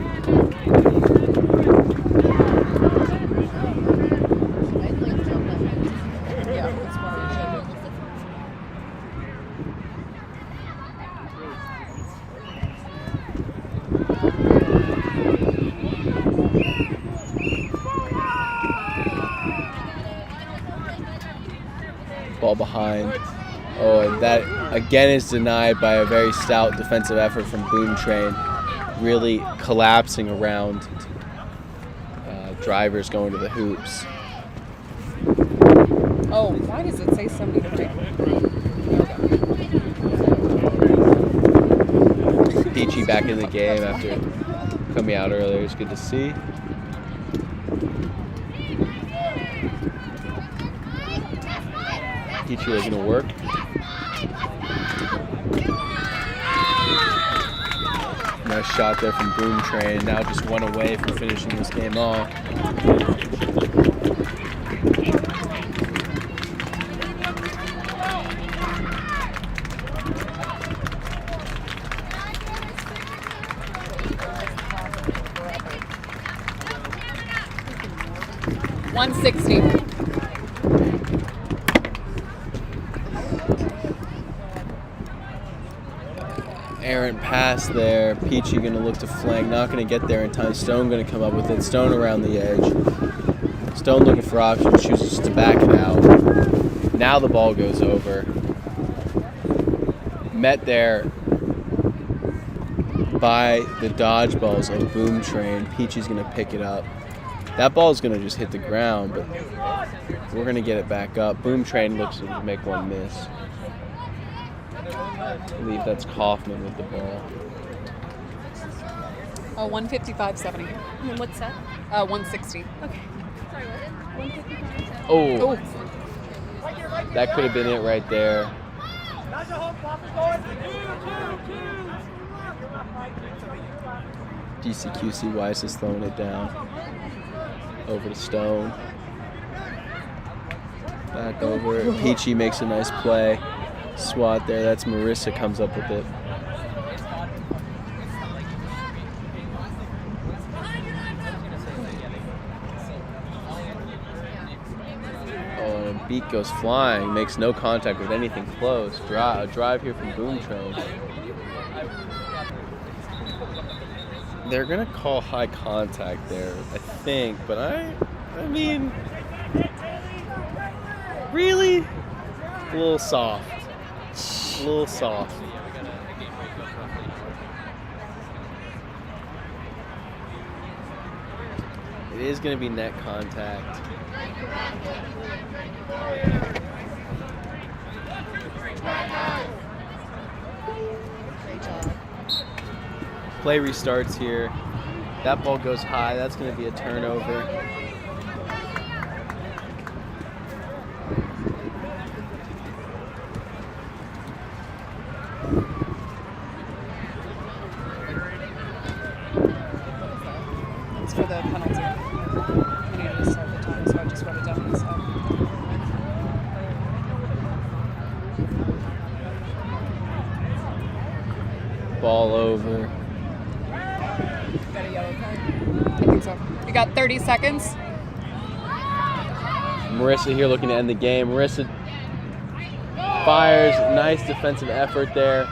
B: Ball behind. Oh, and that again is denied by a very stout defensive effort from Boone Train, really collapsing around drivers going to the hoops.
J: Oh, why does it say 73?
B: Peachy back in the game after coming out earlier. It's good to see. Peachy looking to work. Nice shot there from Boone Train. Now just one away from finishing this game off.
J: $160.
B: Errant pass there. Peachy going to look to flank. Not going to get there in time. Stone going to come up with it. Stone around the edge. Stone looking for options. Chooses to back it out. Now the ball goes over. Met there by the dodgeballs of Boom Train. Peachy's going to pick it up. That ball is going to just hit the ground, but we're going to get it back up. Boom Train looks to make one miss. I believe that's Kaufman with the ball.
J: 155.70.
A: What's that?
J: 160.
A: Okay. Sorry, what?
B: Oh, that could have been it right there. DCQC Weiss is throwing it down. Over to Stone. Back over. Peachy makes a nice play. Swat there. That's Marissa comes up with it. Oh, and a beat goes flying. Makes no contact with anything close. Drive here from Boom Train. They're gonna call high contact there, I think, but I mean, really? A little soft. A little soft. It is gonna be net contact. Play restarts here. That ball goes high. That's going to be a turnover.
J: It's for the penalty. I needed to start the time, so I just wrote it down myself.
B: Ball over.
J: Got a yellow card? I think so. You got 30 seconds.
B: Marissa here looking to end the game. Marissa fires. Nice defensive effort there.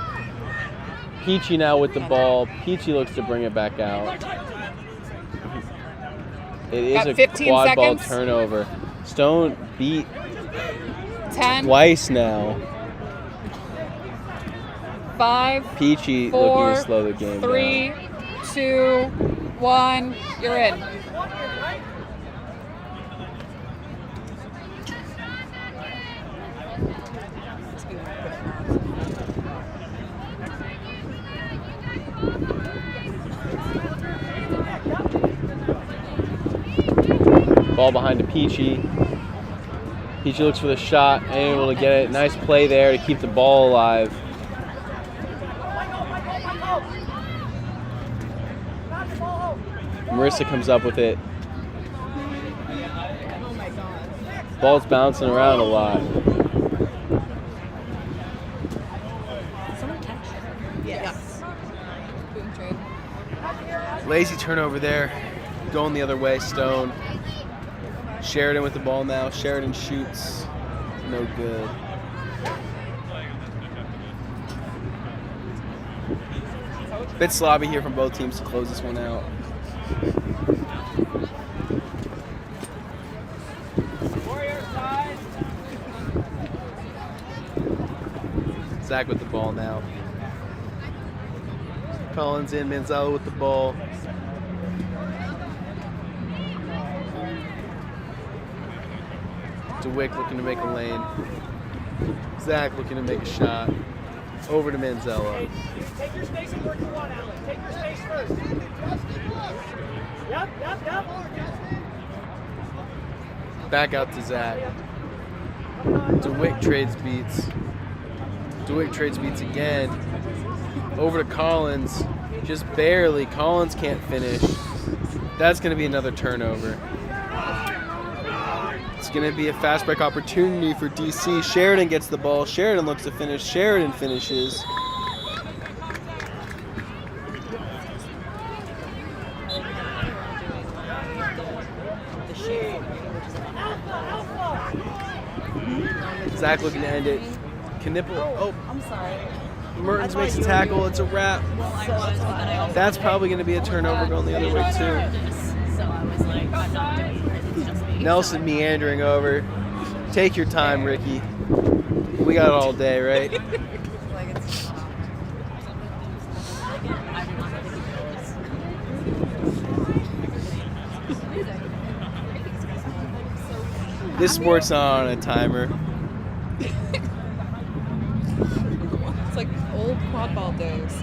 B: Peachy now with the ball. Peachy looks to bring it back out. It is a quad ball turnover. Stone beat
J: 10.
B: twice now.
J: 5,
B: Peachy
J: 4,
B: looking to slow the game
J: 3,
B: down.
J: 2, 1. You're in.
B: Ball behind to Peachy. Peachy looks for the shot, able to get it. Nice play there to keep the ball alive. Marissa comes up with it. Ball's bouncing around a lot.
J: Yes. Boom trade.
B: Lazy turnover there. Going the other way, Stone. Sheridan with the ball now. Sheridan shoots. No good. Bit slobby here from both teams to close this one out. Zach with the ball now. Collins in, Manzella with the ball. DeWick looking to make a lane. Zach looking to make a shot. Over to Manzella.
L: Take your space and work you want, Alex. Take your space first. Yep.
B: Back out to Zach. DeWick trades beats. DeWick trades beats again. Over to Collins. Just barely. Collins can't finish. That's going to be another turnover. It's going to be a fast break opportunity for DC. Sheridan gets the ball. Sheridan looks to finish. Sheridan finishes. Zach looking to end it. Knipple. Oh,
D: I'm sorry.
B: Mertens makes a tackle. It's a wrap. That's probably going to be a turnover going the other way too.
A: So I was like, I'm not doing it. It's just me.
B: Nelson meandering over. Take your time, Ricky. We got all day, right? This sport's not on a timer.
J: It's like old quad ball days.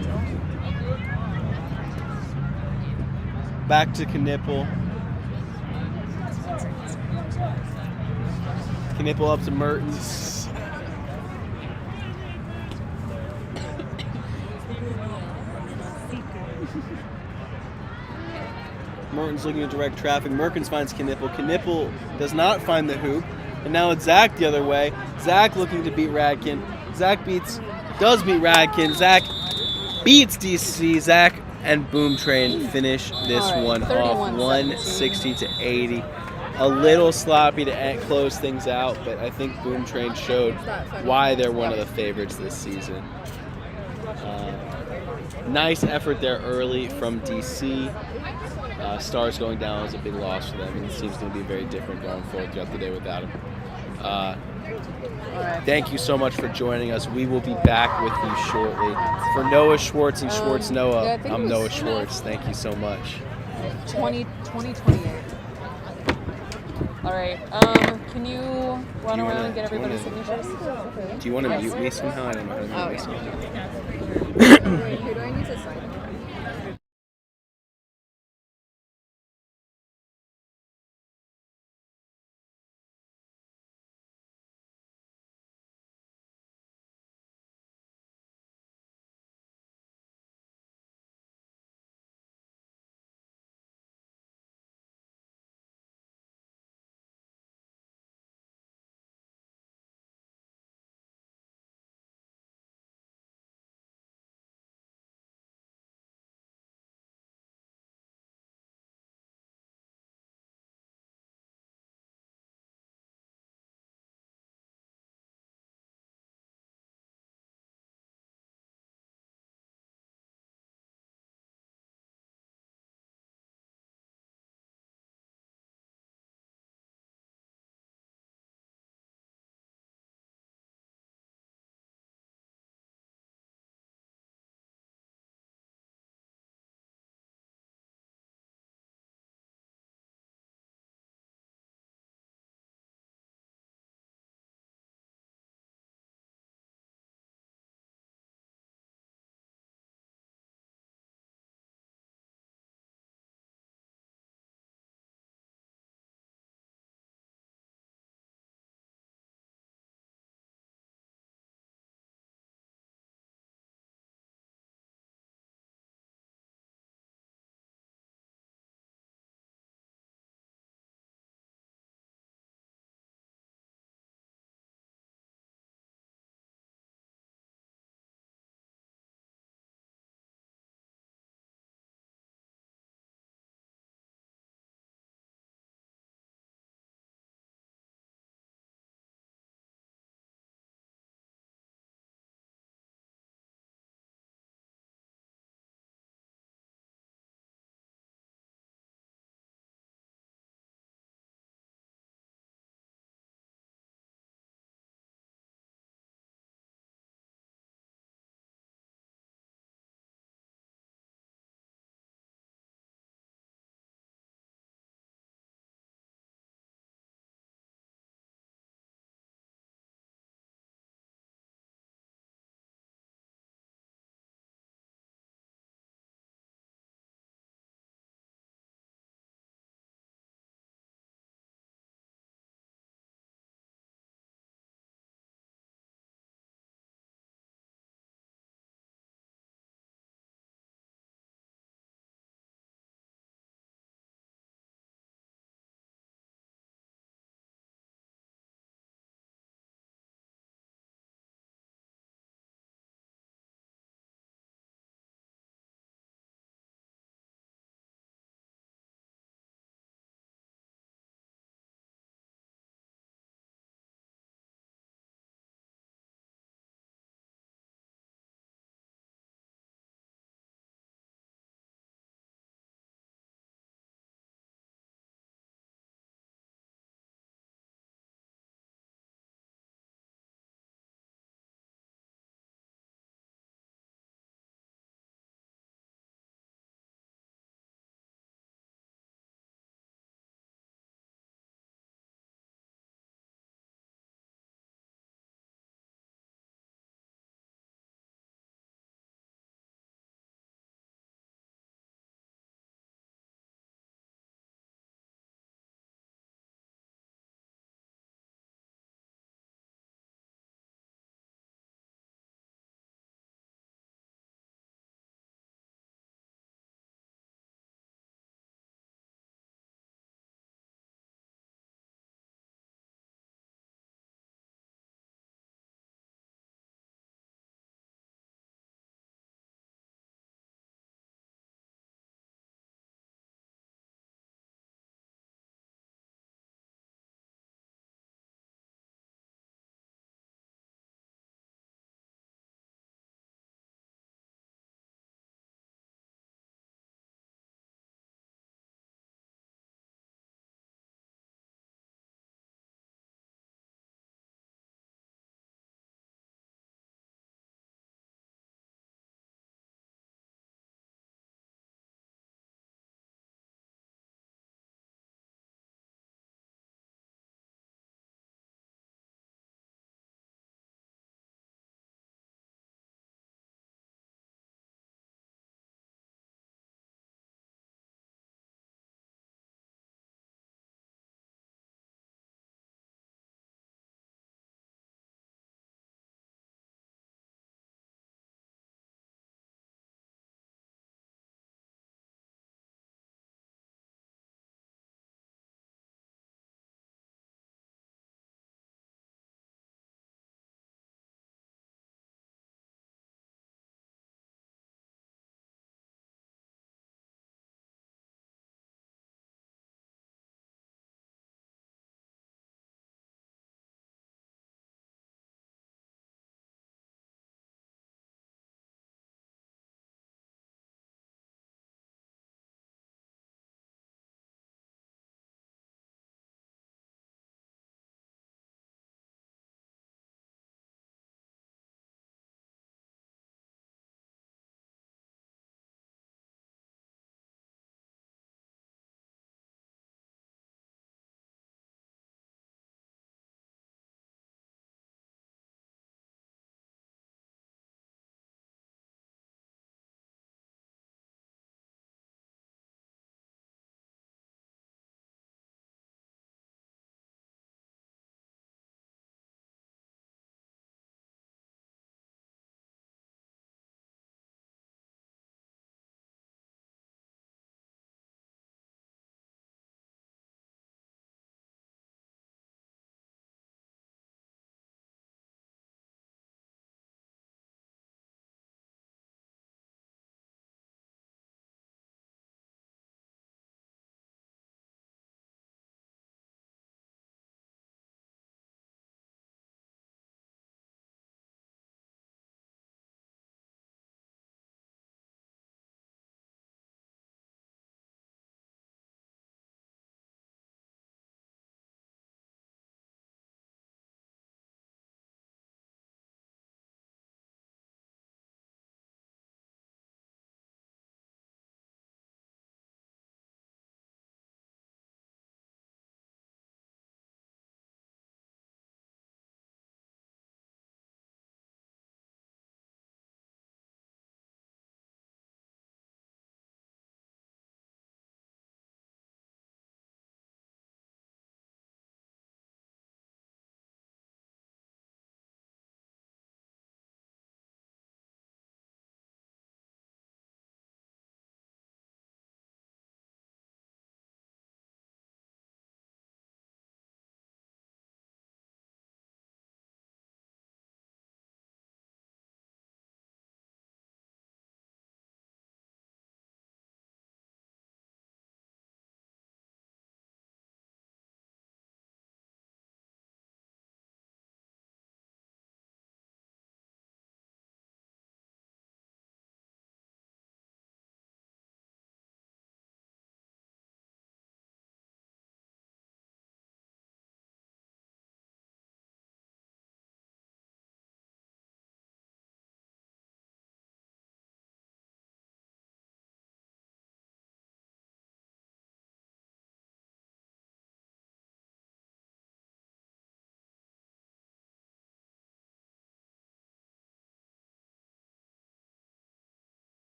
B: Back to Knipple. Knipple up to Mertens. Mertens looking to direct traffic. Merkins finds Knipple. Knipple does not find the hoop. And now it's Zach the other way. Zach looking to beat Radkin. Zach does beat Radkin. Zach beats DC. Zach and Boom Train finish this one off 160 to 80. A little sloppy to close things out, but I think Boom Train showed why they're one of the favorites this season. Nice effort there early from DC. Stars going down was a big loss for them, and it seems to be very different going forward throughout the day without him. Thank you so much for joining us. We will be back with you shortly. For Noah Schwartz and Schwartz Noah, I'm Noah Schwartz. Thank you so much.
J: 2028. All right. Can you run around and get everybody's signatures?
B: Do you want to mute me somehow? I don't know how to mute me.
J: Who do I need to sign?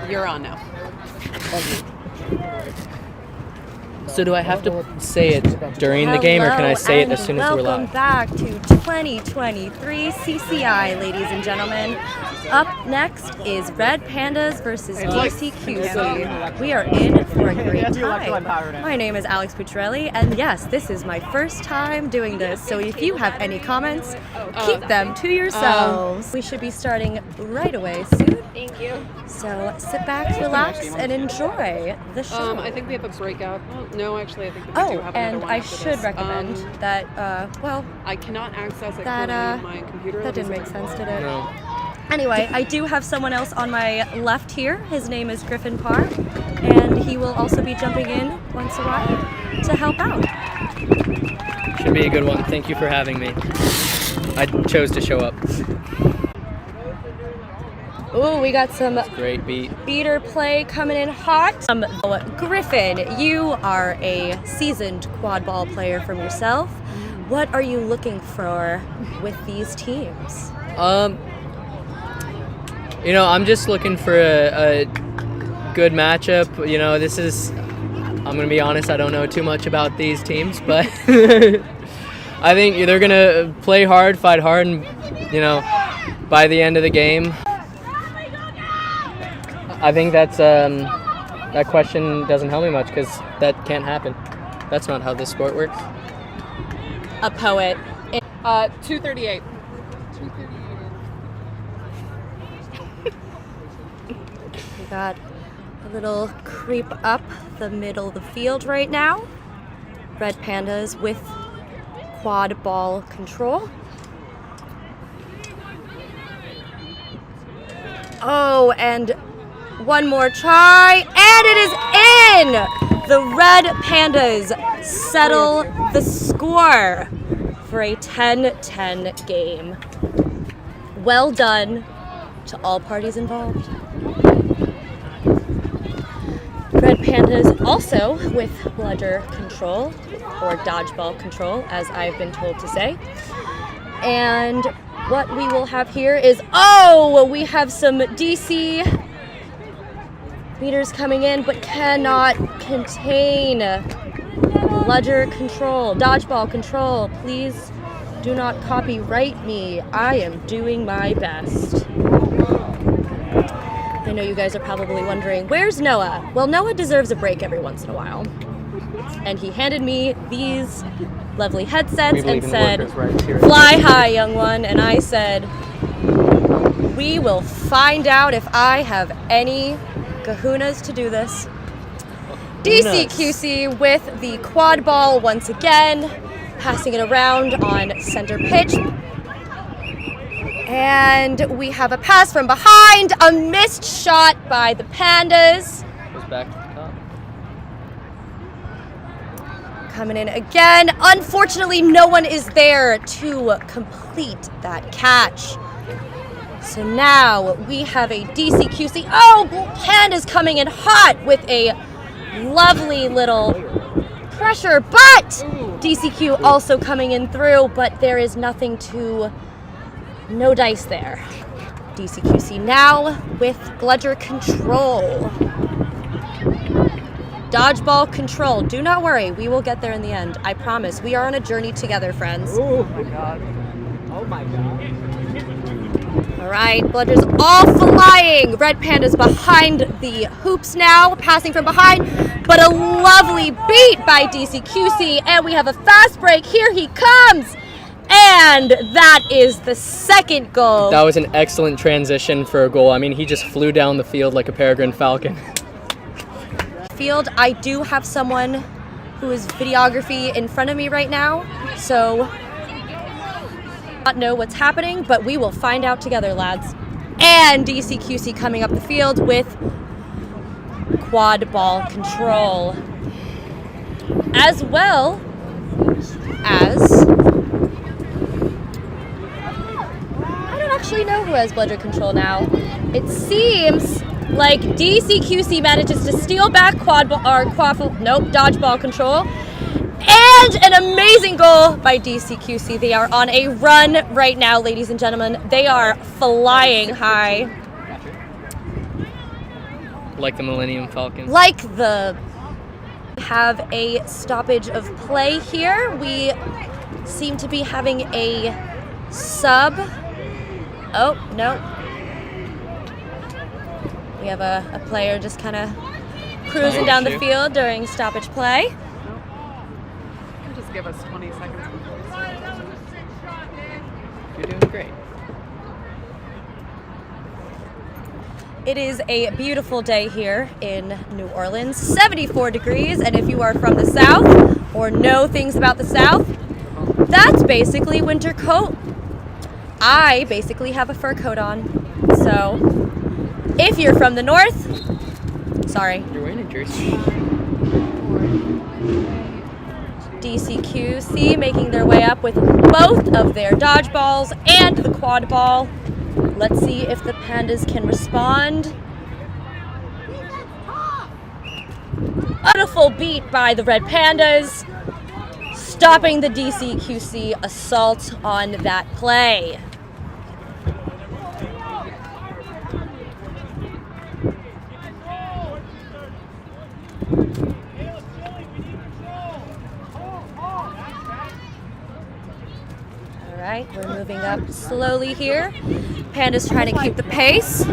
J: You're on now.
M: So do I have to say it during the game, or can I say it as soon as we're
N: Welcome
M: live?
N: back to 2023 CCI, ladies and gentlemen. Up next is Red Pandas versus DCQC. We are in for a great time. My name is Alex Pucciarelli, and yes, this is my first time doing this, so if you have any comments, keep them to yourselves. We should be starting right away soon.
J: Thank you.
N: So sit back, relax, and enjoy the show.
J: I think we have a breakout. Oh, no, actually, I think that we do have another
N: and
J: one
N: I
J: after
N: should
J: this.
N: recommend that,
J: I cannot access it
N: that,
J: currently on my computer.
N: that didn't make sense, did it?
M: No.
N: Anyway, I do have someone else on my left here. His name is Griffin Parr, and he will also be jumping in once a while to help out.
M: Should be a good one. Thank you for having me. I chose to show up.
N: Ooh, we got some
M: Great beat.
N: beater play coming in hot. Griffin, you are a seasoned quad ball player from yourself. What are you looking for with these teams?
M: I'm just looking for a good matchup. This is, I'm going to be honest, I don't know too much about these teams, but I think they're going to play hard, fight hard, and, by the end of the game, I think that question doesn't help me much because that can't happen. That's not how this sport works.
N: A poet.
J: 238.
N: We got a little creep up the middle of the field right now. Red Pandas with quad ball control. Oh, and one more try, and it is in! The Red Pandas settle the score for a 10-10 game. Well done to all parties involved. Red Pandas also with bludger control, or dodgeball control, as I've been told to say. And what we will have here is, we have some DC beaters coming in, but cannot contain. Bludger control, dodgeball control. Please do not copyright me. I am doing my best. I know you guys are probably wondering, where's Noah? Well, Noah deserves a break every once in a while. And he handed me these lovely headsets and said, fly high, young one. And I said, we will find out if I have any kahunas to do this. DCQC with the quad ball once again, passing it around on center pitch. And we have a pass from behind, a missed shot by the Pandas.
M: Goes back to the top.
N: Coming in again. Unfortunately, no one is there to complete that catch. So now we have a DCQC. Pandas coming in hot with a lovely little pressure, but DCQ also coming in through, but there is no dice there. DCQC now with bludger control. Dodgeball control. Do not worry, we will get there in the end. I promise. We are on a journey together, friends.
L: Oh my god. Oh my god.
N: All right, bludgers all flying. Red Pandas behind the hoops now, passing from behind, but a lovely beat by DCQC, and we have a fast break. Here he comes, and that is the second goal.
M: That was an excellent transition for a goal. I mean, he just flew down the field like a peregrine falcon.
N: Field, I do have someone who is videography in front of me right now, so not know what's happening, but we will find out together, lads. And DCQC coming up the field with quad ball control, as well as, I don't actually know who has bludger control now. It seems like DCQC manages to steal back dodgeball control. And an amazing goal by DCQC. They are on a run right now, ladies and gentlemen. They are flying high.
M: Like the Millennium Falcon.
N: Have a stoppage of play here. We seem to be having a sub. Oh, no. We have a player just kind of cruising down the field during stoppage play.
G: You can just give us 20 seconds before we start.
M: You're doing great.
N: It is a beautiful day here in New Orleans, 74 degrees, and if you are from the South or know things about the South, that's basically winter coat. I basically have a fur coat on, so if you're from the North, sorry.
M: You're wearing a jersey.
N: DCQC making their way up with both of their dodgeballs and the quad ball. Let's see if the Pandas can respond. Beautiful beat by the Red Pandas, stopping the DCQC assault on that play. We're moving up slowly here. Pandas trying to keep the pace,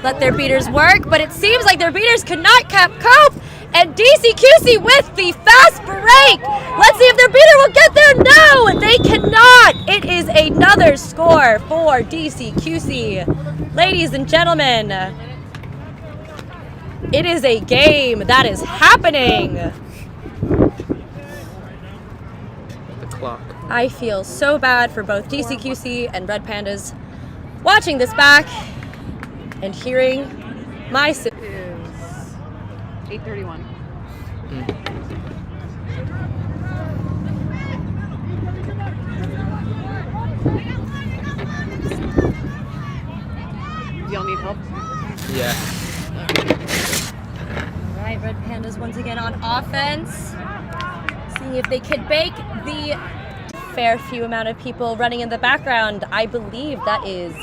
N: let their beaters work, but it seems like their beaters could not cope. And DCQC with the fast break. Let's see if their beater will get there. No, they cannot. It is another score for DCQC. Ladies and gentlemen, it is a game that is happening.
M: The clock.
N: I feel so bad for both DCQC and Red Pandas watching this back and hearing my...
G: It is 8:31. Y'all need help?
M: Yeah.
N: All right, Red Pandas once again on offense. Seeing if they could bake the fair few amount of people running in the background. I believe that is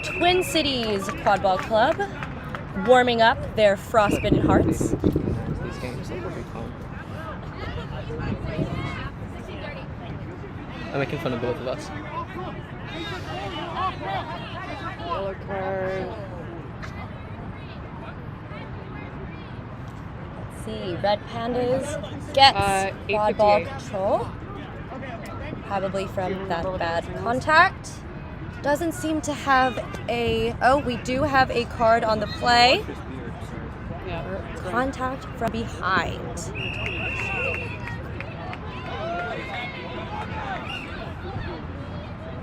N: Twin Cities Quadball Club warming up their frostbitten hearts.
M: These games are pretty fun. I'm making fun of both of us.
G: Yellow card.
N: Let's see, Red Pandas gets quadball control. Probably from that bad contact. Doesn't seem to have a... Oh, we do have a card on the play. Contact from behind.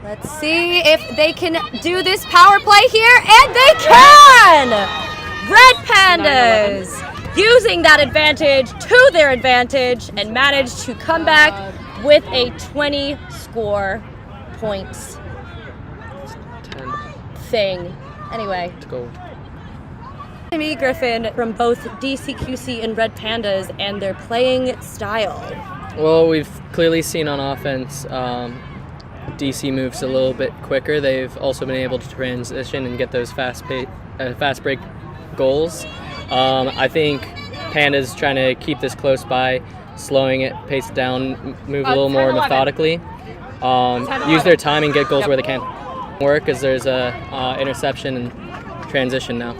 N: Let's see if they can do this power play here, and they can! Red Pandas using that advantage to their advantage and managed to come back with a 20 score points
M: 10
N: thing. Anyway.
M: Let's go.
N: Amy Griffin from both DCQC and Red Pandas and their playing style.
M: Well, we've clearly seen on offense DC moves a little bit quicker. They've also been able to transition and get those fast break goals. I think Pandas trying to keep this close by, slowing it, pace it down, move a little more methodically, use their time and get goals where they can. Work as there's a interception and transition now.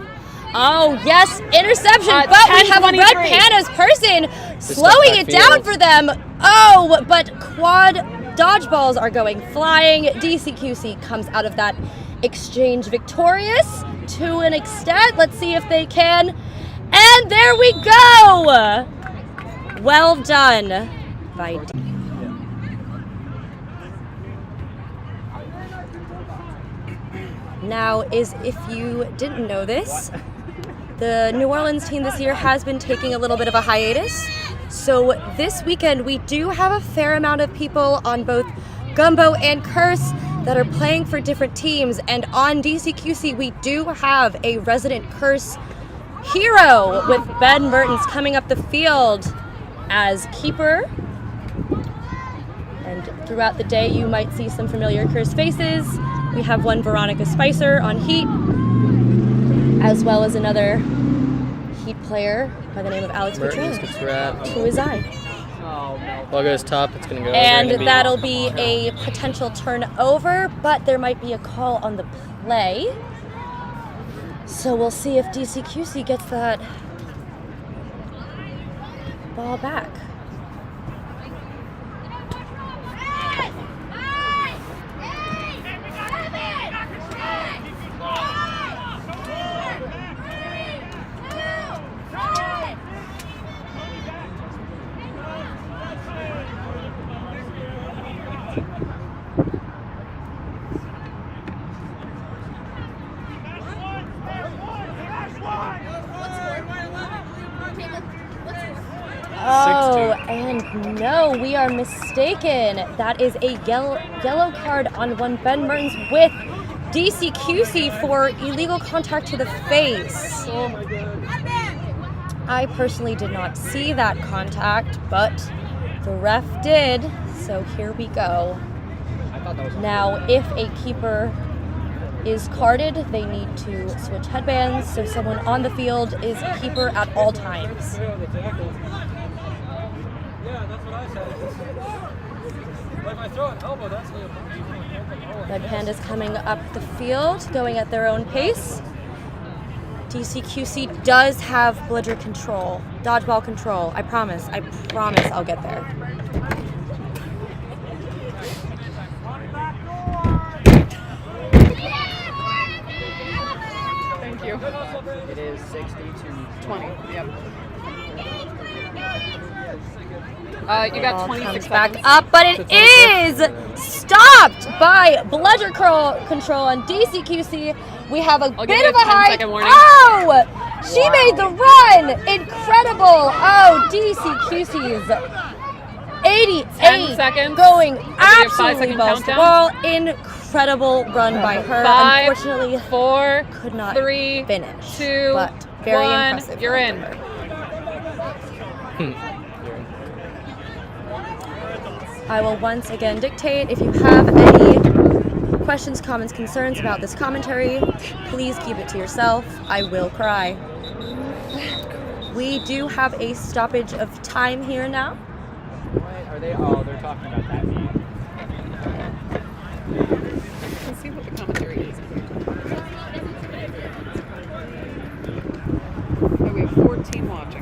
N: Oh yes, interception, but we have a Red Pandas person slowing it down for them. Oh, but quad dodgeballs are going flying. DCQC comes out of that exchange victorious to an extent. Let's see if they can. And there we go. Well done by D. Now, if you didn't know this, the New Orleans team this year has been taking a little bit of a hiatus. So this weekend, we do have a fair amount of people on both Gumbo and Curse that are playing for different teams. And on DCQC, we do have a resident Curse hero with Ben Mertens coming up the field as keeper. And throughout the day, you might see some familiar Curse faces. We have one Veronica Spicer on Heat, as well as another Heat player by the name of Alex
M: Mertens
N: Petrillo.
M: gets wrapped.
N: Who is I?
M: Ball goes top. It's going to go over
N: And
M: into B.
N: that'll be a potential turnover, but there might be a call on the play. So we'll see if DCQC gets that ball back. Oh, and no, we are mistaken. That is a yellow card on one Ben Mertens with DCQC for illegal contact to the face.
H: Oh my god.
N: I personally did not see that contact, but the ref did, so here we go. Now, if a keeper is carded, they need to switch headbands, so someone on the field is keeper at all times.
H: Yeah, that's what I said. Like I throw an elbow, that's the elbow.
N: Red Pandas coming up the field, going at their own pace. DCQC does have bludger control, dodgeball control. I promise I'll get there.
G: Thank you.
L: It is 60 to
G: 20. Yep. You got
N: Ball
G: 26
N: comes
G: seconds.
N: back up, but it is stopped by bludger control on DCQC. We have a
G: I'll give
N: bit
G: you
N: of
G: a
N: a
G: 10
N: hike.
G: second warning.
N: Oh, she made the run. Incredible. Oh, DCQC's 88
G: 10 seconds.
N: going
G: I'll give you a
N: absolutely
G: 5-second
N: balls to the
G: countdown.
N: ball. Incredible run by her.
G: 5,
N: Unfortunately,
G: 4,
N: could not
G: 3,
N: finish.
G: 2,
N: but very
G: 1.
N: impressive.
G: You're in.
N: I will once again dictate. If you have any questions, comments, concerns about this commentary, please keep it to yourself. I will cry. We do have a stoppage of time here now.
L: What are they? Oh, they're talking about that meme.
G: Let's see what the commentary is. Oh, we have 14 watching.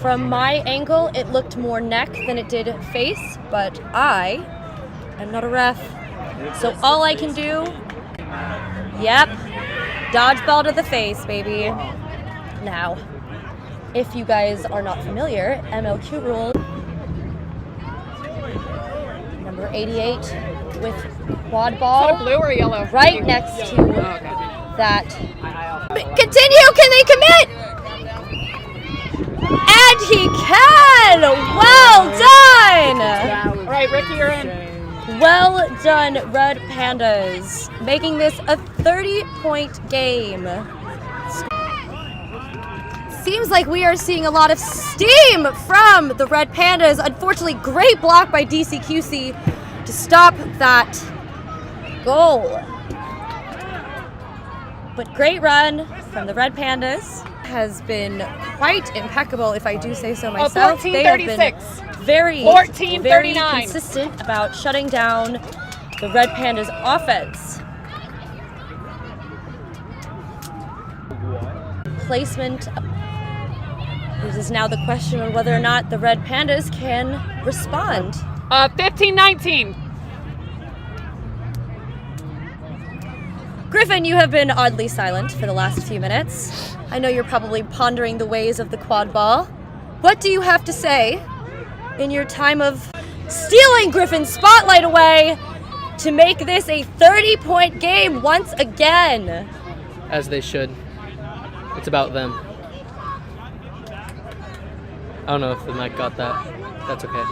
N: From my angle, it looked more neck than it did face, but I am not a ref. So all I can do, yep, dodgeball to the face, baby. Now, if you guys are not familiar, MLQ rule number 88 with quad ball.
G: Is that a blue or a yellow?
N: Right next to
G: Oh, okay.
N: that. Continue, can they commit? And he can! Well done!
G: All right, Ricky, you're in.
N: Well done, Red Pandas, making this a 30-point game. Seems like we are seeing a lot of steam from the Red Pandas. Unfortunately, great block by DCQC to stop that goal. But great run from the Red Pandas. Has been quite impeccable, if I do say so myself. They have been very, very consistent about shutting down the Red Pandas offense. Placement. This is now the question on whether or not the Red Pandas can respond.
G: 15-19.
N: Griffin, you have been oddly silent for the last few minutes. I know you're probably pondering the ways of the quad ball. What do you have to say in your time of stealing Griffin's spotlight away to make this a 30-point game once again?
M: As they should. It's about them. I don't know if the mic got that. That's okay.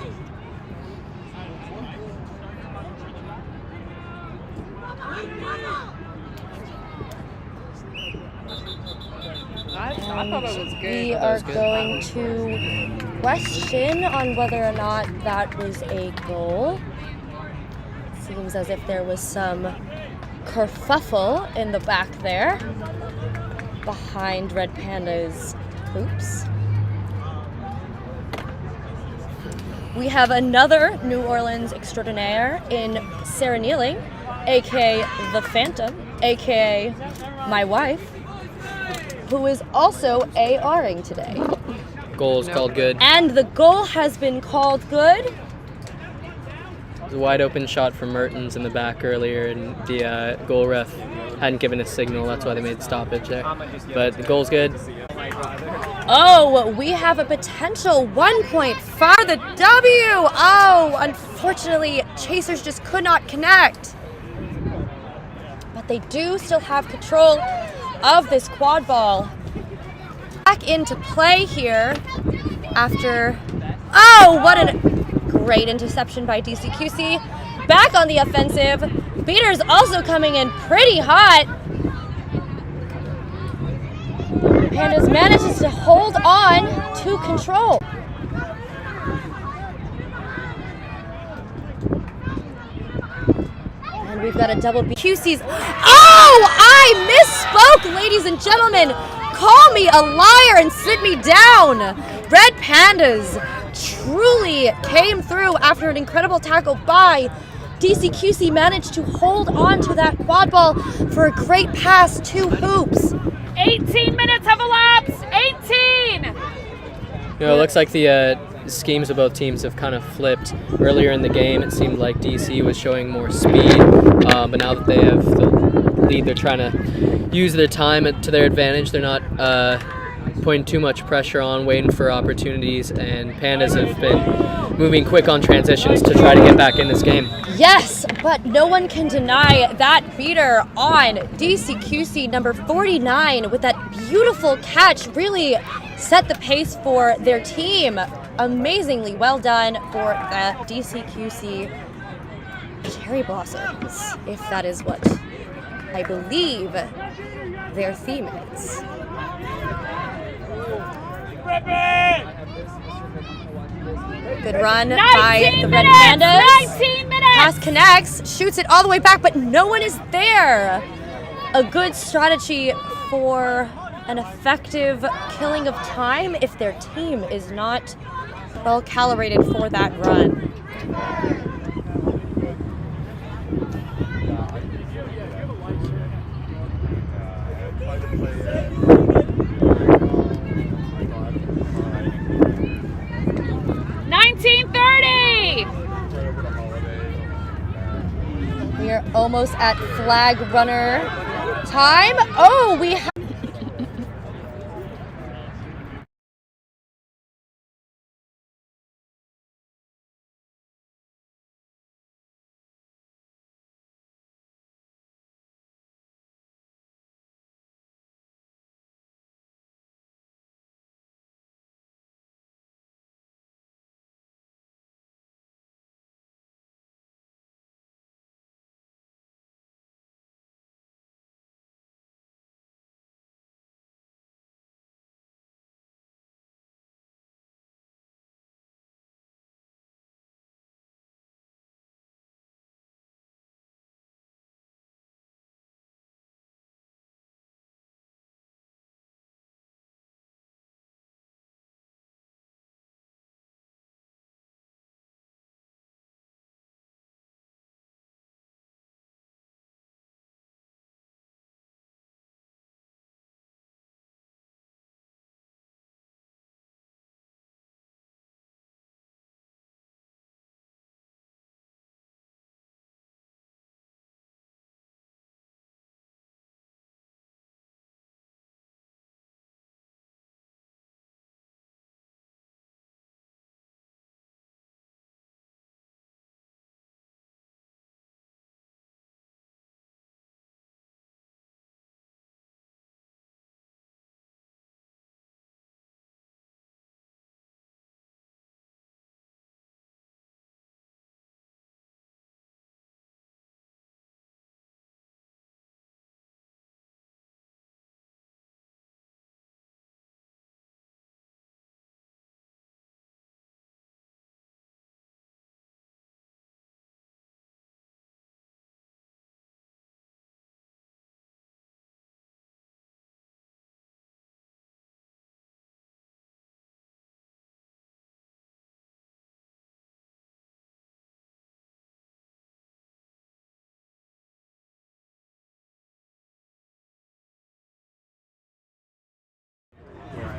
G: I thought it was good.
N: We are going to question on whether or not that was a goal. Seems as if there was some kerfuffle in the back there. behind Red Panda's hoops. We have another New Orleans extraordinaire in Sarah Nealing, aka The Phantom, aka my wife, who is also ARing today.
M: Goal is called good.
N: And the goal has been called good.
M: It was a wide open shot from Mertens in the back earlier, and the goal ref hadn't given a signal. That's why they made the stoppage there. But the goal's good.
N: Oh, we have a potential 1 point for the W. Oh, unfortunately, Chasers just could not connect. But they do still have control of this quad ball. Back into play here after, oh, what a great interception by DCQC. Back on the offensive. Beaters also coming in pretty hot. Pandas manages to hold on to control. And we've got a double B. QC's. Oh, I misspoke, ladies and gentlemen. Call me a liar and sit me down. Red Pandas truly came through after an incredible tackle by DCQC. Managed to hold on to that quad ball for a great pass to hoops.
A: 18 minutes have elapsed. 18.
M: You know, it looks like the schemes of both teams have kind of flipped. Earlier in the game, it seemed like DC was showing more speed, but now that they have the lead, they're trying to use their time to their advantage. They're not putting too much pressure on, waiting for opportunities, and Pandas have been moving quick on transitions to try to get back in this game.
N: Yes, but no one can deny that beater on DCQC number 49 with that beautiful catch. Really set the pace for their team. Amazingly well done for the DCQC Cherry Blossoms, if that is what I believe their theme is. Good run by the Red Pandas.
A: 19 minutes!
N: Pass connects, shoots it all the way back, but no one is there. A good strategy for an effective killing of time if their team is not well calibrated for that run. We are almost at flag runner time. Oh, we have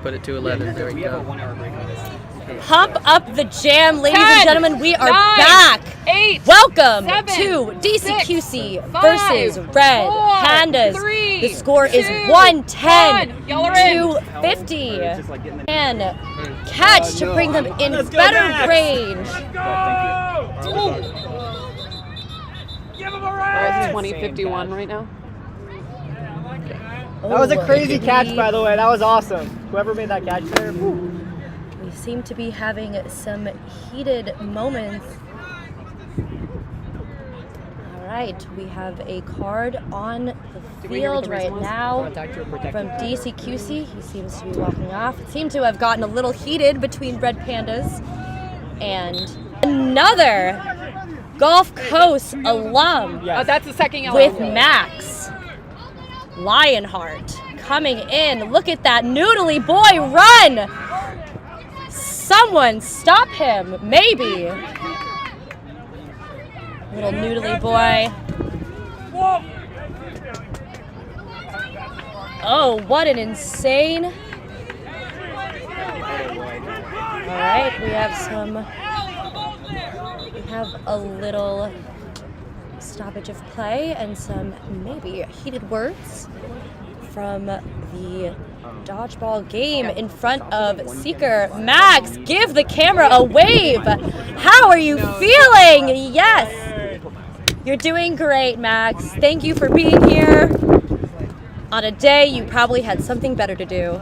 M: Put it to 11. There we go.
N: Pump up the jam, ladies
J: 10,
N: and gentlemen. We are
J: 9,
N: back.
J: 8,
N: Welcome
J: 7,
N: to DCQC
J: 6, 5,
N: versus Red
J: 4,
N: Pandas.
J: 3,
N: The score is
J: 2,
N: 110
J: 1. Y'all are in.
N: to 50. And catch to bring them in better range.
G: We're at 20:51 right now.
L: That was a crazy catch, by the way. That was awesome. Whoever made that catch there. Whew.
N: We seem to be having some heated moments. All right, we have a card on the field right now from DCQC. He seems to be walking off. It seemed to have gotten a little heated between Red Pandas and another Gulf Coast alum.
G: Oh, that's the second yellow.
N: With Max Lionheart coming in. Look at that noodly boy run. Someone stop him, maybe. Little noodly boy. Oh, what an insane. All right, we have a little stoppage of play and some maybe heated words from the dodgeball game in front of Seeker. Max, give the camera a wave. How are you feeling? Yes. You're doing great, Max. Thank you for being here on a day you probably had something better to do.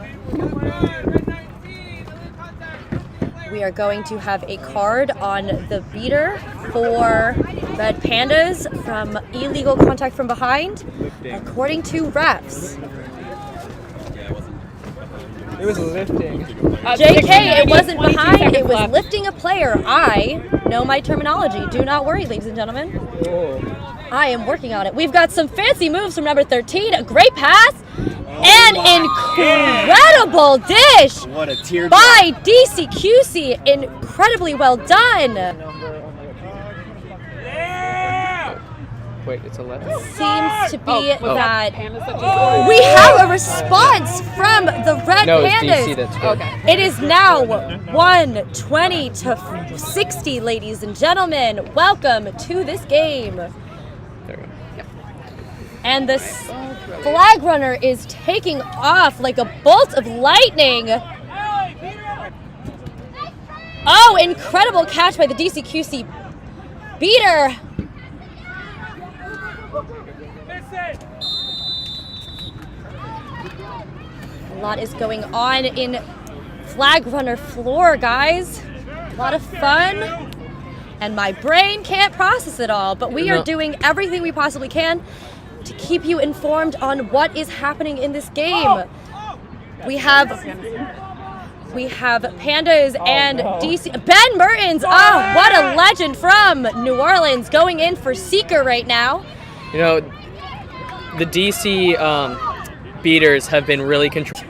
N: We are going to have a card on the beater for Red Pandas from illegal contact from behind, according to refs.
L: It was lifting.
N: JK, it wasn't behind, it was lifting a player. I know my terminology. Do not worry, ladies and gentlemen.
L: Oh.
N: I am working on it. We've got some fancy moves from number 13. A great pass. An incredible dish
B: What a teardrop.
N: by DCQC. Incredibly well done.
M: Wait, it's 11?
N: Seems to be that
G: Pandas that
N: we have a response from the Red
M: No, it's
N: Pandas.
M: DC that scored.
G: Okay.
N: It is now 120 to 60, ladies and gentlemen. Welcome to this game.
M: There we go.
N: And the flag runner is taking off like a bolt of lightning. Oh, incredible catch by the DCQC beater. A lot is going on in flag runner floor, guys. A lot of fun. And my brain can't process it all, but we are doing everything we possibly can to keep you informed on what is happening in this game. We have Pandas and DC. Ben Mertens, what a legend from New Orleans, going in for Seeker right now.
M: You know, the DC beaters have been really controlling.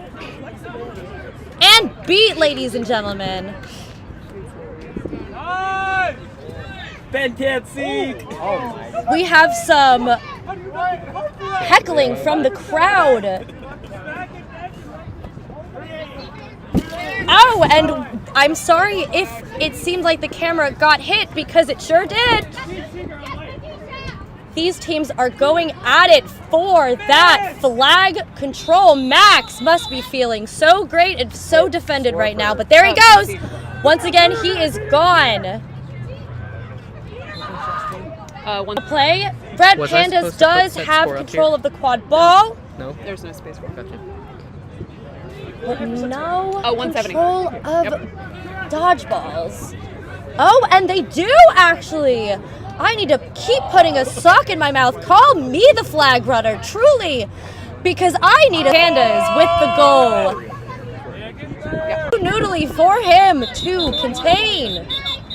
N: And beat, ladies and gentlemen.
L: Ben can't see.
N: We have some heckling from the crowd. Oh, and I'm sorry if it seemed like the camera got hit, because it sure did. These teams are going at it for that flag control. Max must be feeling so great and so defended right now, but there he goes. Once again, he is gone. Play. Red Pandas does have control of the quad ball.
M: No?
G: There's no space for it.
M: Gotcha.
N: But no
G: 170.
N: control of dodgeballs. Oh, and they do actually. I need to keep putting a sock in my mouth. Call me the flag runner, truly, because I need Pandas with the goal. Noodly for him to contain.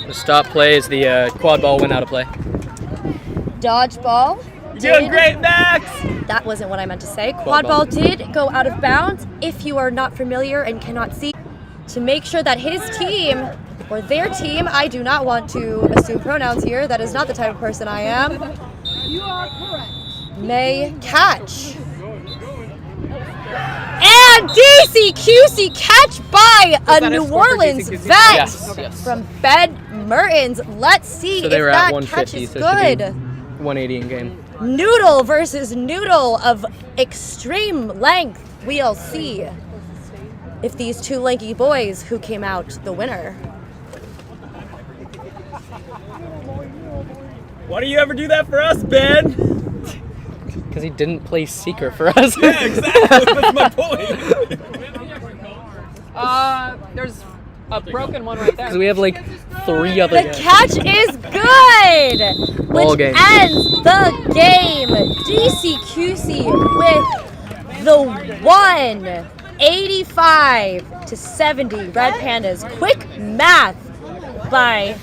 M: The stop play is the quad ball went out of play.
N: Dodgeball.
L: You're doing great, Max!
N: That wasn't what I meant to say. Quad ball did go out of bounds. If you are not familiar and cannot see, to make sure that his team, or their team, I do not want to assume pronouns here, that is not the type of person I am,
E: You are correct.
N: may catch. And And DCQC catch by a
J: that a
N: New
J: score for
N: Orleans
J: DCQC?
N: vet
M: Yes.
N: from Fed Mertens. Let's see
M: So
N: if
M: they were at
N: that
M: 150,
N: catch is
M: so it should be
N: good.
M: 180 in game.
N: Noodle versus Noodle of extreme length. We'll see if these two lanky boys who came out the winner.
L: Why do you ever do that for us, Ben?
M: Because he didn't play Seeker for us.
L: Yeah, exactly. That's my point.
J: There's a broken one right there.
M: Because we have like 3 other
N: The
M: guys.
N: catch is good,
M: Ball
N: which
M: game.
N: ends the game. DCQC with the 185 to 70 Red Pandas. Quick math by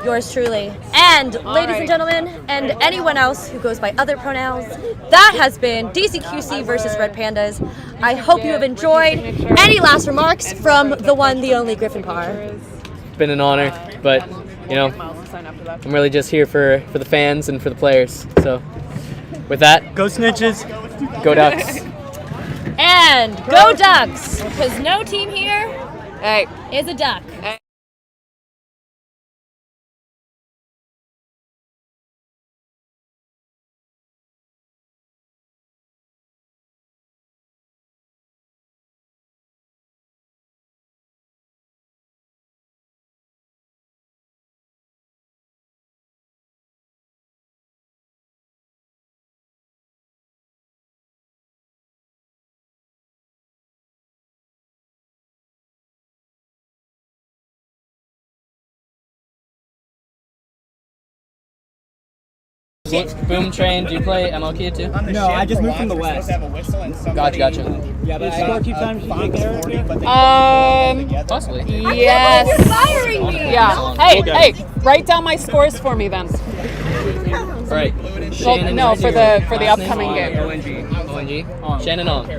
N: yours truly. And ladies and gentlemen, and anyone else who goes by other pronouns, that has been DCQC versus Red Pandas. I hope you have enjoyed. Any last remarks from the one, the only Griffin Parr?
M: It's been an honor, but you know, I'm really just here for the fans and for the players. So, with that,
L: go Snitches,
M: go Ducks.
N: And go Ducks, because no team here is a duck.
M: Boom Train, do you play MLK too?
L: No, I just moved from the west.
M: Gotcha.
L: Yeah, but score keep time
M: Possibly.
J: Yes.
N: You're firing me.
J: Yeah. Hey, write down my scores for me then.
M: All right.
J: Well,
M: Shannon,
J: no,
M: is
J: for
M: your
J: the
M: last
J: upcoming
M: name?
J: game.
M: ONG. Shannon on.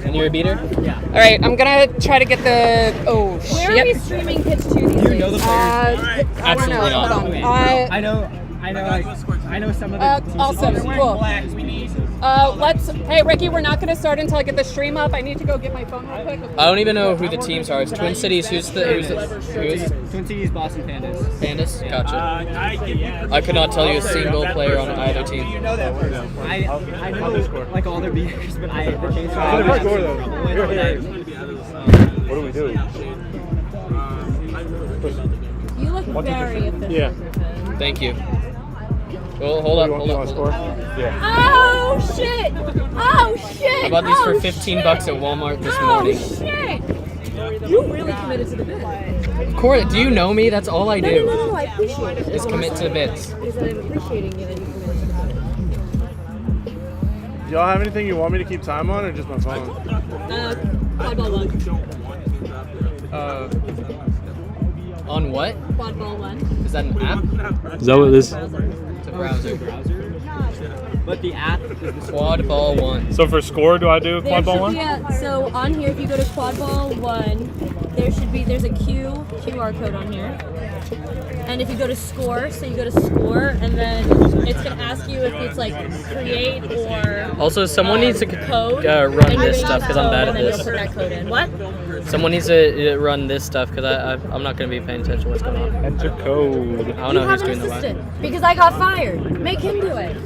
M: And you're a beater?
L: Yeah.
J: All right, I'm gonna try to get the. Oh shit.
N: Where are we streaming pitch to these
L: Do you know the players?
J: I don't know.
M: Absolutely not.
J: Hold on.
L: I know some of the teams.
J: Awesome. Cool. Hey Ricky, we're not gonna start until I get the stream up. I need to go get my phone real quick.
M: I don't even know who the teams are. It's Twin Cities. Who is
L: Twin Cities, Boston Pandas.
M: Pandas? Gotcha. I could not tell you a single player on either team.
L: I know like all their beaters, but the chase.
C: What do we do?
N: You look very efficient.
C: Yeah.
M: Thank you. Well, hold up.
C: Yeah.
N: Oh shit! Oh shit!
M: I bought these for $15 at Walmart this morning.
N: Shit! You really committed to the bit.
M: Corey, do you know me? That's all I do.
N: No, I appreciate it.
M: Is commit to bits.
N: Because I'm appreciating you that you committed to the bit.
C: Do y'all have anything you want me to keep time on, or just my phone?
N: Quad ball one.
M: On what?
N: Quad ball one.
M: Is that an app?
C: Is that what this?
M: It's a browser.
L: But the app is the
M: Quad Ball 1.
C: So for score, do I do
N: There
C: quad ball
N: should
C: one?
N: be so on here, if you go to Quad Ball 1, there's a QR code on here. And if you go to score, so you go to score, and then it's gonna ask you if it's like create or
M: Also, someone needs to
N: code.
M: run
N: and
M: this
N: you
M: stuff because I'm bad at
N: and then
M: this.
N: you'll put that code in. What?
M: Someone needs to run this stuff because I'm not going to be paying attention to what's going on.
C: Enter code.
M: I don't
N: You
M: know
N: have
M: who's
N: an
M: doing the live.
N: assistant because I got fired. Make him do it.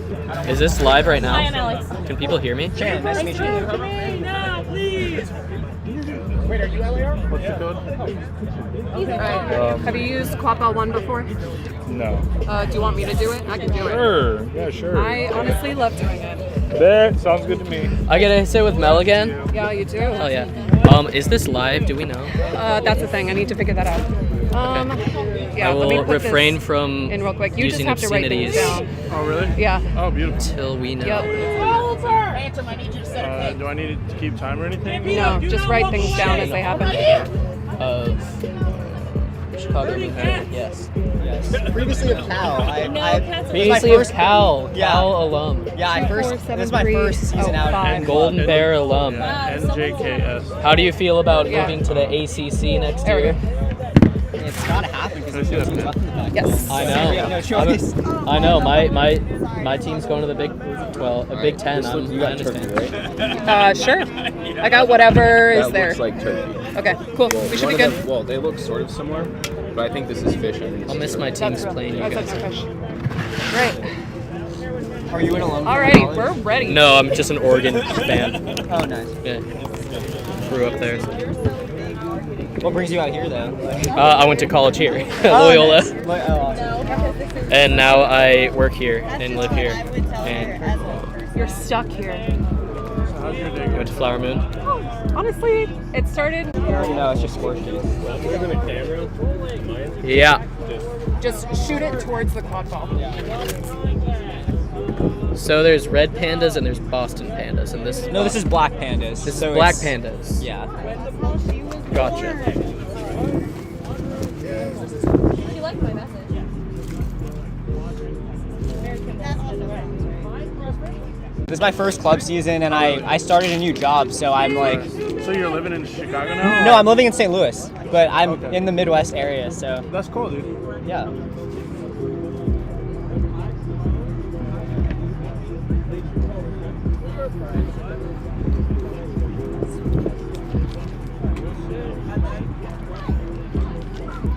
M: Is this live right now?
N: Hi, I'm Alex.
M: Can people hear me?
L: Shannon, nice to meet you.
N: Now, please.
L: Wait, are you LAR?
C: What's the code?
J: Have you used Quad Ball 1 before?
C: No.
J: Do you want me to do it? I can do it.
C: Sure. Yeah, sure.
J: I honestly love doing it.
C: That sounds good to me.
M: I get to sit with Mel again?
J: Yeah, you do.
M: Oh yeah. Is this live? Do we know?
J: That's the thing. I need to figure that out. Yeah,
M: I
J: let me
M: will
J: put
M: refrain
J: this
M: from
J: in real quick. You just
M: using
J: have to write things
M: obscenities
J: down.
C: Oh, really?
J: Yeah.
C: Oh, beautiful.
M: until we know.
J: Yep.
C: Do I need to keep time or anything?
J: No, just write things down as they happen.
M: Of Chicago New Hampshire, yes.
L: Previously of Cal.
M: Previously of Cal. Cal alum.
L: Yeah, this is my first season out.
J: five.
M: Golden Bear alum.
C: NJKS.
M: How do you feel about moving to the ACC next year?
L: It's gotta happen because
C: I see that pin.
J: Yes.
M: I know.
L: No choice.
M: I know. My team's going to the Big 12, Big 10.
B: You got turkey, right?
J: Sure. I got whatever is
B: That
J: there.
B: looks like turkey.
J: Okay, cool.
B: Well,
J: We should
B: one
J: be
B: of
J: good.
B: them- well, they look sort of similar, but I think this is fish. I think this
M: I'll
B: is
M: miss my team's playing you
J: That's
M: guys.
J: fish. Right.
L: Are you an alum?
J: Alrighty, we're ready.
M: No, I'm just an Oregon fan.
L: Oh, nice.
M: Yeah. Grew up there.
L: What brings you out here, though?
M: I went to college here, at Loyola, and now I work here and live here. And
J: You're stuck here.
C: How's your day
M: I went to Flower Moon.
J: Honestly, it started.
L: No, it's just squash shoes.
M: Yeah.
J: Just shoot it towards the quad ball.
M: So there's red pandas and there's Boston pandas, and this.
L: No, this is black pandas.
M: This
L: so
M: is black
L: it's-
M: pandas.
L: Yeah.
M: Gotcha.
E: She liked my message.
L: This is my first club season, and I started a new job, so I'm like.
C: So you're living in Chicago now?
L: No, I'm living in St. Louis, but I'm in the Midwest area, so.
C: That's cool, dude.
L: Yeah.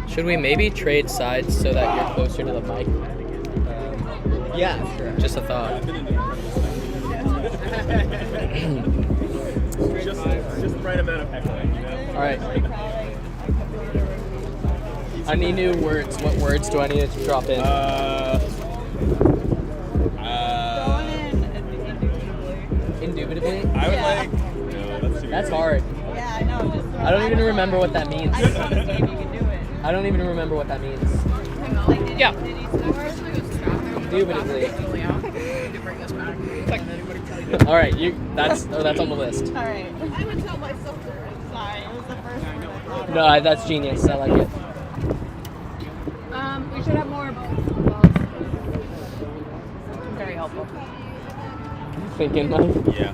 M: Should we maybe trade sides so that you're closer to the mic?
L: Yeah, sure.
M: Just a thought.
C: Just the right amount of heckling, you know?
M: All right. I need new words. What words do I need to drop in? Indubitably?
C: I would
M: Yeah.
C: like. No,
M: That's hard.
D: Yeah, I know. Just
M: I don't even remember what that means.
D: I just want to see if you can do it.
M: I don't even remember what that means.
J: Yeah.
M: Indubitably. All right, that's on the list.
D: All right. I would tell myself first. Sorry, it was the first one I thought.
M: No, that's genius. I like it.
J: We should have more balls. Very helpful.
M: Thinking, Mike.
C: Yeah.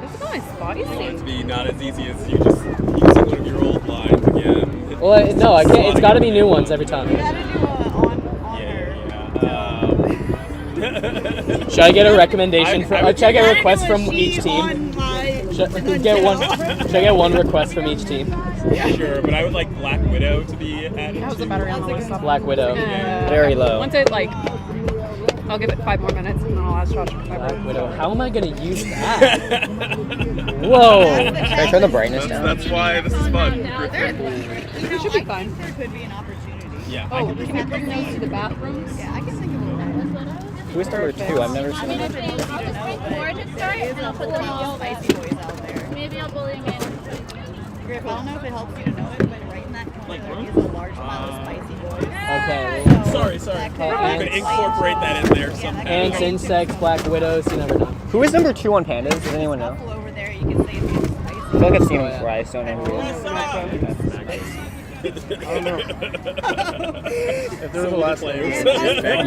J: This is nice spicy.
C: I want it to be not as easy as you just using one of your old lines again.
M: Well, no, I can't. It's got to be new ones every time.
D: You gotta do
M: Should I get a recommendation from? Should I get a request from each team?
D: on my
M: Should I get one request from each team?
C: Yeah, sure, but I would like Black Widow to be added.
J: How's the battery on the list?
M: Black Widow.
L: Very low.
J: Once it I'll give it 5 more minutes and then I'll ask Josh for 5
M: Black
J: more.
M: Widow. How am I gonna use that? Whoa!
L: Can I turn the brightness down?
C: That's why this is fun.
J: It should be fun.
D: There could be an opportunity.
C: Yeah.
J: Oh, can you bring those to the bathrooms?
D: Yeah, I can think of a way.
L: Who is number 2? I've never seen
E: I'll
L: him.
E: just bring 4 to start and I'll put them all
D: Spicy boys out there.
E: Maybe I'll bully them in.
D: Griff, I don't know if it helps you to know it, but right in that corner there is a large pile of spicy boys.
M: Okay.
C: Sorry. You could incorporate that in there somehow.
M: Ants, insects, black widows. You never know.
L: Who is number 2 on pandas? Does anyone know?
D: Couple over there, you can say it's spicy.
L: I feel like I've seen him before. I just don't know who he is.
C: If there was a last name.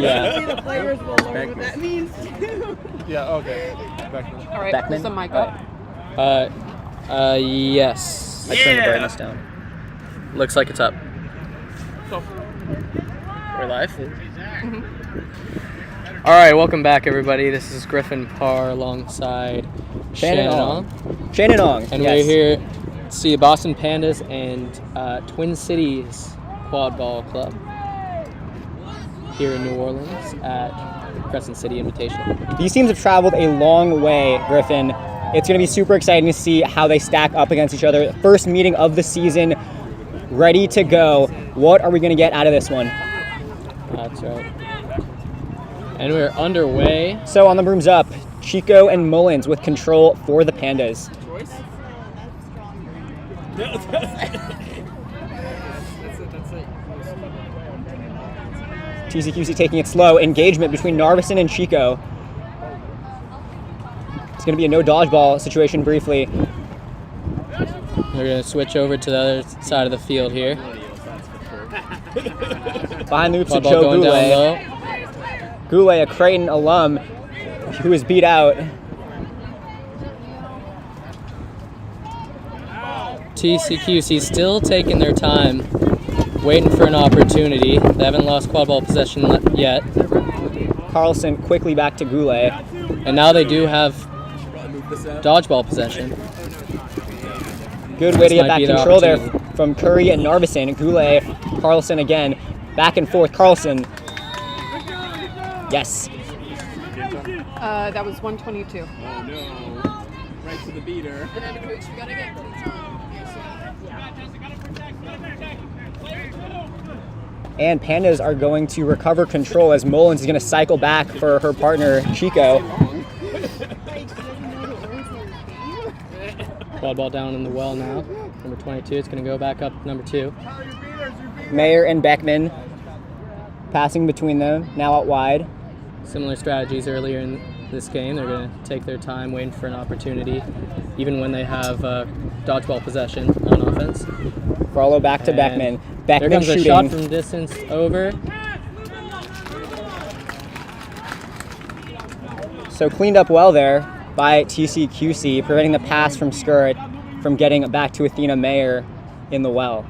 D: Yeah. The players will learn what that means.
C: Yeah, okay.
J: All right,
L: Beckman?
J: put the mic
L: All
J: up.
M: Yes.
L: I turned the brightness down.
M: Looks like it's up. We're live. All right, welcome back, everybody. This is Griffin Parr alongside Shannon Ong.
L: Shannon Ong.
M: And
L: yes.
M: we're here to see the Boston Pandas and Twin Cities Quad Ball Club here in New Orleans at Crescent City Invitational.
L: These teams have traveled a long way, Griffin. It's going to be super exciting to see how they stack up against each other. First meeting of the season, ready to go. What are we going to get out of this one?
M: That's right. And we're underway.
L: So on the brooms up, Chico and Mullins with control for the Pandas. TCQC taking it slow. Engagement between Narvison and Chico. It's going to be a no dodgeball situation briefly.
M: We're going to switch over to the other side of the field here.
L: Behind the hoops of
M: Quad ball
L: Joe
M: going down low.
L: Goulet, a Creighton alum who was beat out.
M: TCQC still taking their time waiting for an opportunity. They haven't lost quad ball possession yet.
L: Carlson quickly back to Goulet.
M: And now they do have dodgeball possession.
L: Good way to
M: This
L: get
M: might
L: back
M: be their
L: control there
M: opportunity.
L: from Curry and Narvison. Goulet, Carlson again. Back and forth. Carlson. Yes.
G: That was 122.
F: Oh no. Right to the beater.
G: And then coach, you gotta get
L: And Pandas are going to recover control as Mullins is going to cycle back for her partner, Chico.
M: Quad ball down in the well now. Number 22, it's going to go back up number 2.
L: Mayer and Beckman passing between them, now out wide.
M: Similar strategies earlier in this game. They're going to take their time, waiting for an opportunity, even when they have dodgeball possession on offense.
L: Frollo back to
M: And
L: Beckman. Beckman
M: there comes
L: shooting.
M: a shot from distance over.
L: So cleaned up well there by TCQC, preventing the pass from Skirt from getting back to Athena Mayer in the well.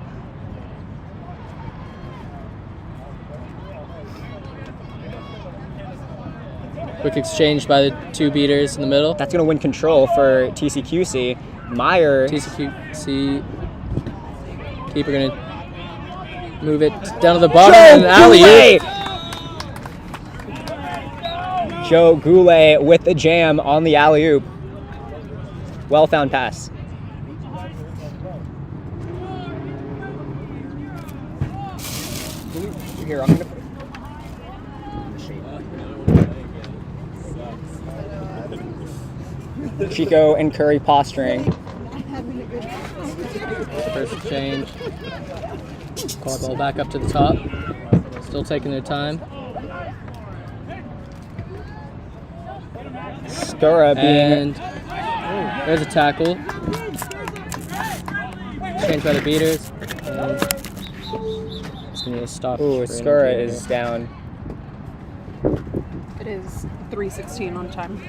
M: Quick exchange by the 2 beaters in the middle.
L: That's going to win control for TCQC. Meyer.
M: TCQC keeper going to move it down to the bottom and alley-oop.
L: Joe Goulet with the jam on the alley-oop. Well found pass. Here, I'm going to put Chico and Curry posturing.
M: First exchange. Quad ball back up to the top. Still taking their time.
L: Skura being...
M: And there's a tackle. Exchange by the beaters. And just going to stop.
L: Ooh, Skura is down.
G: It is 3:16 on time.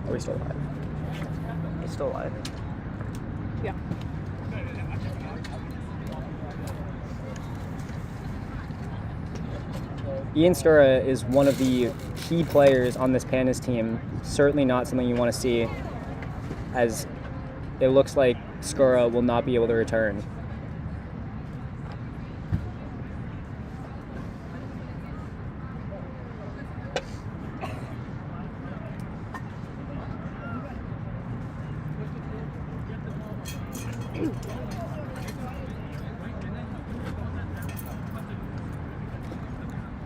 L: Are we still live? It's still live.
G: Yeah.
L: Ian Stura is one of the key players on this Pandas team. Certainly not something you want to see, as it looks like Skura will not be able to return.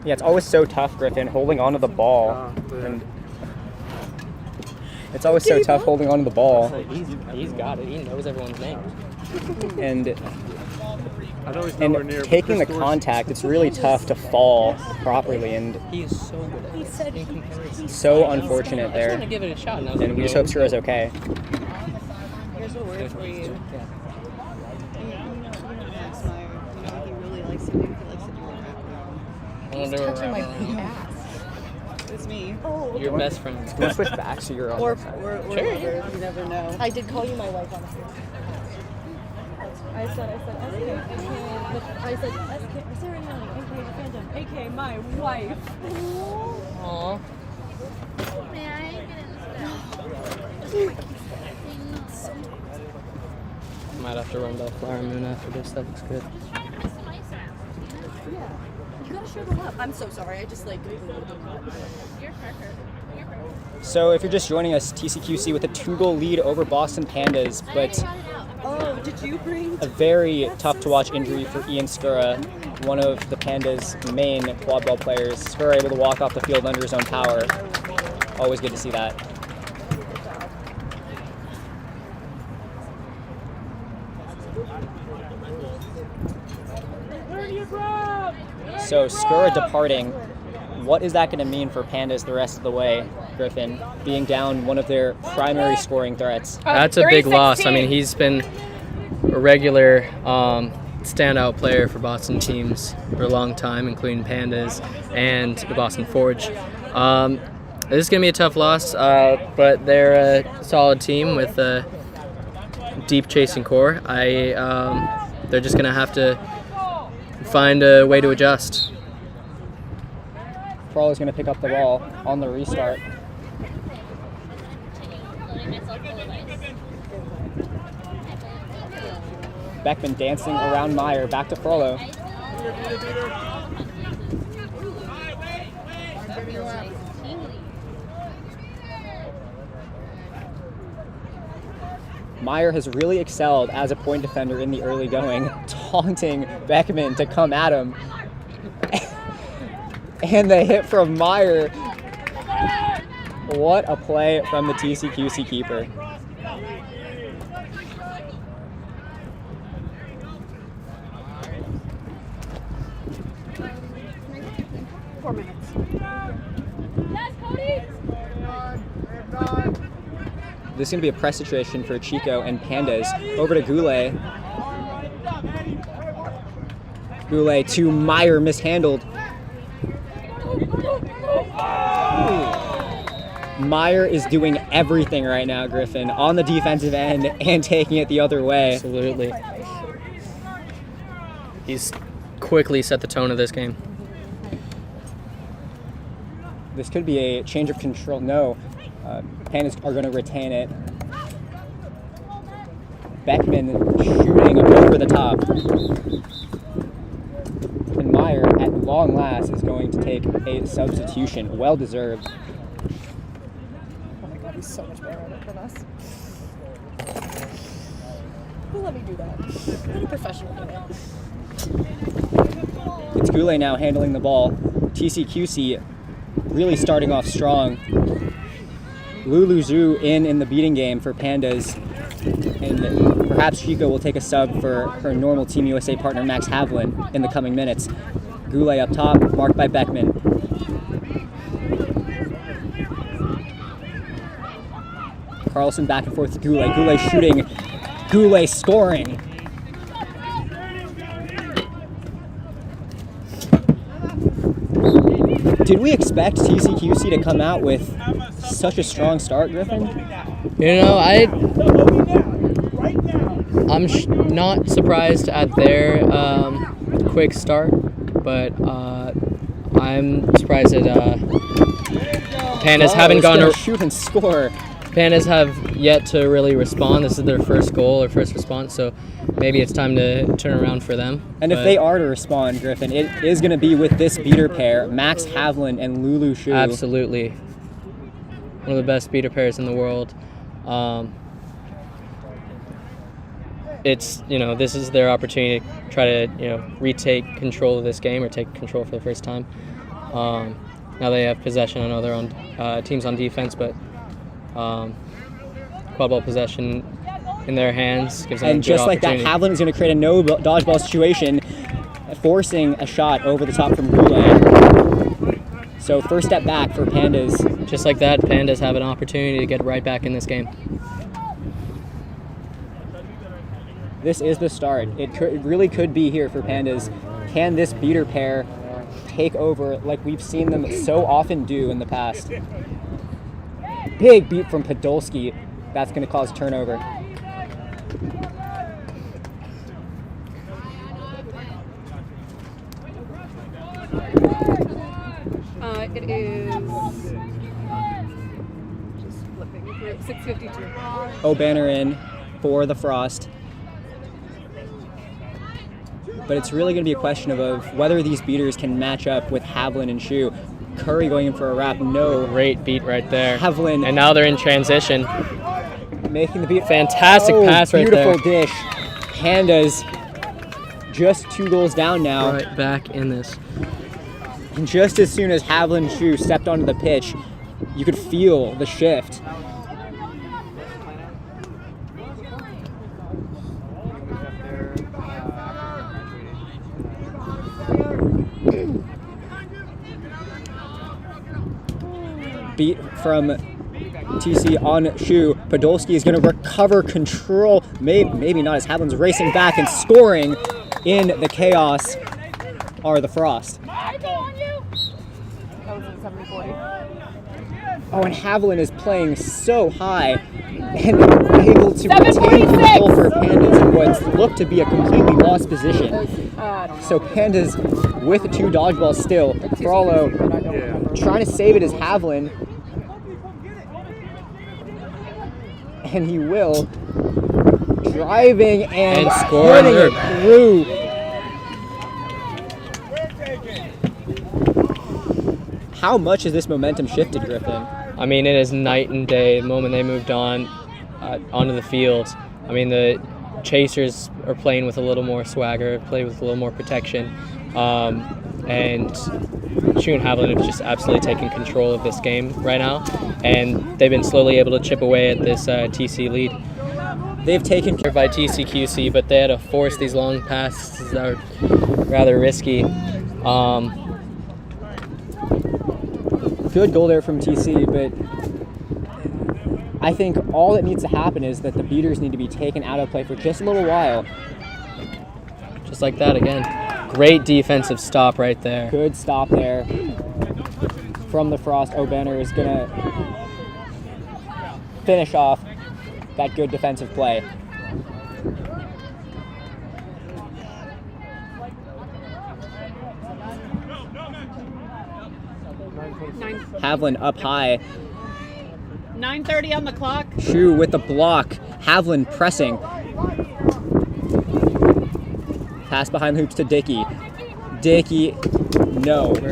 L: Yeah, it's always so tough, Griffin, holding onto the ball. And it's always so tough holding onto the ball.
M: He's got it. He knows everyone's name.
L: And
C: nowhere near
L: taking the
C: Chris
L: contact, it's really tough to fall properly. And
M: He is so good at this in comparison.
L: so unfortunate
M: I just
L: there.
M: want to give it a shot.
L: And we just hope Skura's okay.
D: Here's a word for you.
M: Yeah.
D: Max Meyer. You know what he really likes to do? He likes to do a wraparound.
M: He's touching my
D: ass. It's me.
M: Your best friend.
L: You want to switch back so you're on
D: Or
L: that side?
D: lovers, you never know.
N: I did call you my wife on the phone. I said, SK, ceremony, AK, fandom, AK, my wife.
M: Aww.
E: May I get in
M: Might have to run by Flower Moon after this. That looks good.
N: Yeah. You gotta show them up. I'm so sorry. I just like.
L: So if you're just joining us, TCQC with a 2-goal lead over Boston Pandas, but
D: Oh, did you bring?
L: a very tough to watch injury for Ian Skura, one of the Pandas' main quad ball players. Skura able to walk off the field under his own power. Always good to see that. So Skura departing What is that going to mean for Pandas the rest of the way, Griffin, being down one of their primary scoring threats?
M: That's a big loss. I mean, he's been a regular standout player for Boston teams for a long time, including Pandas and the Boston Forge. This is going to be a tough loss, but they're a solid team with a deep chasing core. They're just going to have to find a way to adjust.
L: Frollo's going to pick up the ball on the restart. Beckman dancing around Meyer, back to Frollo. Meyer has really excelled as a point defender in the early going, taunting Beckman to come at him. And the hit from Meyer. What a play from the TCQC keeper. This is going to be a press situation for Chico and Pandas. Over to Goulet. Goulet to Meyer, mishandled. Meyer is doing everything right now, Griffin, on the defensive end and taking it the other way.
M: Absolutely. He's quickly set the tone of this game.
L: This could be a change of control. No, Pandas are going to retain it. Beckman shooting over the top. And Meyer, at long last, is going to take a substitution. Well deserved.
G: Oh my god, he's so much better at it than us. Who let me do that? Let a professional do it.
L: It's Goulet now handling the ball. TCQC really starting off strong. Lulu Zhu in the beating game for Pandas. And perhaps Chico will take a sub for her normal Team USA partner Max Havlin in the coming minutes. Goulet up top, marked by Beckman. Carlson back and forth to Goulet. Goulet shooting. Goulet scoring. Did we expect TCQC to come out with such a strong start, Griffin?
M: You know, I'm not surprised at their quick start, but I'm surprised that Pandas haven't gone to
L: shoot and score.
M: Pandas have yet to really respond. This is their first goal or first response, so maybe it's time to turn around for them.
L: And if they are to respond, Griffin, it is going to be with this beater pair, Max Havlin and Lulu Zhu.
M: Absolutely. One of the best beater pairs in the world. It's, this is their opportunity to try to, retake control of this game or take control for the first time. Now they have possession. I know they're on teams on defense, but quad ball possession in their hands gives them a good
L: just like that, Havlin is going to create a no dodgeball situation, forcing a shot over the top from Goulet. So first step back for Pandas.
M: Just like that, Pandas have an opportunity to get right back in this game.
L: This is the start. It really could be here for Pandas. Can this beater pair take over like we've seen them so often do in the past? Big beat from Podolski. That's going to cause turnover.
G: It is just flipping through 6:52.
L: O'Banner in for the Frost. But it's really going to be a question of whether these beaters can match up with Havlin and Zhu. Curry going in for a wrap. No.
M: Great beat right there.
L: Havlin.
M: And now they're in transition.
L: Making the beat.
M: Fantastic pass right there.
L: Beautiful dish. Pandas just 2 goals down now.
M: Right back in this.
L: And just as soon as Havlin and Zhu stepped onto the pitch, you could feel the shift. beat from TC on Shu. Podolski is going to recover control. Maybe not as Havlin's racing back and scoring in the chaos are the Frost. Oh, and Havlin is playing so high and able to retain control for Pandas in what looked to be a completely lost position. So Pandas with 2 dodgeballs still. Frollo trying to save it as Havlin. And he will. Driving and
M: scoring
L: it through. How much has this momentum shifted, Griffin?
M: I mean, it is night and day. The moment they moved onto the field, I mean, the chasers are playing with a little more swagger, play with a little more protection, and Shu and Havlin have just absolutely taken control of this game right now, and they've been slowly able to chip away at this TC lead.
L: They've taken care
M: by TCQC, but they had to force these long passes that are rather risky.
L: Good goal there from TC, but I think all that needs to happen is that the beaters need to be taken out of play for just a little while.
M: Just like that again. Great defensive stop right there.
L: Good stop there from the Frost. O'Banner is going to finish off that good defensive play. Havlin up high.
J: 9:30 on the clock.
L: Shu with the block. Havlin pressing. Pass behind the hoops to Dickey. Dickey, no.
J: All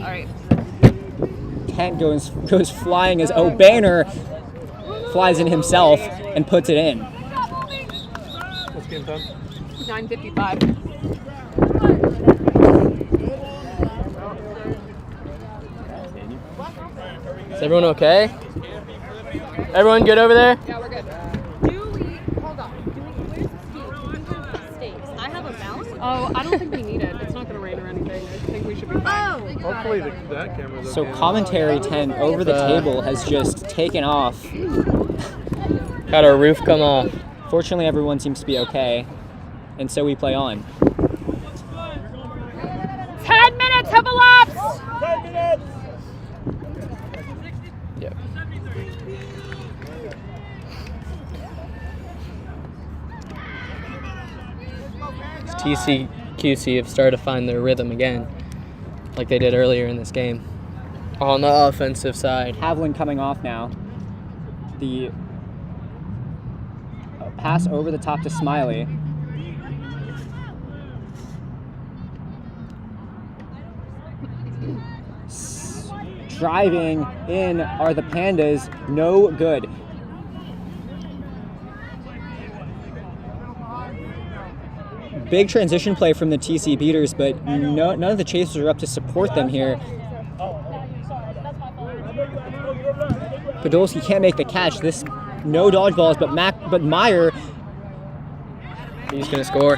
J: right.
L: Kent goes flying as O'Banner flies in himself and puts it in.
C: What's game time?
J: 9:55.
M: Is everyone okay? Everyone good over there?
J: Yeah, we're good.
N: Hold on. Where's the stakes? I have a balance.
J: Oh, I don't think we need it. It's not going to rain or anything. I think we should be fine.
C: Hopefully that camera's okay.
L: So commentary 10 over the table has just taken off.
M: Had our roof come off.
L: Fortunately, everyone seems to be okay, and so we play on.
J: 10 minutes have elapsed!
H: 10 minutes!
M: Yep. TCQC have started to find their rhythm again, like they did earlier in this game. On the offensive side.
L: Havlin coming off now. The pass over the top to Smiley. Driving in are the Pandas. No good. Big transition play from the TC beaters, but none of the chasers are up to support them here. Podolski can't make the catch. This no dodgeballs, but Meyer.
M: He's gonna score.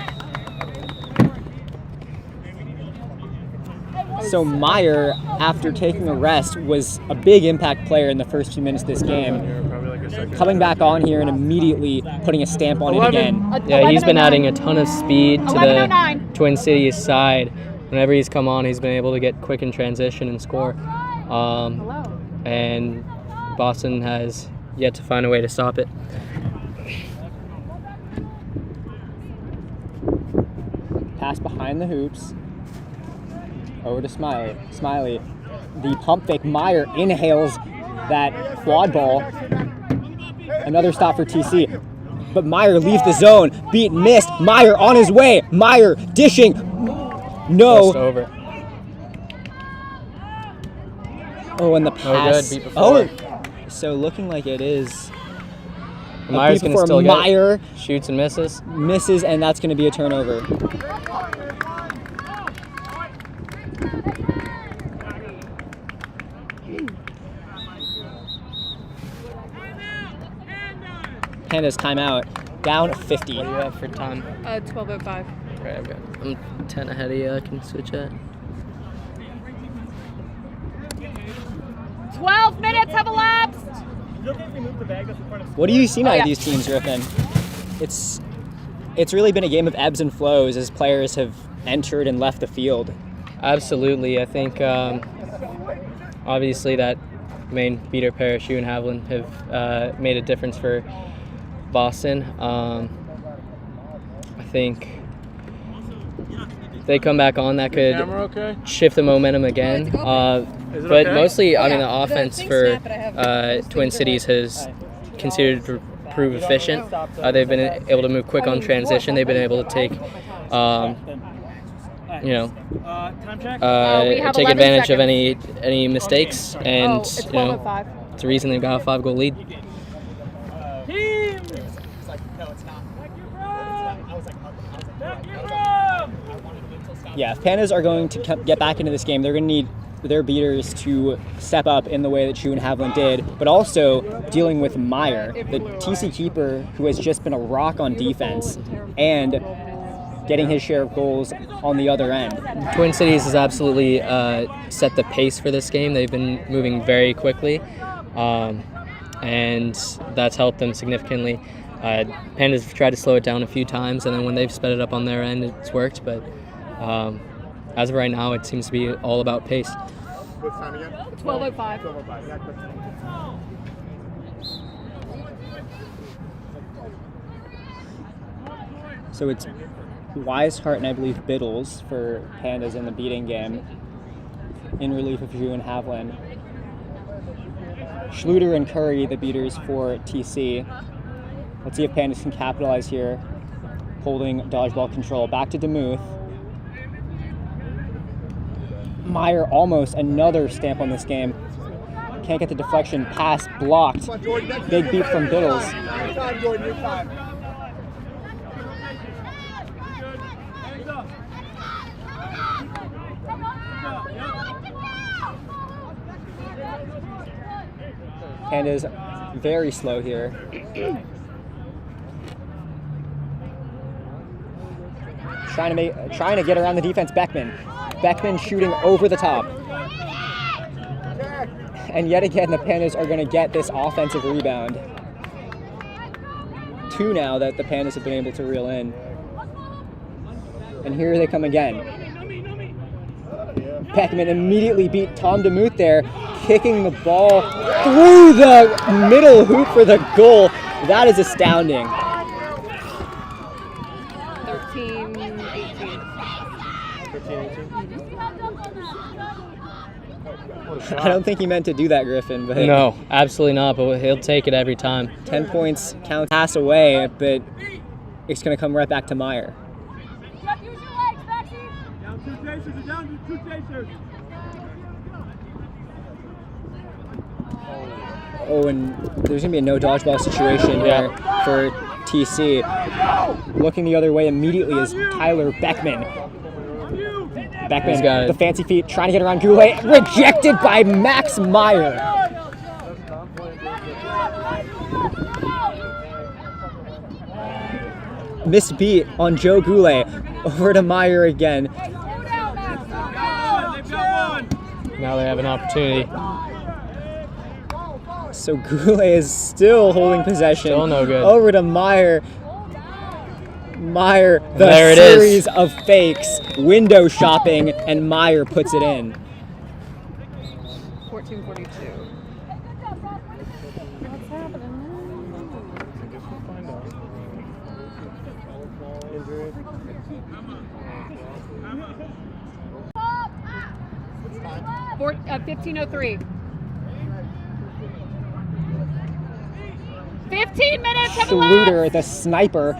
L: So Meyer, after taking a rest, was a big impact player in the first few minutes of this game. Coming back on here and immediately putting a stamp on it again.
M: Yeah, he's been adding a ton of speed to the Twin Cities side. Whenever he's come on, he's been able to get quick in transition and score. And Boston has yet to find a way to stop it.
L: Pass behind the hoops. Over to Smiley. Smiley, the pump fake. Meyer inhales that quad ball. Another stop for TC. But Meyer leaves the zone. Beat missed. Meyer on his way. Meyer dishing. No.
M: Just over.
L: Oh, and the pass.
M: No good. Beat before.
L: Oh, so looking like it is.
M: Meyer's going to still
L: Meyer
M: get it. Shoots and misses.
L: Misses, and that's going to be a turnover. Pandas timeout. Down 50.
M: What do you have for time?
J: 12:05.
M: Right, I'm 10 ahead of you. I can switch it.
E: 12 minutes have elapsed.
L: What do you see out of these teams, Griffin? It's really been a game of ebbs and flows as players have entered and left the field.
M: Absolutely. I think obviously that main beater pair, Shu and Haviland, have made a difference for Boston. I think if they come back on, that could shift the momentum again. But mostly, I mean, the offense for Twin Cities has considered to prove efficient. They've been able to move quick on transition. They've been able to take, take advantage of any mistakes, and it's the reason they've got a 5-goal lead.
L: Yeah, if Pandas are going to get back into this game, they're going to need their beaters to step up in the way that Chu and Haviland did, but also dealing with Meyer, the TC keeper who has just been a rock on defense, and getting his share of goals on the other end.
M: Twin Cities has absolutely set the pace for this game. They've been moving very quickly, and that's helped them significantly. Pandas have tried to slow it down a few times, and then when they've sped it up on their end, it's worked, but as of right now, it seems to be all about pace.
I: What's time again?
E: 12:05.
I: 12:05.
L: So it's Weishart and I believe Biddles for Pandas in the beating game, in relief of Zhu and Haviland. Schluter and Curry, the beaters for TC. Let's see if Pandas can capitalize here, holding dodgeball control. Back to DeMuth. Meyer almost another stamp on this game. Can't get the deflection. Pass blocked. Big beat from Biddles. Pandas very slow here. Trying to get around the defense. Beckman shooting over the top. And yet again, the Pandas are going to get this offensive rebound. 2 now that the Pandas have been able to reel in. And here they come again. Beckman immediately beat Tom DeMuth there, kicking the ball through the middle hoop for the goal. That is astounding.
E: 13-18.
L: I don't think he meant to do that, Griffin. But
M: no, absolutely not, but he'll take it every time.
L: 10 points count pass away, but it's going to come right back to Meyer. Oh, and there's going to be a no dodgeball situation here for TC. Looking the other way immediately is Tyler Beckman. Beckman, the fancy feet, trying to get around Goulet. Rejected by Max Meyer. Misbeat on Joe Goulet. Over to Meyer again.
M: Now they have an opportunity.
L: So Goulet is still holding possession.
M: Still no good.
L: Over to Meyer. Meyer, the
M: there
L: series of fakes, window shopping, and Meyer puts it in.
G: 14:42.
E: What's happening? Four, 15:03. 15 minutes have elapsed.
L: Schluter, the sniper,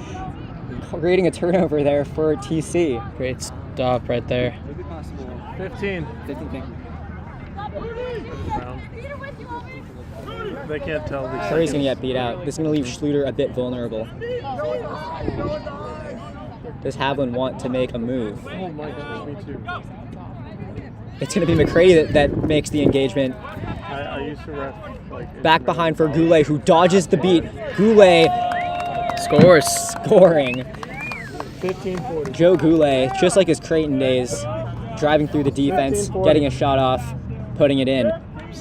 L: creating a turnover there for TC.
M: Great stop right there.
C: 15. They can't tell.
L: Curry's going to get beat out. This is going to leave Schluter a bit vulnerable. Does Haviland want to make a move?
C: Oh my gosh, me too.
L: It's going to be McCready that makes the engagement.
C: I used to ref
L: Back behind for Goulet, who dodges the beat. Goulet
M: scores.
L: Scoring.
H: 15-40.
L: Joe Goulet, just like his Creighton days, driving through the defense, getting a shot off, putting it in.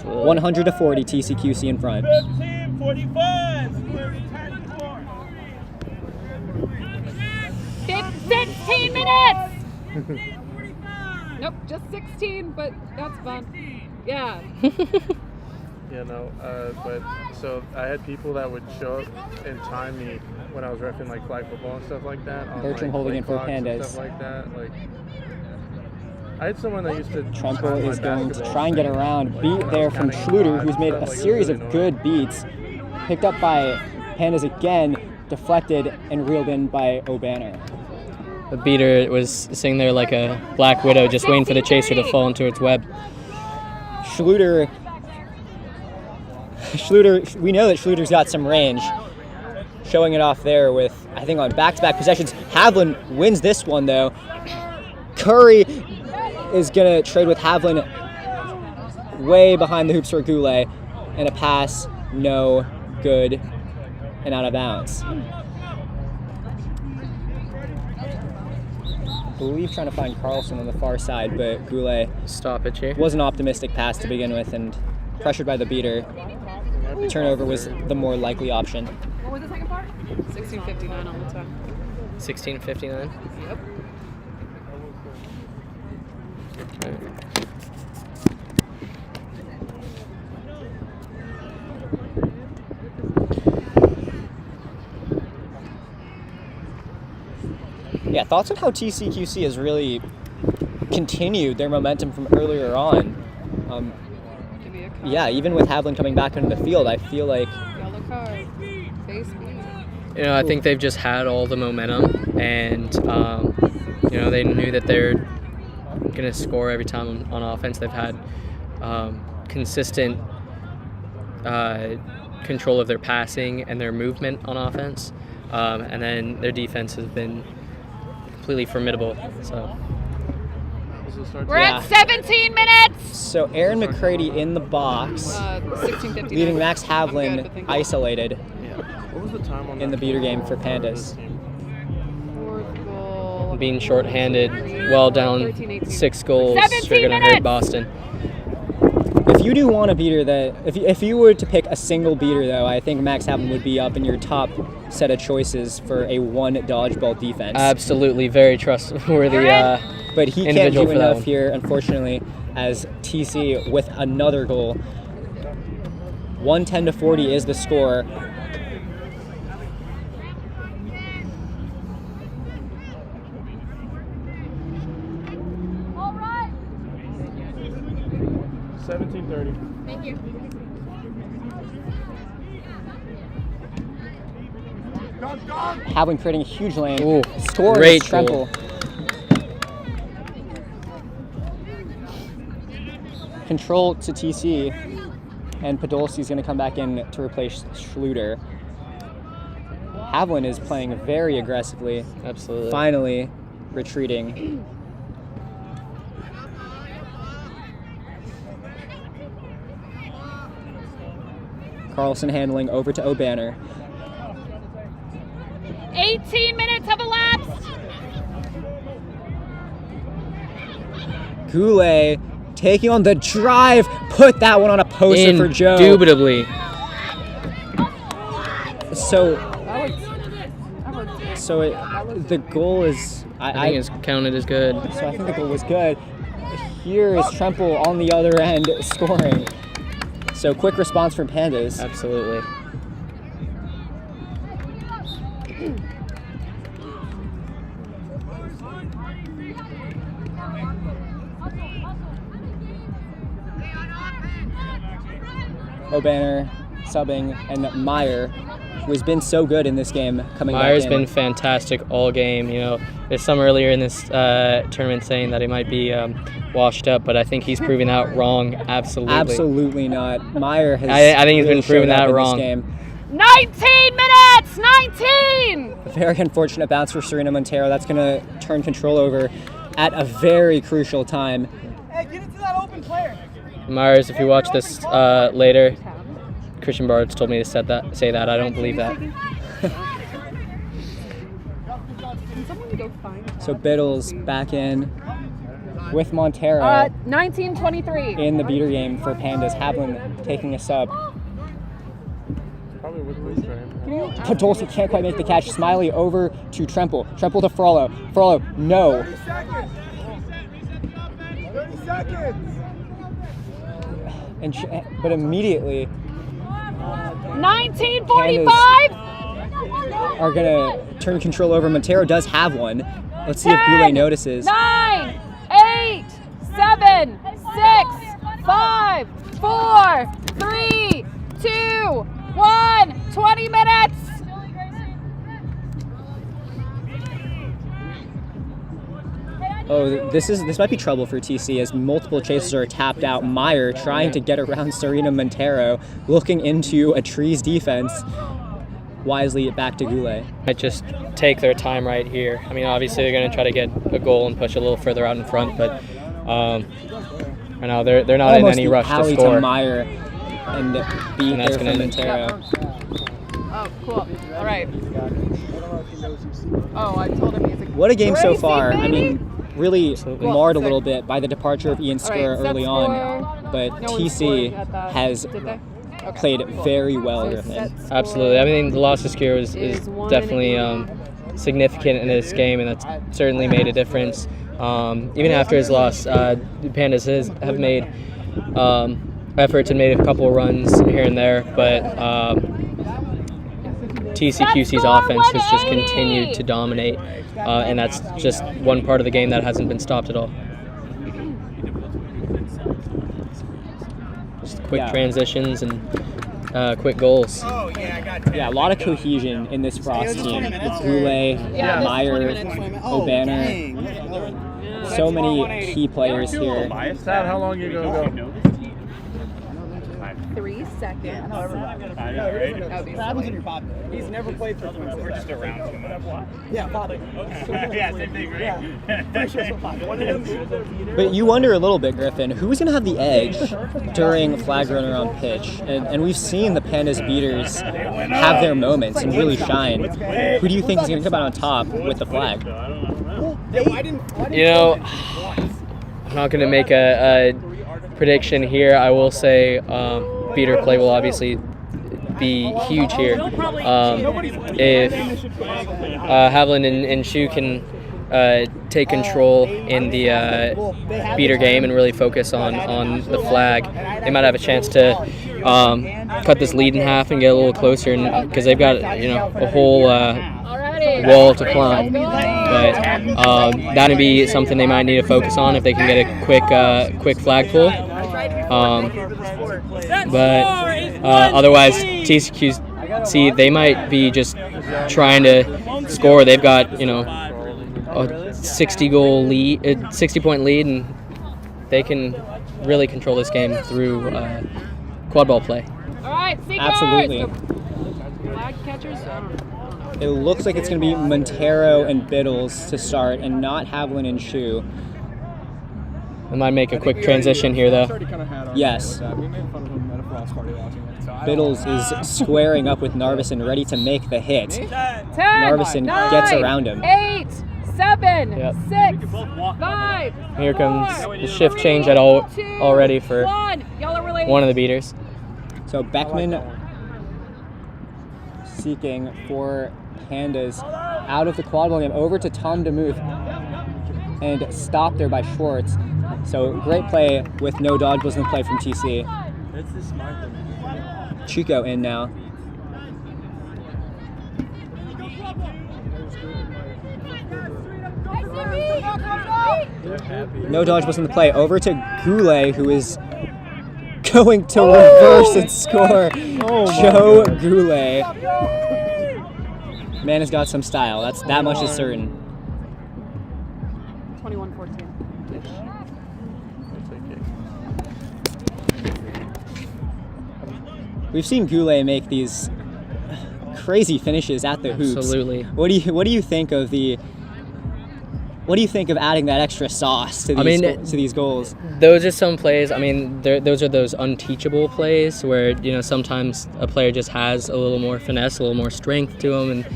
L: 100 to 40, TCQC in front.
H: 15-45.
J: 16 minutes! Nope, just 16, but that's fun. Yeah.
C: Yeah, no, but so I had people that would show up and time me when I was reffing like flag football and stuff like that. On,
L: Bertram
C: like,
L: holding
C: play
L: in for
C: clocks and
L: Pandas.
C: Stuff like that. Like, I had someone that used to.
L: Trumpo
C: time
L: is
C: my
L: going to
C: basketball
L: try and get
C: thing,
L: around.
C: like,
L: Beat
C: when I
L: there
C: was
L: from
C: counting
L: Schluter,
C: five
L: who's
C: and
L: made
C: stuff,
L: a
C: like, it
L: series
C: was
L: of
C: really
L: good beats. Picked up by Pandas again, deflected and reeled in by O'Banner.
M: The beater was sitting there like a black widow, just waiting for the chaser to fall into its web.
L: Schluter, we know that Schluter's got some range. Showing it off there with, I think, on back-to-back possessions. Havlin wins this one, though. Curry is going to trade with Havlin way behind the hoops for Goulet. And a pass, no good, and out of bounds. I believe trying to find Carlson on the far side, but Goulet
M: Stoppage here.
L: was an optimistic pass to begin with, and pressured by the beater. The turnover was the more likely option.
J: What was the second part? 16:59 on the time.
M: 16:59.
J: Yep.
L: Yeah, thoughts on how TCQC has really continued their momentum from earlier on? Yeah, even with Havlin coming back into the field, I feel like...
J: Yellow card. Face me.
M: You know, I think they've just had all the momentum, and you know, they knew that they're going to score every time on offense. They've had consistent control of their passing and their movement on offense, and then their defense has been completely formidable. So
J: we're at 17 minutes.
L: So Aaron McCready in the box,
J: 16:59.
L: leaving Max Havlin isolated
C: What was the time on
L: in the
C: that
L: beater
C: first
L: game
C: goal
L: for Pandas.
J: Fourth goal.
M: being shorthanded, well down 6 goals, are going to hurt Boston.
L: If you do want a beater that, if you were to pick a single beater though, I think Max Havlin would be up in your top set of choices for a one dodgeball defense.
M: Absolutely, very trustworthy.
L: But he can't
M: individual
L: do
M: for that
L: enough
M: one.
L: here, unfortunately, as TC with another goal. 110 to 40 is the score.
E: All right.
C: 17:30.
E: Thank you.
L: Havlin creating a huge lane.
M: Ooh,
L: Score
M: great
L: is Tremple. Control to TC, and Podolski's going to come back in to replace Schluter. Havlin is playing very aggressively.
M: Absolutely.
L: Finally retreating. Carlson handling over to O'Banner.
J: 18 minutes have elapsed.
L: Goulet taking on the drive, put that one on a poster for Joe.
M: Indubitably.
L: The goal is...
M: I think it's counted as good.
L: So I think the goal was good. Here is Tremple on the other end scoring. So quick response from Pandas.
M: Absolutely.
L: O'Banner subbing, and Meyer, who has been so good in this game, coming
M: Meyer's
L: back in.
M: been fantastic all game. You know, there's some earlier in this tournament saying that he might be washed up, but I think he's proving that wrong. Absolutely.
L: Absolutely not. Meyer has.
M: I think he's
L: really
M: been proving
L: showed up
M: that
L: in
M: wrong.
L: This game.
J: 19 minutes! 19!
L: A very unfortunate bounce for Serena Montero. That's going to turn control over at a very crucial time.
H: Hey, get it to that open player.
M: Myers, if you watch this later, Christian Bards told me to say that. I don't believe that.
J: Can someone
L: So Biddles back in with Montero
J: 19-23.
L: in the beater game for Pandas. Havlin taking a sub.
C: Probably would lose for him.
L: Podolski can't quite make the catch. Smiley over to Tremple. Tremple to Frollo. Frollo, no.
I: 30 seconds.
L: But immediately
J: 19-45.
L: are gonna turn control over. Montero does have one. Let's see if Goulet notices.
J: 9, 8, 7, 6, 5, 4, 3, 2, 1. 20 minutes.
L: Oh, this might be trouble for TC as multiple chasers are tapped out. Meyer trying to get around Serena Montero, looking into a tree's defense. Wisely back to Goulet.
M: Might just take their time right here. I mean, obviously they're going to try to get a goal and push a little further out in front, but right now they're not
L: Almost
M: in any rush to score.
L: To Meyer and beat there from Montero.
J: Oh, cool. All right. Oh, I told him he's a
L: What a game so
J: crazy
L: far.
J: baby.
L: I mean, really marred a little bit by the departure of Ian Skur early on, but TC has played very well, Griffin.
M: Absolutely. I mean, the loss of Skur is definitely significant in this game, and that's certainly made a difference. Even after his loss, the Pandas have made efforts and made a couple of runs here and there, but TCQC's offense has just continued to dominate, and that's just one part of the game that hasn't been stopped at all. Just quick transitions and quick goals.
L: Yeah, a lot of cohesion in this Frost team with Goulet, Meyer, O'Banner. So many key players here.
C: Sad, how long you ago?
J: 3 seconds.
H: Happens in your pocket. He's never played for Queens. We're just around too much. Yeah, pocket. Yeah, same thing, right?
L: But you wonder a little bit, Griffin, who's going to have the edge during flag runner on pitch? And we've seen the Pandas beaters have their moments and really shine. Who do you think is going to come out on top with the flag?
M: You know, I'm not going to make a prediction here. I will say beater play will obviously be huge here. If Havlin and Shu can take control in the beater game and really focus on the flag, they might have a chance to cut this lead in half and get a little closer, because they've got a whole wall to climb. But that'd be something they might need to focus on if they can get a quick flag pull. But otherwise, TCQC, they might be just trying to score. They've got a 60-goal lead, 60-point lead, and they can really control this game through quad ball play.
J: All right,
L: absolutely.
J: Flag catchers.
L: It looks like it's going to be Montero and Biddles to start, and not Havlin and Shu.
M: I might make a quick transition here, though.
L: Yes. Biddles is squaring up with Narveson, ready to make the hit.
J: 10,
L: Narveson
J: 9,
L: gets around him.
J: 8, 7, 6, 5.
M: Here comes the shift change already for one of the beaters.
L: So Beckman seeking for Pandas out of the quad ball game over to Tom DeMuth and stopped there by Schwartz. So great play with no dodgeballs in the play from TC. Chico in now. No dodgeballs in the play. Over to Goulet, who is going to reverse and score. Joe Goulet. Man has got some style. That much is certain.
J: 21-14.
L: We've seen Goulet make these crazy finishes at the hoops.
M: Absolutely.
L: What do you think of adding that extra sauce to these goals?
M: Those are some plays. I mean, those are those unteachable plays where sometimes a player just has a little more finesse, a little more strength to them, and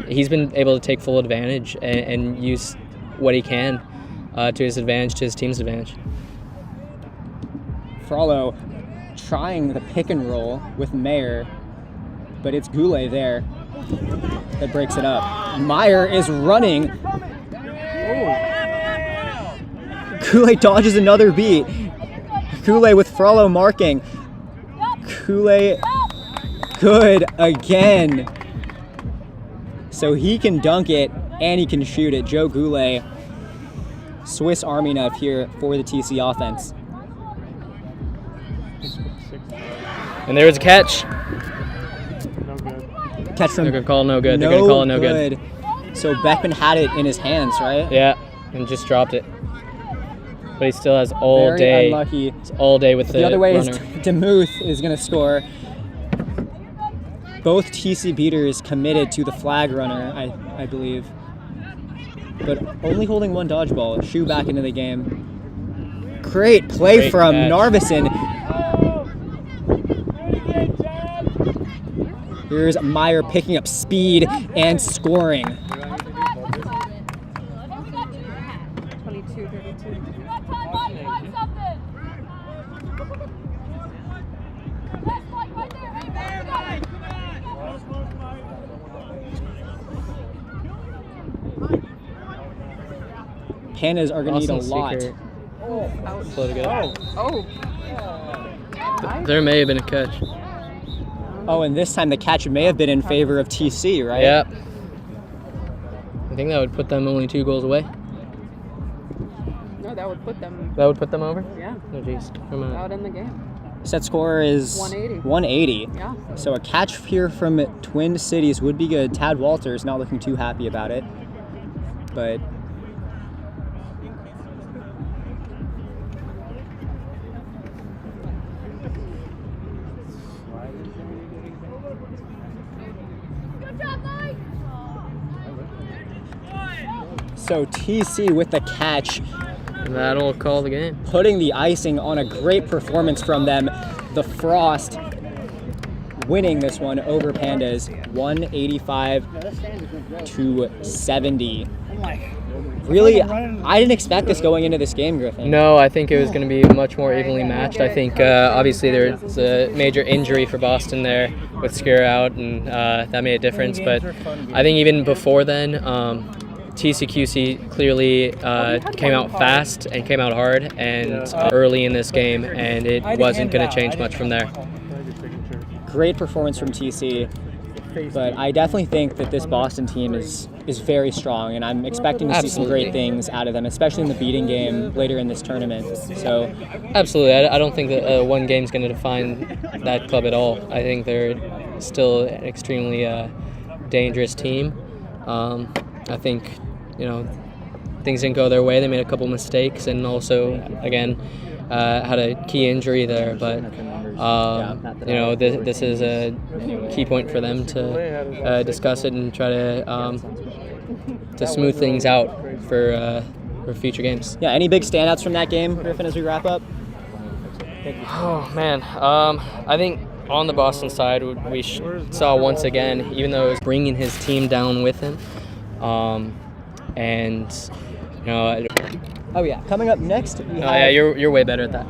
M: he's been able to take full advantage and use what he can to his advantage, to his team's advantage.
L: Frollo trying the pick and roll with Mayer, but it's Goulet there that breaks it up. Meyer is running. Goulet dodges another beat. Goulet with Frollo marking. Goulet good again. So he can dunk it and he can shoot it. Joe Goulet, Swiss Army knife here for the TC offense.
M: And there's a catch.
C: No good.
L: Catch from
M: They're gonna call no good. They're gonna call it no good.
L: So Beckman had it in his hands, right?
M: Yeah, and just dropped it. But he still has all
L: Very
M: day.
L: Unlucky.
M: It's all day with
L: the other way
M: runner.
L: is DeMuth is going to score. Both TC beaters committed to the flag runner, I believe. But only holding one dodgeball. Shoe back into the game. Great play from
M: catch.
L: Narveson. Here's Meyer picking up speed and scoring.
G: 22-32.
L: Pandas are going to need a lot.
M: Slow to go.
G: Oh.
M: There may have been a catch.
L: Oh, and this time the catch may have been in favor of TC, right?
M: Yep. I think that would put them only 2 goals away.
G: No, that would put them.
M: That would put them over?
G: Yeah.
M: Oh, jeez.
G: That would end the game.
L: Set score is
G: 180.
L: 180.
G: Yeah.
L: So a catch here from Twin Cities would be good. Tad Walters not looking too happy about it. But so TC with the catch.
M: And that'll call the game.
L: Putting the icing on a great performance from them. The Frost winning this one over Pandas, 185-70. Really, I didn't expect this going into this game, Griffin.
M: No, I think it was going to be much more evenly matched. I think obviously there's a major injury for Boston there with Skir out, and that made a difference. But I think even before then, TCQC clearly came out fast and came out hard and early in this game, and it wasn't going to change much from there.
L: Great performance from TC, but I definitely think that this Boston team is very strong, and I'm expecting to see some great things out of them, especially in the beating game later in this tournament. So,
M: absolutely, I don't think that one game is going to define that club at all. I think they're still an extremely dangerous team. I think, things didn't go their way. They made a couple mistakes, and also, again, had a key injury there. But this is a key point for them to discuss it and try to smooth things out for future games.
L: Yeah. Any big standouts from that game, Griffin, as we wrap up?
M: Oh man, I think on the Boston side, we saw once again, even though it was bringing his team down with him.
L: Oh yeah, coming up next.
M: You're way better at that.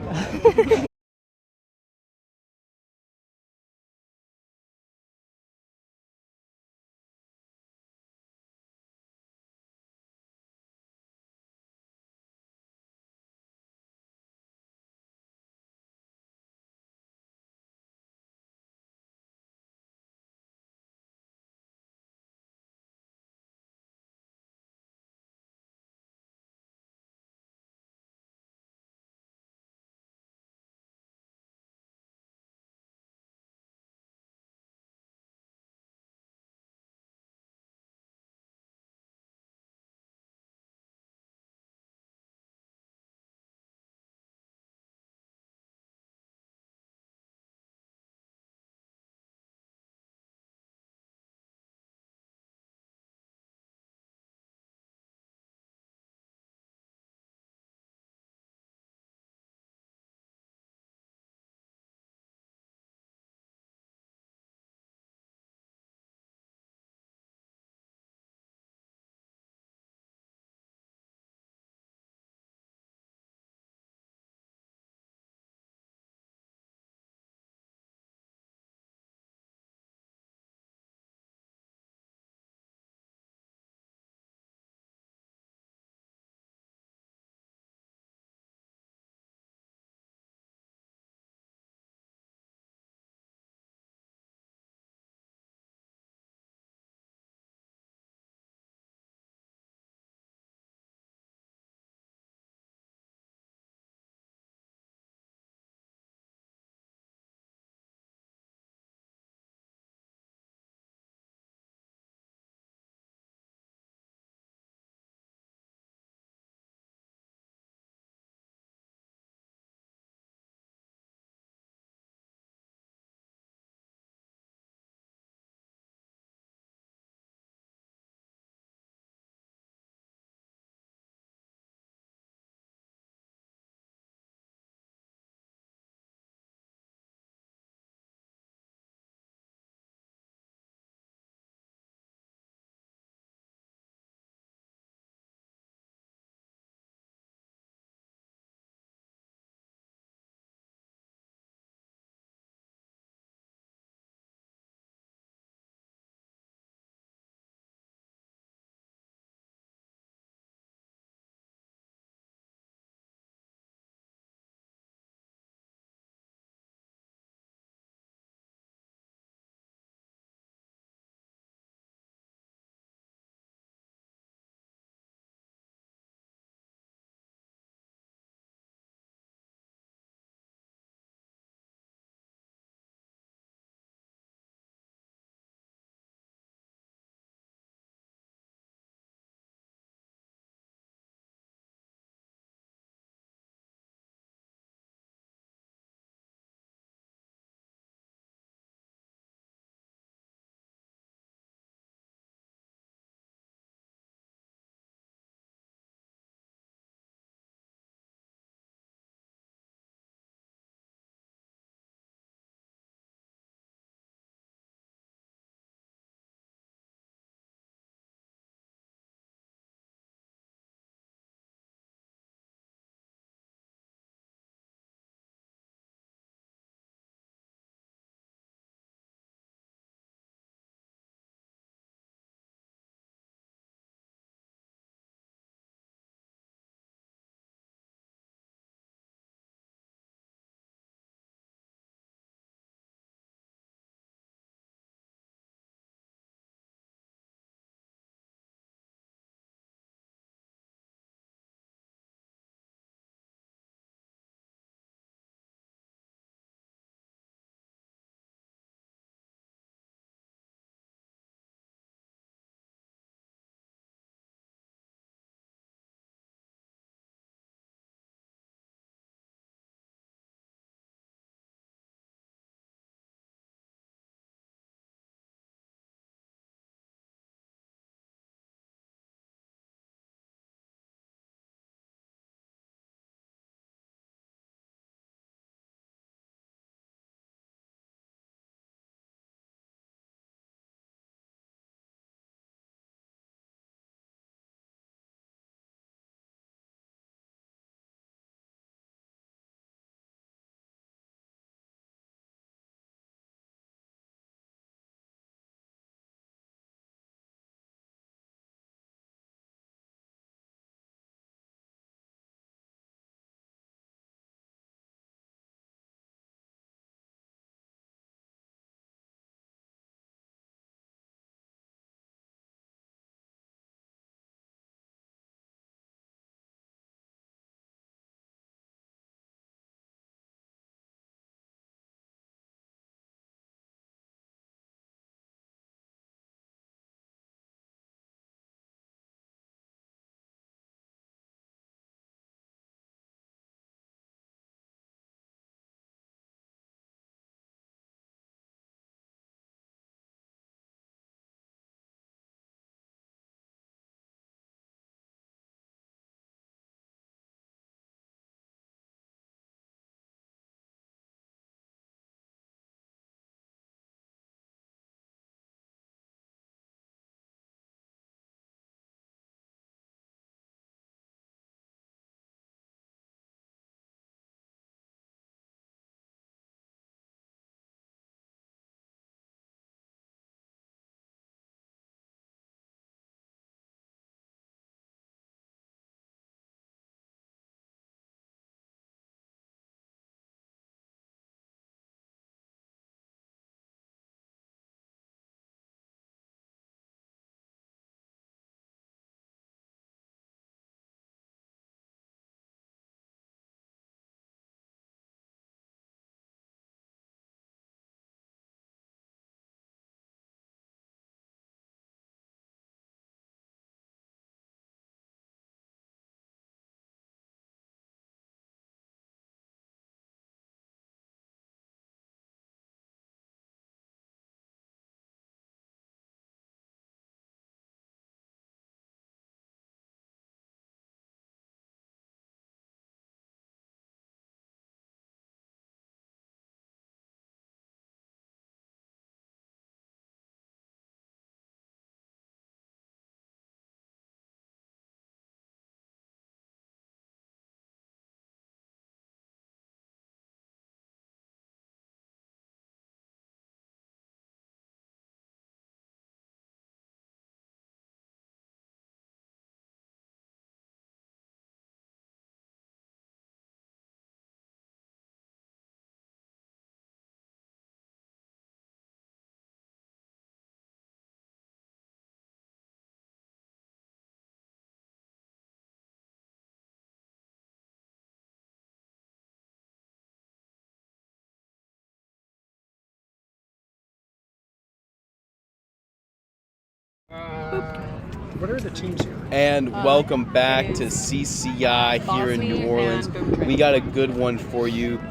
H: What are the teams here?
B: And welcome back to CCI here in New Orleans. We got a good one for you.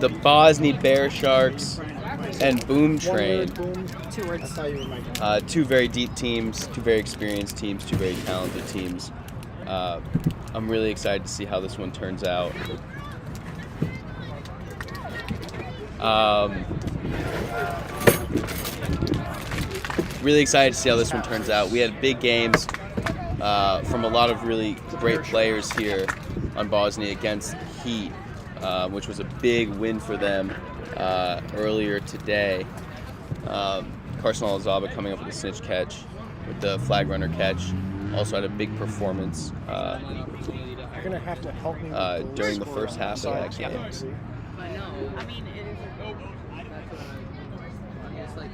B: The Bosnia Bear Sharks and Boom Train.
J: 2 words.
B: Two very deep teams, two very experienced teams, two very talented teams. I'm really excited to see how this one turns out. Really excited to see how this one turns out. We had big games from a lot of really great players here on Bosnia against Heat, which was a big win for them earlier today. Carson Olazaba coming up with a snitch catch, with the flag runner catch. Also had a big performance
H: You're gonna have to help me
B: during the first half of that game.
D: I know. I mean, it is.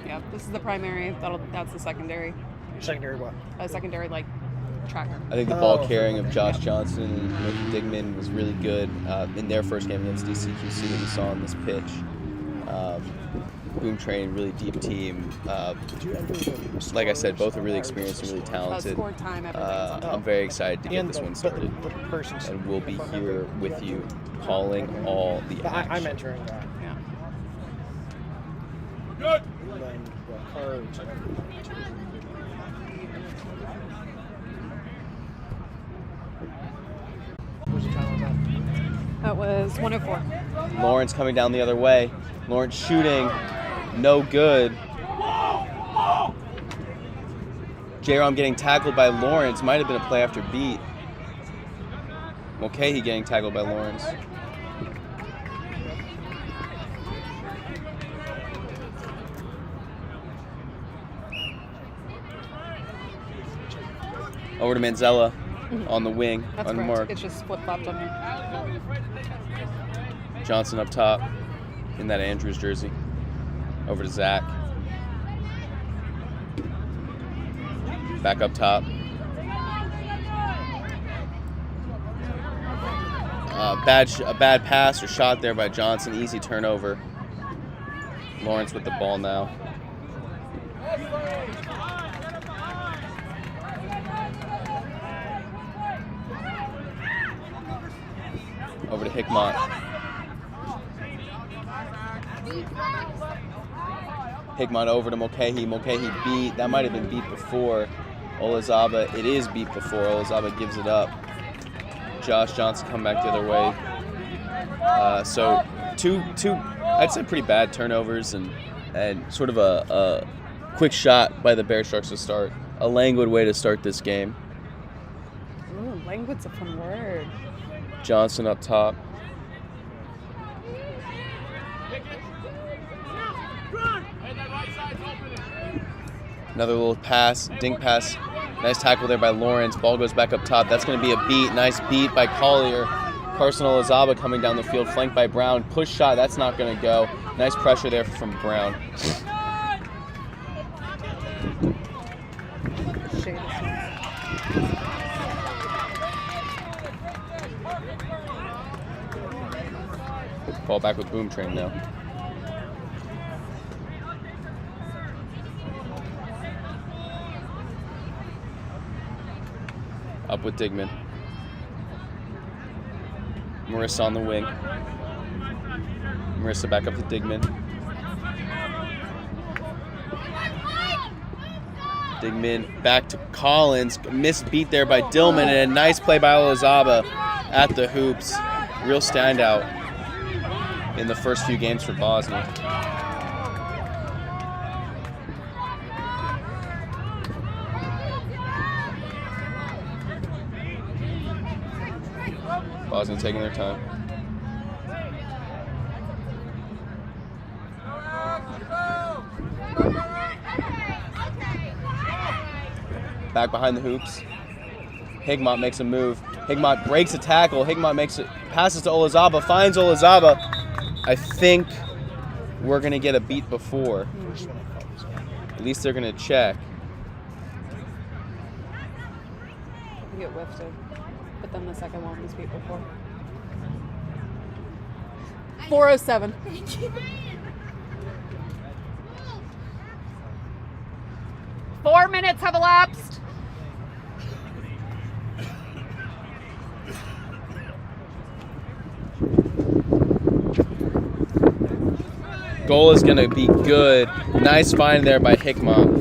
J: Yeah, this is the primary. That's the secondary.
H: Secondary what?
J: Secondary, like, tracker.
B: I think the ball carrying of Josh Johnson and Ricky Digman was really good in their first game against DCQC that we saw on this pitch. Boom Train, really deep team. Like I said, both are really experienced and really talented. I'm very excited to get this one started. And we'll be here with you, calling all the action.
H: I'm entering that.
J: Yeah.
H: Good. And then the cards.
J: That was 104.
B: Lawrence coming down the other way. Lawrence shooting, no good. J-Rom getting tackled by Lawrence. Might have been a play after beat. Mulcahy getting tackled by Lawrence. Over to Manzella on the wing,
J: That's
B: unmarked.
J: correct. It's just flip-flopped on him.
B: Johnson up top in that Andrews jersey. Over to Zach. Back up top. A bad pass or shot there by Johnson. Easy turnover. Lawrence with the ball now. Over to Hickmott. Hickmott over to Mulcahy. Mulcahy beat. That might have been beat before. Olazaba. It is beat before. Olazaba gives it up. Josh Johnson come back the other way. So two I'd say pretty bad turnovers and sort of a quick shot by the Bear Sharks to start. A languid way to start this game.
J: Ooh, languid's a fun word.
B: Johnson up top. Another little pass, dink pass. Nice tackle there by Lawrence. Ball goes back up top. That's going to be a beat. Nice beat by Collier. Carson Olazaba coming down the field, flanked by Brown. Push shot, that's not going to go. Nice pressure there from Brown. Ball back with Boom Train now. Up with Digman. Marissa on the wing. Marissa back up to Digman. Digman back to Collins. Missed beat there by Dillman, and a nice play by Olazaba at the hoops. Real standout in the first few games for Bosnia. Bosnia taking their time. Back behind the hoops. Higmont makes a move. Higmont breaks a tackle. Higmont makes it, passes to Olazaba, finds Olazaba. I think we're going to get a beat before. At least they're going to check.
J: I think it whiffed it. But then the second one was beat before. 407.
E: 4 minutes
G: minutes have elapsed.
B: Goal is going to be good. Nice find there by Hickmont.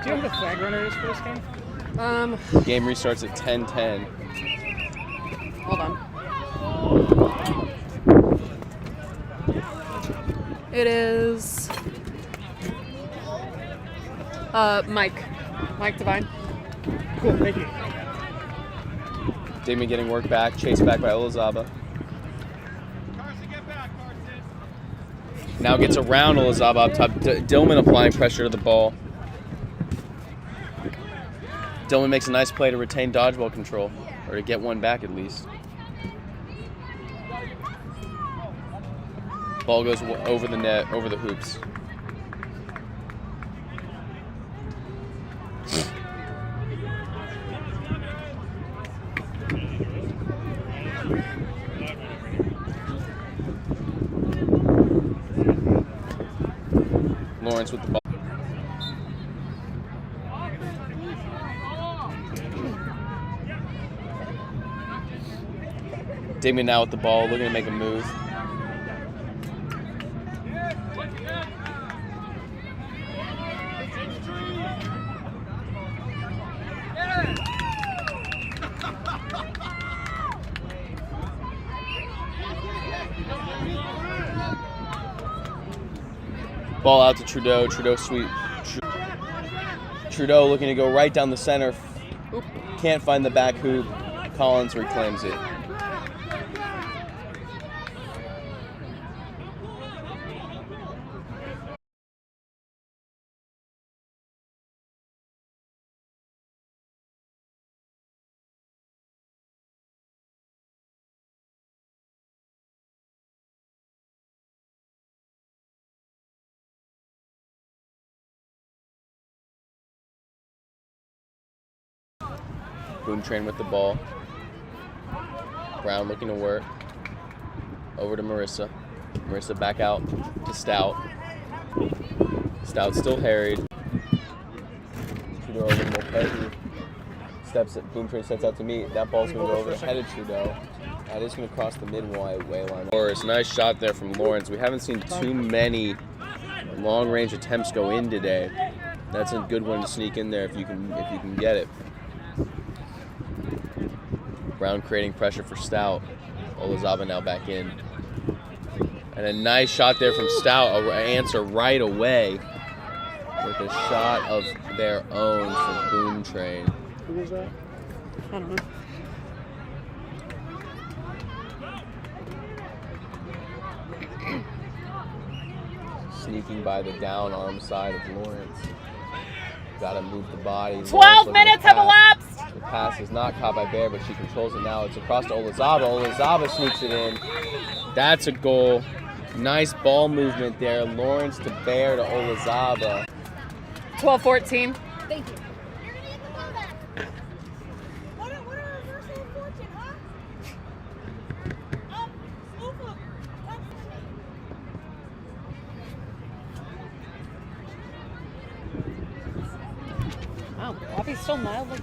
H: Do you know who the flag runner is for this game?
B: Game restarts at 10:10.
G: Hold on. It is Mike Devine.
H: Cool, thank you.
B: Digman getting work back, chased back by Olazaba. Now gets around Olazaba up top. Dillman applying pressure to the ball. Dillman makes a nice play to retain dodgeball control, or to get one back at least. Ball goes over the net, over the hoops. Lawrence with the ball. Digman now with the ball, looking to make a move. Ball out to Trudeau. Trudeau looking to go right down the center. Can't find the back hoop. Collins reclaims it. Boom Train with the ball. Brown looking to work. Over to Marissa. Marissa back out to Stout. Stout still harried. Trudeau a little more heavy. Boom Train sets out to meet. That ball's going to go over the head of Trudeau. That is going to cross the midway line. Lawrence, nice shot there from Lawrence. We haven't seen too many long-range attempts go in today. That's a good one to sneak in there if you can get it. Brown creating pressure for Stout. Olazaba now back in. And a nice shot there from Stout. An answer right away with a shot of their own for Boom Train.
H: Who was that?
G: I don't know.
B: Sneaking by the down arm side of Lawrence. Gotta move the body.
G: 12 minutes have elapsed!
B: The pass is not caught by Bear, but she controls it now. It's across to Olazaba. Olazaba sneaks it in. That's a goal. Nice ball movement there. Lawrence to Bear to Olazaba.
G: 12-14.
E: Thank you.
G: Wow, Bobby's still mildly.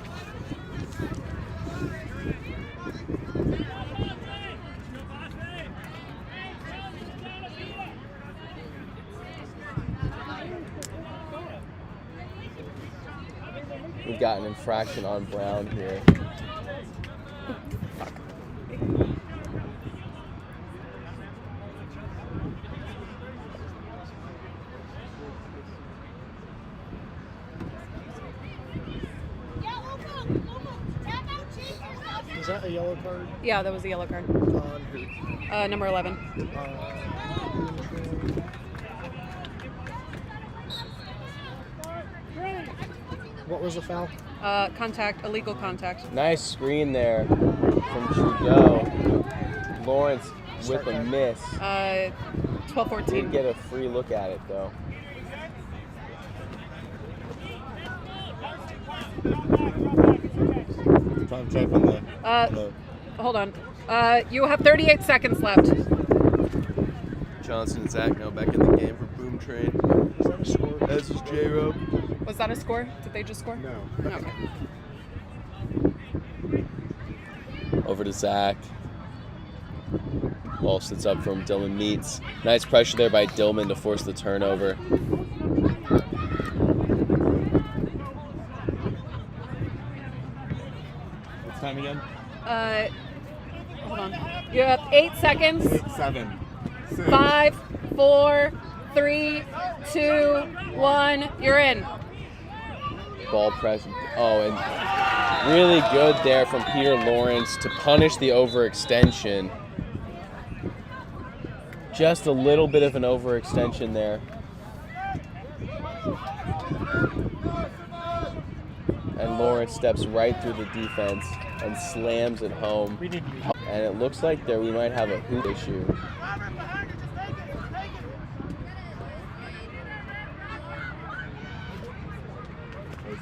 B: We've got an infraction on Brown here.
H: Is that a yellow card?
G: Yeah, that was the yellow card.
H: On who?
G: Number 11.
H: What was the foul?
G: Contact, illegal contact.
B: Nice screen there from Trudeau. Lawrence with a miss.
G: 12-14.
B: Did get a free look at it though.
O: Time check on the.
G: Hold on. You have 38 seconds left.
B: Johnson and Zach now back in the game for Boom Train.
C: Is that a score?
B: This is J-Rob.
G: Was that a score? Did they just score?
C: No.
G: Okay.
B: Over to Zach. Ball sits up from Dillman meets. Nice pressure there by Dillman to force the turnover.
H: What's time again?
G: Hold on. You have 8 seconds.
H: 7. 6.
G: 5, 4, 3, 2, 1. You're in.
B: Ball press. Oh, and really good there from Peter Lawrence to punish the overextension. Just a little bit of an overextension there. And Lawrence steps right through the defense and slams it home. And it looks like we might have a hoop issue.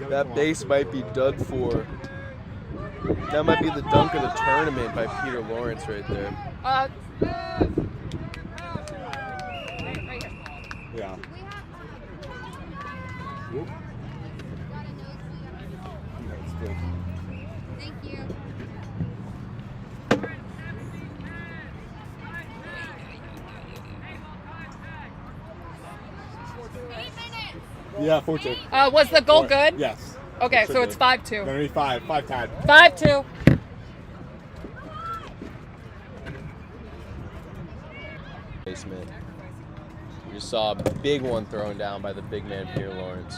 B: That base might be done for. That might be the dunk of the tournament by Peter Lawrence right there.
H: Yeah. That's good.
E: Thank you.
H: Yeah, 4-2.
G: Was the goal good?
H: Yes.
G: Okay, so it's 5-2.
H: Gonna be 5 tied.
G: 5-2.
B: Basement. You just saw a big one thrown down by the big man Peter Lawrence.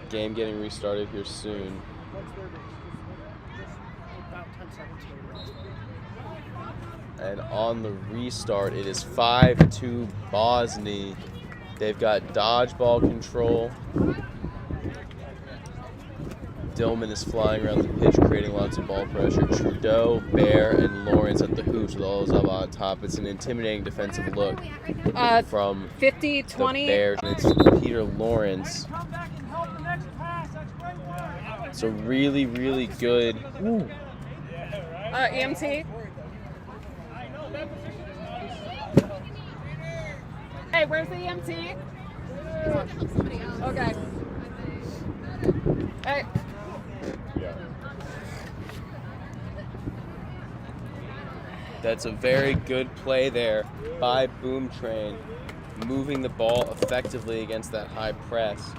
B: Game getting restarted here soon. And on the restart, it is 5-2 Bosnia. They've got dodgeball control. Dillman is flying around the pitch, creating lots of ball pressure. Trudeau, Bear, and Lawrence at the hoops with all those up on top. It's an intimidating defensive look from
G: 50-20.
B: the Bears. And it's Peter Lawrence. It's a really, really good.
G: EMT. Hey, where's the EMT? Okay. Hey.
B: That's a very good play there by Boom Train, moving the ball effectively against that high press.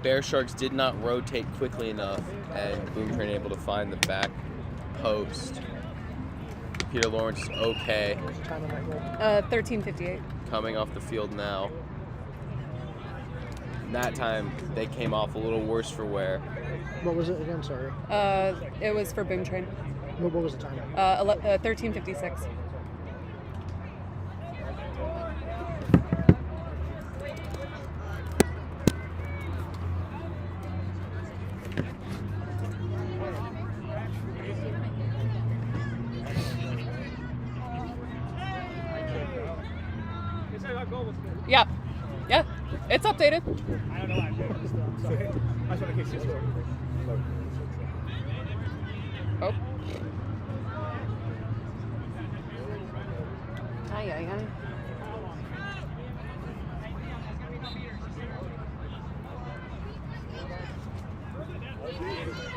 B: Bear Sharks did not rotate quickly enough, and Boom Train able to find the back post. Peter Lawrence is okay.
G: 13:58.
B: Coming off the field now. And that time they came off a little worse for wear.
O: What was it again? Sorry.
G: It was for Boom Train.
O: What was the time?
G: 13:56. Yeah. Yeah. It's updated.
H: I don't know why I did it. So I just want to kick this
G: Oh. Aye, aye, aye.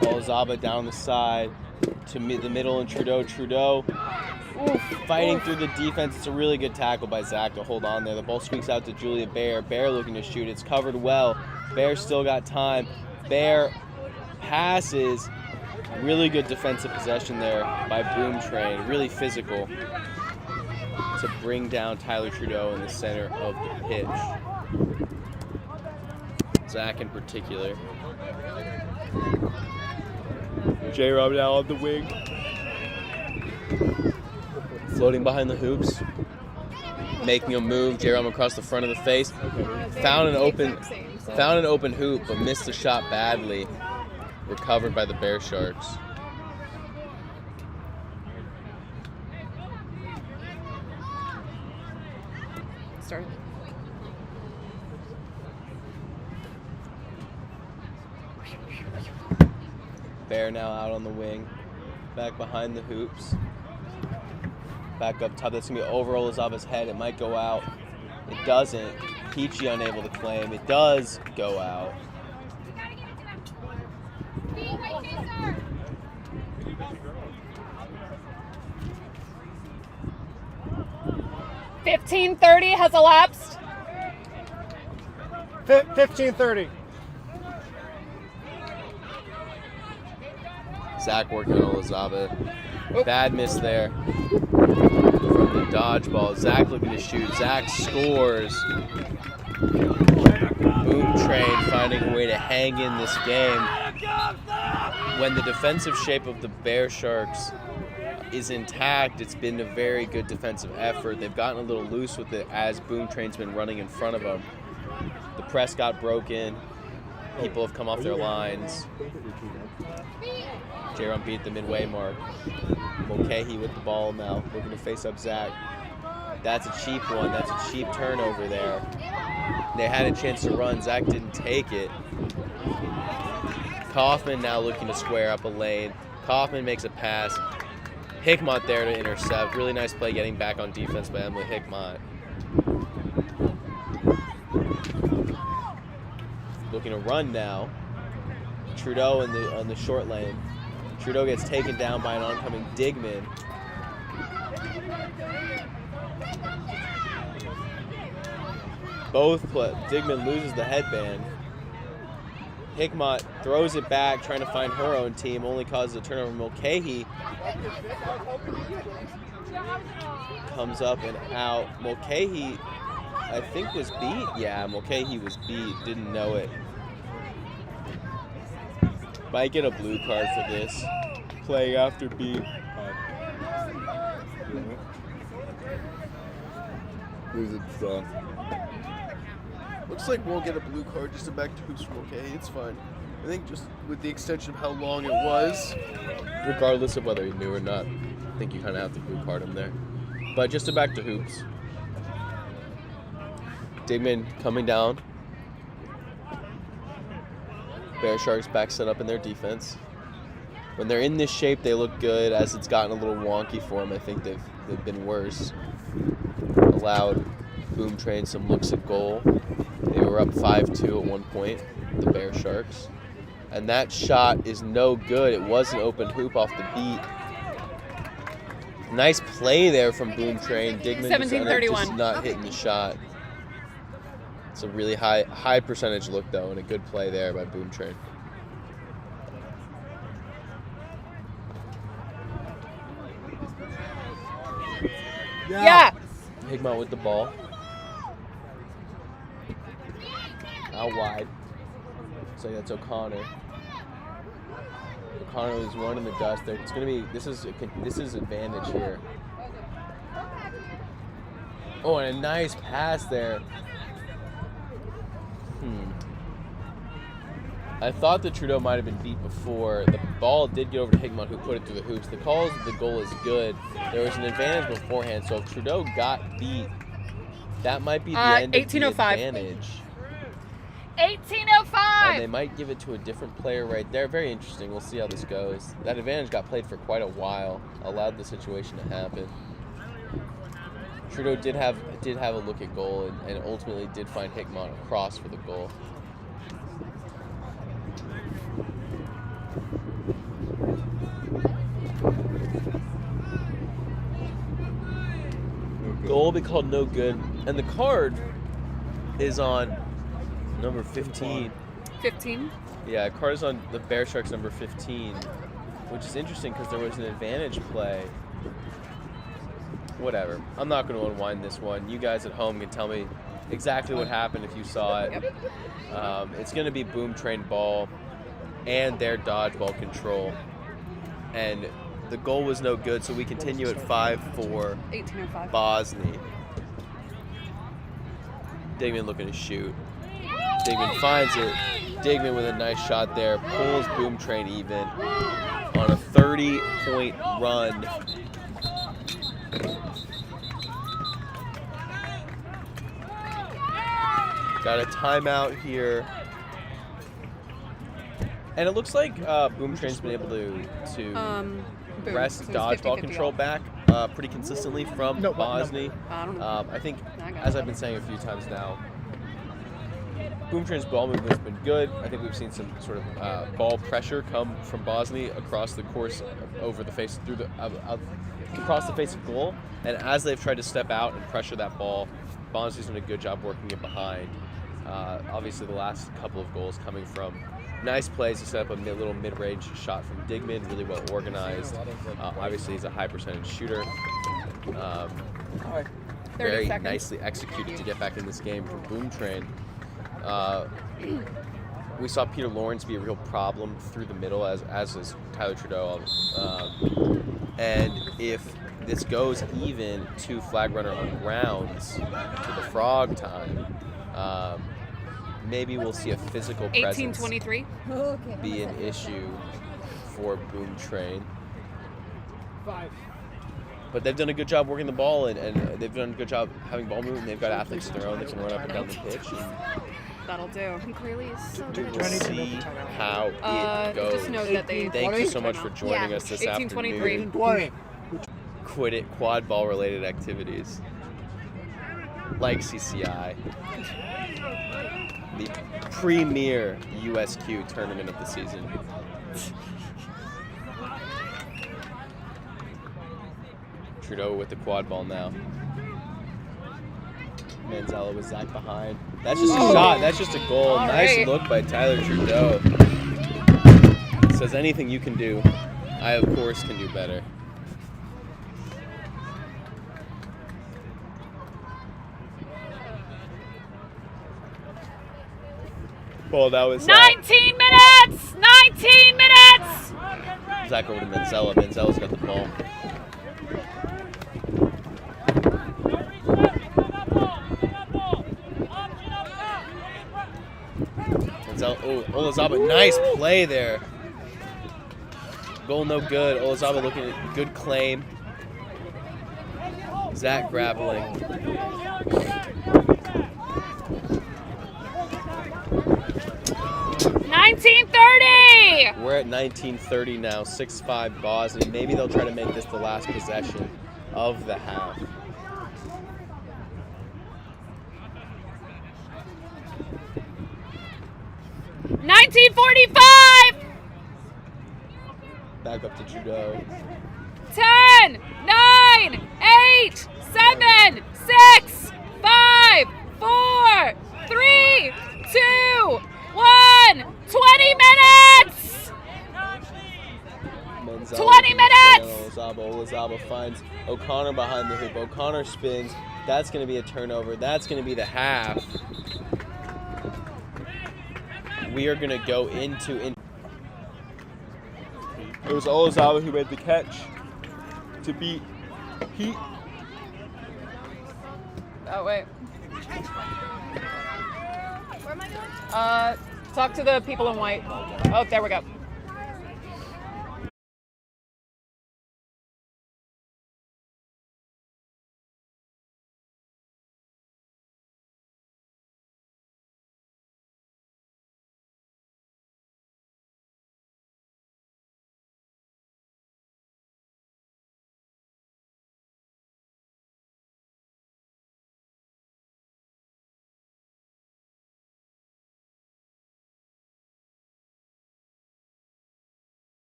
B: Ball Zaba down the side to the middle, and Trudeau. Fighting through the defense. It's a really good tackle by Zach to hold on there. The ball squeaks out to Julia Bear. Bear looking to shoot. It's covered well. Bear still got time. Bear passes. Really good defensive possession there by Boom Train. Really physical to bring down Tyler Trudeau in the center of the pitch. Zach in particular. J-Rob now on the wing. Floating behind the hoops. Making a move. J-Rob across the front of the face. Found an open hoop, but missed the shot badly. recovered by the Bear Sharks.
J: Start.
B: Bear now out on the wing, back behind the hoops. Back up top, that's gonna be over Olazawa's head. It might go out. It doesn't. Peachy unable to claim. It does go out.
J: $15:30 has elapsed.
O: 15:30.
B: Zach working on Olazawa. Bad miss there from the dodgeball. Zach looking to shoot. Zach scores. Boom Train finding a way to hang in this game. When the defensive shape of the Bear Sharks is intact, it's been a very good defensive effort. They've gotten a little loose with it as Boom Train's been running in front of them. The press got broken. People have come off their lines. Jaron beat the midway mark. Mulcahy with the ball now, looking to face up Zach. That's a cheap one. That's a cheap turnover there. They had a chance to run. Zach didn't take it. Kaufman now looking to square up a lane. Kaufman makes a pass. Hickmott there to intercept. Really nice play getting back on defense by Emily Hickmott. Looking to run now. Trudeau on the short lane. Trudeau gets taken down by an oncoming Digman. Digman loses the headband. Hickmott throws it back, trying to find her own team, only causes a turnover. Mulcahy comes up and out. Mulcahy, I think, was beat. Yeah, Mulcahy was beat. Didn't know it. Might get a blue card for this. Play after beat. Looks like we'll get a blue card just to back to hoops from Mulcahy. It's fine. I think just with the extension of how long it was, regardless of whether he knew or not, I think you kind of have to blue card him there. But just to back to hoops. Digman coming down. Bear Sharks back set up in their defense. When they're in this shape, they look good. As it's gotten a little wonky for them, I think they've been worse. Allowed Boom Train some looks at goal. They were up 5-2 at one point, the Bear Sharks. And that shot is no good. It was an open hoop off the beat. Nice play there from Boom Train. Digman just not hitting the shot. It's a really high percentage look, though, and a good play there by Boom Train.
J: Yeah.
B: Hickmott with the ball. Out wide. So that's O'Connor. O'Connor is one in the dust there. It's gonna be this is advantage here. Oh, and a nice pass there. I thought that Trudeau might have been beat before. The ball did get over to Hickmott, who put it through the hoops. The calls of the goal is good. There was an advantage beforehand, so if Trudeau got beat, that might be the end of the advantage.
J: 18:05.
B: And they might give it to a different player right there. Very interesting. We'll see how this goes. That advantage got played for quite a while. Allowed the situation to happen. Trudeau did have a look at goal and ultimately did find Hickmott across for the goal. Goal will be called no good, and the card is on number 15.
J: 15?
B: Yeah, card is on the Bear Sharks number 15, which is interesting because there was an advantage play. Whatever. I'm not going to unwind this one. You guys at home can tell me exactly what happened if you saw it.
J: Yep.
B: It's going to be Boom Train ball and their dodgeball control. And the goal was no good, so we continue at 5-4.
J: 18:05.
B: Bosny. Digman looking to shoot. Digman finds it. Digman with a nice shot there. Pulls Boom Train even on a 30-point run. Got a timeout here. And it looks like Boom Train's been able to wrest dodgeball control back pretty consistently from Bosnia. I think, as I've been saying a few times now, Boom Train's ball movement's been good. I think we've seen some sort of ball pressure come from Bosnia across the course over the face across the face of goal. And as they've tried to step out and pressure that ball, Bosnia's done a good job working it behind. Obviously, the last couple of goals coming from nice plays to set up a little mid-range shot from Digman, really well organized. Obviously, he's a high percentage shooter. Very nicely executed to get back in this game from Boom Train. We saw Peter Lawrence be a real problem through the middle, as is Tyler Trudeau. And if this goes even to flag runner on grounds to the frog time, maybe we'll see a physical presence
J: 18-23
B: be an issue for Boom Train.
O: 5.
B: But they've done a good job working the ball, and they've done a good job having ball movement. They've got athletes of their own that can run up and down the pitch.
J: That'll do.
A: And clearly it's so good.
B: We'll see how it goes.
J: Just note that they
B: Thank you so much for joining us this
J: 18-23.
B: afternoon. Quit it, quad ball related activities like CCI. The premier USQ tournament of the season. Trudeau with the quad ball now. Manzella with Zach behind. That's just a shot. That's just a goal.
J: All
B: nice
J: right.
B: look by Tyler Trudeau. Says anything you can do, I of course can do better. Well, that was
A: 19 minutes! 19 minutes!
B: Zach over to Manzella. Manzella's got the ball. Olazaba, nice play there. Goal no good. Olazaba looking at good claim. Zach grappling. We're at 19:30 now, 6-5 Bosnia. Maybe they'll try to make this the last possession of the half. Back up to Trudeau.
A: 10, 9, 8, 7, 6, 5, 4, 3, 2, 1. 20 minutes!
B: Manzella
A: 20 minutes!
B: Olazaba finds O'Connor behind the hoop. O'Connor spins. That's going to be a turnover. That's going to be the half. We are going to go into... It was Olazaba who made the catch to beat Heat.
J: Oh, wait.
E: Where am I going?
J: Talk to the people in white. Oh, there we go.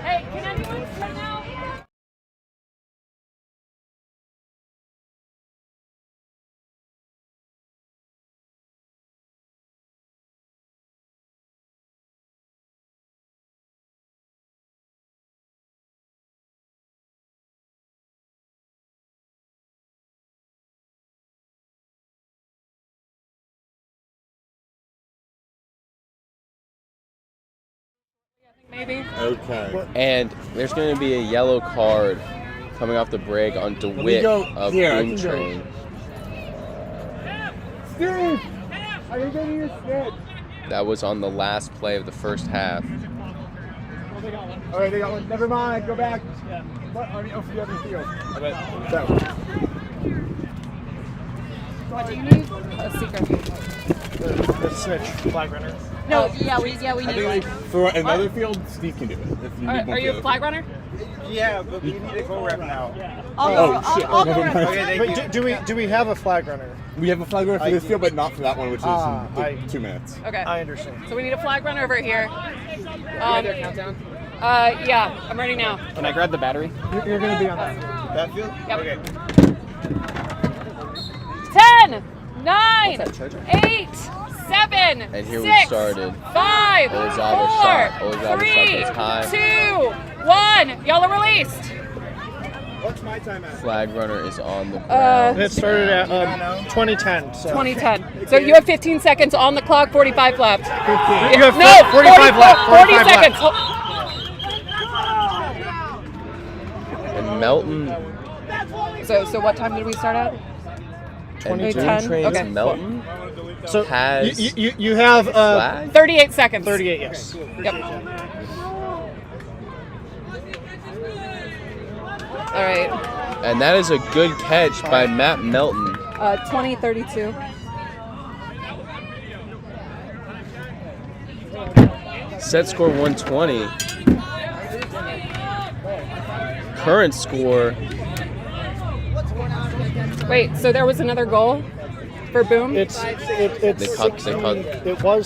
A: Hey, can anyone sit now?
J: Maybe.
B: Okay. And there's going to be a yellow card coming off the break on
H: me
B: DeWitt
H: go
B: of
H: here, I
B: Boom
H: can go.
B: Train.
O: Steve! I can give you a snitch.
B: That was on the last play of the first half.
O: All right, they got one. Never mind. Go back. Yeah. What? On the other field. So.
J: What do you need? A secret.
O: The snitch. Flag runner.
J: No, yeah, we
H: I
J: need
H: think
J: one.
H: for another field, Steve can do it. If you need one
J: Are you
H: for
J: a flag runner?
O: Yeah, but we need a goal rep now.
H: Oh, shit.
J: I'll go
H: Never
J: rep.
H: mind.
O: Okay, wait, do we have a flag runner?
H: We have a flag runner for this field, but not for that one, which is in like 2 minutes.
J: Okay.
O: I understand.
J: So we need a flag runner over here.
M: Countdown.
J: Yeah, I'm ready now.
L: Can I grab the battery?
O: You're going to be on that.
H: That field?
J: Yep.
H: Okay.
J: 10, 9, 8, 7,
B: And here
J: 6,
B: we started.
J: 5,
B: Olazaba
J: 4,
B: shot. Olazaba
J: 3,
B: shot goes high.
J: 2, 1. Y'all are released.
H: What's my time at?
B: Flag runner is on the ground.
O: It started at 2010. So.
J: 2010. So you have 15 seconds on the clock, 45 left.
O: 15. You have
J: No,
O: 45 left.
J: 40
O: 45
J: seconds.
O: left.
B: And Melton
J: So what time did we start at?
B: and Boom
J: 2010?
B: Train's
J: Okay.
B: Melton
O: So
B: has
O: you have
B: flag.
J: 38 seconds.
O: 38, yes.
J: Yep. All right.
B: And that is a good catch by Matt Melton.
J: 2032.
B: Set score 120. Current score.
J: Wait, so there was another goal for Boom?
O: It was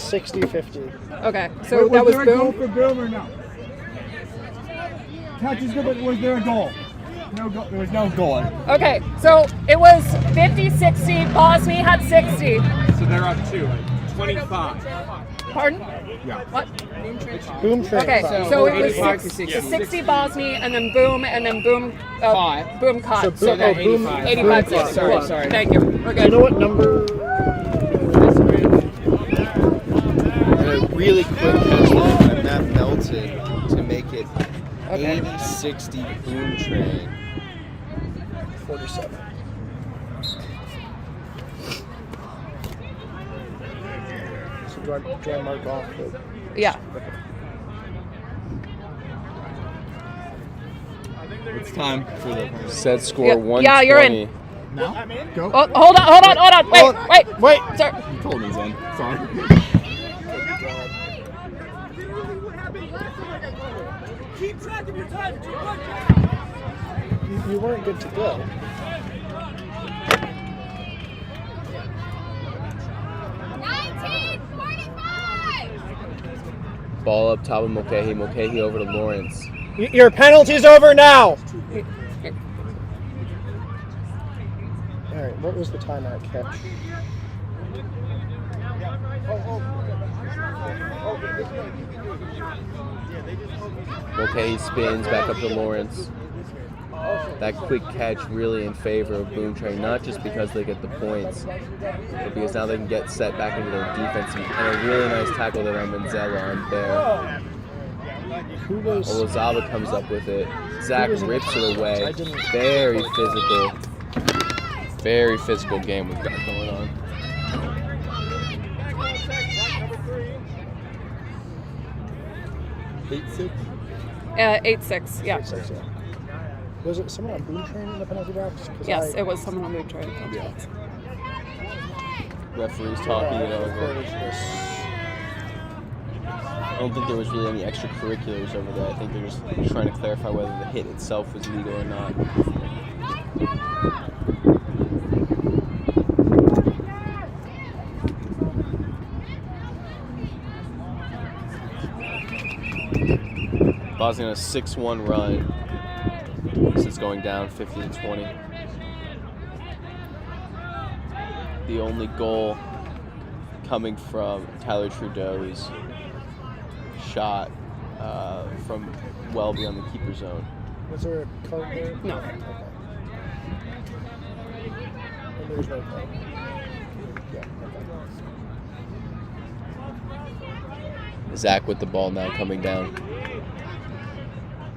O: 60-50.
J: Okay, so that was Boom?
O: for Boom or no? Catch is good, but was there a goal? No goal. There was no goal.
J: Okay, so it was 50-60. Bosnia had 60.
I: So they're up 25.
J: Pardon?
I: Yeah.
J: What?
O: Boom Train.
J: Okay, so it was
M: 85 to 60.
J: 60 Bosnia, and then Boom
M: Caught.
J: Boom caught.
O: So Boom-
J: that-
O: Boom-
J: 85
O: Boom caught.
J: 60.
M: Sorry,
J: Cool.
M: sorry.
J: Thank you. We're
O: Do you
J: good.
O: know what number?
B: And a really quick catch by Matt Melton to make it 80-60 Boom Train.
O: 47. So do I mark off the...
J: Yeah.
H: It's time for the
B: Set score
J: Yeah,
B: 120.
J: yeah, you're in.
O: Now? Go.
J: Oh, hold on. Wait. Sorry.
H: You told me, Zen. Sorry.
I: Keep track of your time.
O: You weren't good to go.
B: Ball up top of Mulcahy. Mulcahy over to Lawrence.
O: Your penalty's over now. All right, what was the timeout catch?
B: Mulcahy spins back up to Lawrence. That quick catch really in favor of Boom Train, not just because they get the points, but because now they can get set back into their defense. And a really nice tackle there on Manzella on Bear. Olazaba comes up with it. Zach rips it away. Very physical game we've got going on.
J: Eight six. Yeah.
O: 8-6, yeah. Was it someone on Boom Train in the penalty box?
J: Yes, it was someone on Boom Train.
B: Yeah. Referees talking it over. I don't think there was really any extracurriculars over there. I think they're just trying to clarify whether the hit itself was legal or not. Bosnia on a 6-1 run. Since going down 50-20. The only goal coming from Tyler Trudeau's shot from well beyond the keeper zone.
O: Was there a card there?
J: No.
O: Okay. And there's no card. Yeah, okay.
B: Zach with the ball now coming down.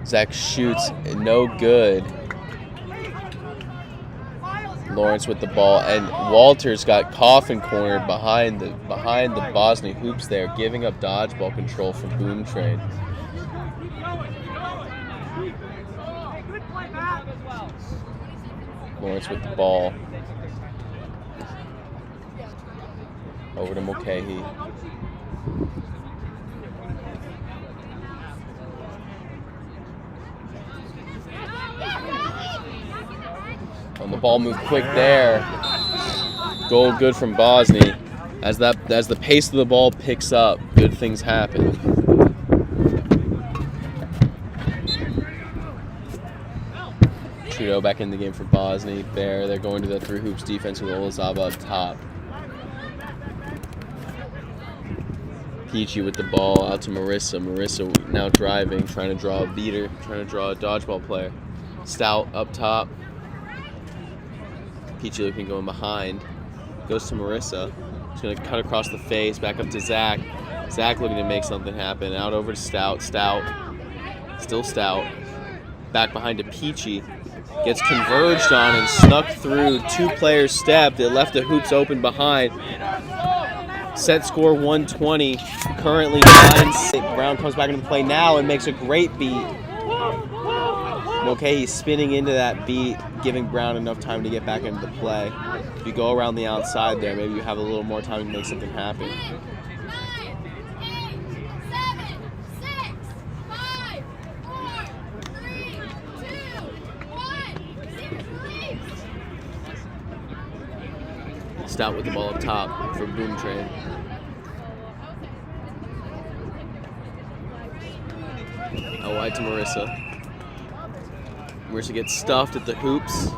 B: Zach shoots, no good. Lawrence with the ball, and Walters got coffin cornered behind the Bosnia hoops there, giving up dodgeball control for Boom Trade. Lawrence with the ball. Over to Mulcahy. On the ball moved quick there. Goal good from Bosnia. As the pace of the ball picks up, good things happen. Trudeau back in the game for Bosnia. They're going to the 3 hoops defense with Olazaba up top. Peachy with the ball out to Marissa. Marissa now driving, trying to draw a beater, trying to draw a dodgeball player. Stout up top. Peachy looking going behind. Goes to Marissa. She's going to cut across the face, back up to Zach. Zach looking to make something happen. Out over to Stout. Stout. Still Stout. Back behind to Peachy. Gets converged on and snuck through. 2 players stepped. It left the hoops open behind. Set score 120. Currently 9. Brown comes back into the play now and makes a great beat. Okay, he's spinning into that beat, giving Brown enough time to get back into the play. If you go around the outside there, maybe you have a little more time to make something happen.
E: 9, 8, 7, 6, 5, 4, 3, 2, 1.
B: Stout with the ball up top for Boom Trade. Out wide to Marissa. Marissa gets stuffed at the hoops.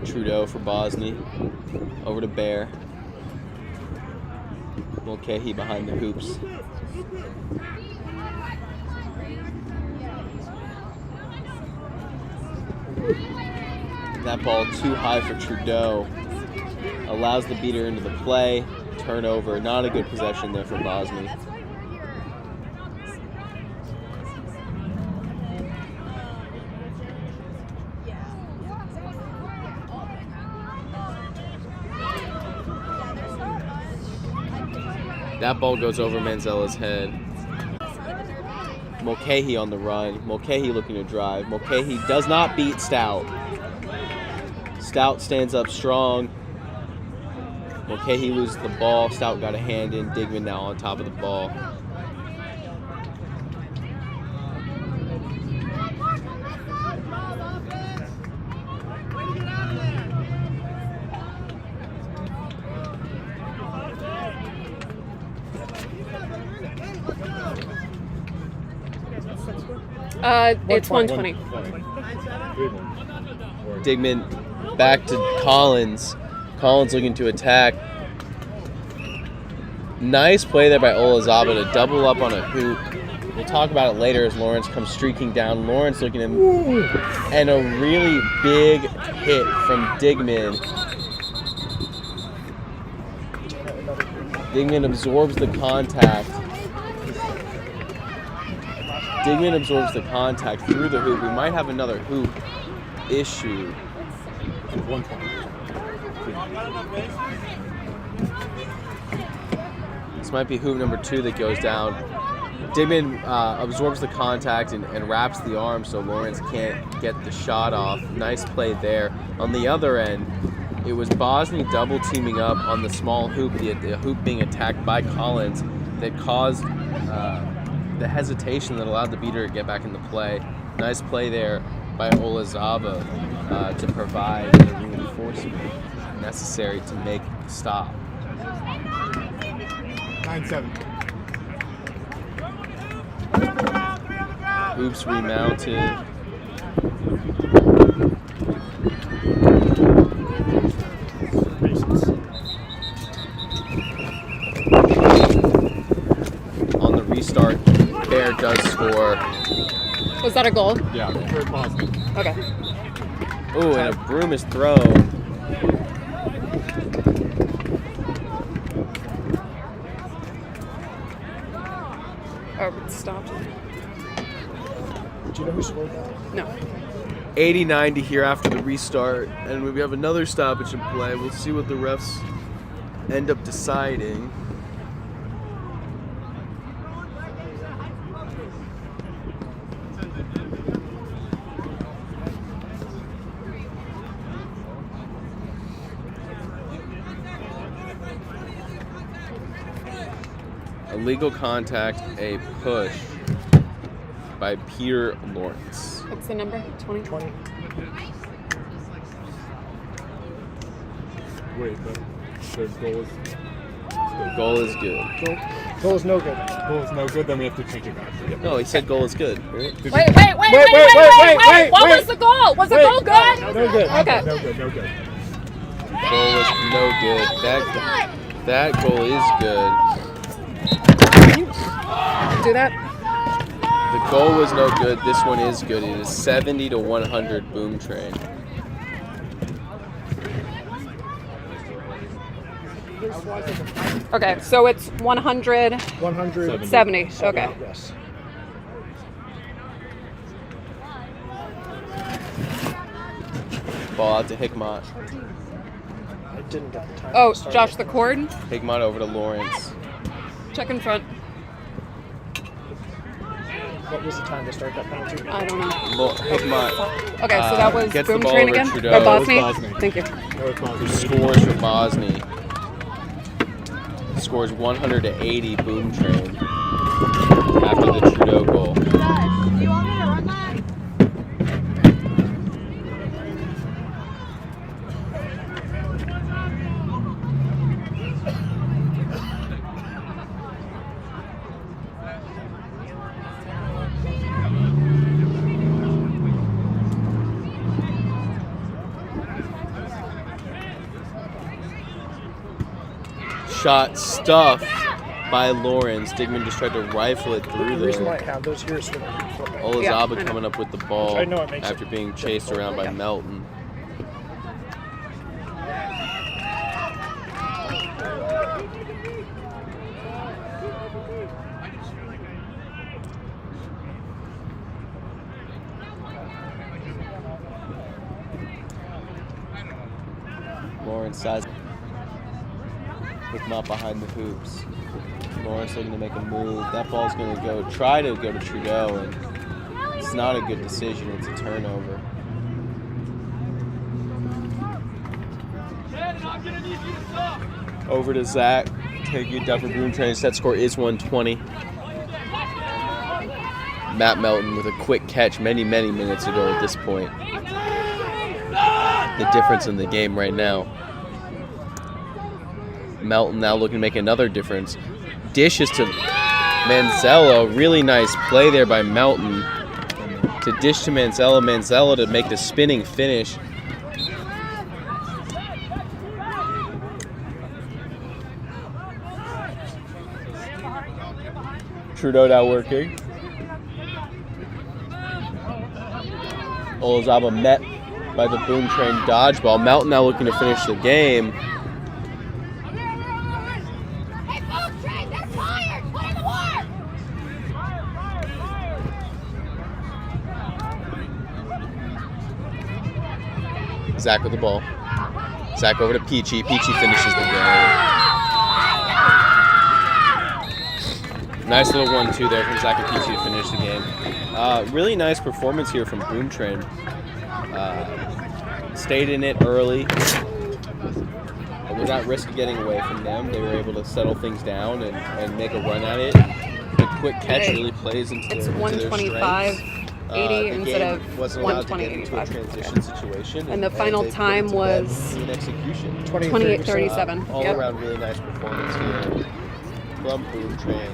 B: Trudeau for Bosnia. Over to Bear. Mulcahy behind the hoops. That ball too high for Trudeau. Allows the beater into the play. Turnover. Not a good possession there for Bosnia. That ball goes over Manzella's head. Mulcahy on the run. Mulcahy looking to drive. Mulcahy does not beat Stout. Stout stands up strong. Mulcahy loses the ball. Stout got a hand in. Digman now on top of the ball.
J: It's 120.
B: Digman back to Collins. Collins looking to attack. Nice play there by Olazaba to double up on a hoop. We'll talk about it later as Lawrence comes streaking down. Lawrence looking at and a really big hit from Digman. Digman absorbs the contact. Digman absorbs the contact through the hoop. We might have another hoop issue. This might be hoop number 2 that goes down. Digman absorbs the contact and wraps the arm so Lawrence can't get the shot off. Nice play there. On the other end, it was Bosnia double teaming up on the small hoop, the hoop being attacked by Collins that caused the hesitation that allowed the beater to get back into play. Nice play there by Olazaba to provide the reinforcement necessary to make the stop.
O: 9-7.
B: Hoops remounted. On the restart, Bear does score.
J: Was that a goal?
O: Yeah, very positive.
J: Okay.
B: Oh, and a broom is thrown.
G: Oh, it stopped.
O: Do you know who scored that?
G: No.
B: 80-90 here after the restart, and we have another stoppage in play. We'll see what the refs end up deciding. Illegal contact, a push by Peter Lawrence.
G: What's the number? 20?
O: Wait, but the goal is...
B: Goal is good.
O: Goal is no good. Goal is no good, then we have to change it back.
B: No, he said goal is good, right?
G: Wait. What was the goal? Was the goal good?
O: No good.
G: Okay.
O: No good.
B: Goal was no good. That goal is good.
G: Do that?
B: The goal was no good. This one is good. It is 70-100 Boom Train.
G: Okay, so it's 170. Okay.
O: Yes.
B: Ball out to Hickmott.
O: I didn't get the time.
G: Oh, Josh the cord.
B: Hickmott over to Lawrence.
G: Check in front.
O: What was the time to start that penalty?
G: I don't know.
B: Hickmott.
G: Okay, so that was
B: gets
G: Boom
B: the ball
G: Train
B: over
G: again?
B: Trudeau.
G: Or Bosny? Thank you.
B: Who scores for Bosny. Scores 180 Boom Train after the Trudeau goal.
E: Do you want me to run that?
B: Shot stuffed by Lawrence. Digman just tried to rifle it through
O: The reason why I
B: there.
O: have those here is for the football.
B: Olazaba coming up with the ball
O: I know it makes
B: after
O: it
B: being chased
O: difficult.
B: around by
O: Yeah.
B: Melton. Lawrence size with not behind the hoops. Lawrence looking to make a move. That ball's going to try to go to Trudeau, and it's not a good decision. It's a turnover. Over to Zach. Taking it down for Boom Train. Set score is 120. Matt Melton with a quick catch many minutes ago at this point. The difference in the game right now. Melton now looking to make another difference. Dishes to Manzello. Really nice play there by Melton. To dish to Manzello. Manzello to make the spinning finish. Trudeau now working. Olazaba met by the Boom Train dodgeball. Melton now looking to finish the game. Zach with the ball. Zach over to Peachy. Peachy finishes the game. Nice little 1-2 there from Zach and Peachy to finish the game. Really nice performance here from Boom Train. Stayed in it early. But was not risking getting away from them. They were able to settle things down and make a run at it. The quick catch really plays into their strengths.
G: It's 125-80 instead of 120-85.
B: Transition situation,
G: And the final time was 28-37.
B: All around really nice performance here from Boom Train.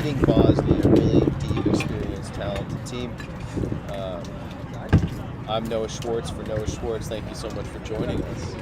B: Beating Bosnia, a really deep, experienced, talented team. I'm Noah Schwartz for Noah Schwartz. Thank you so much for joining us.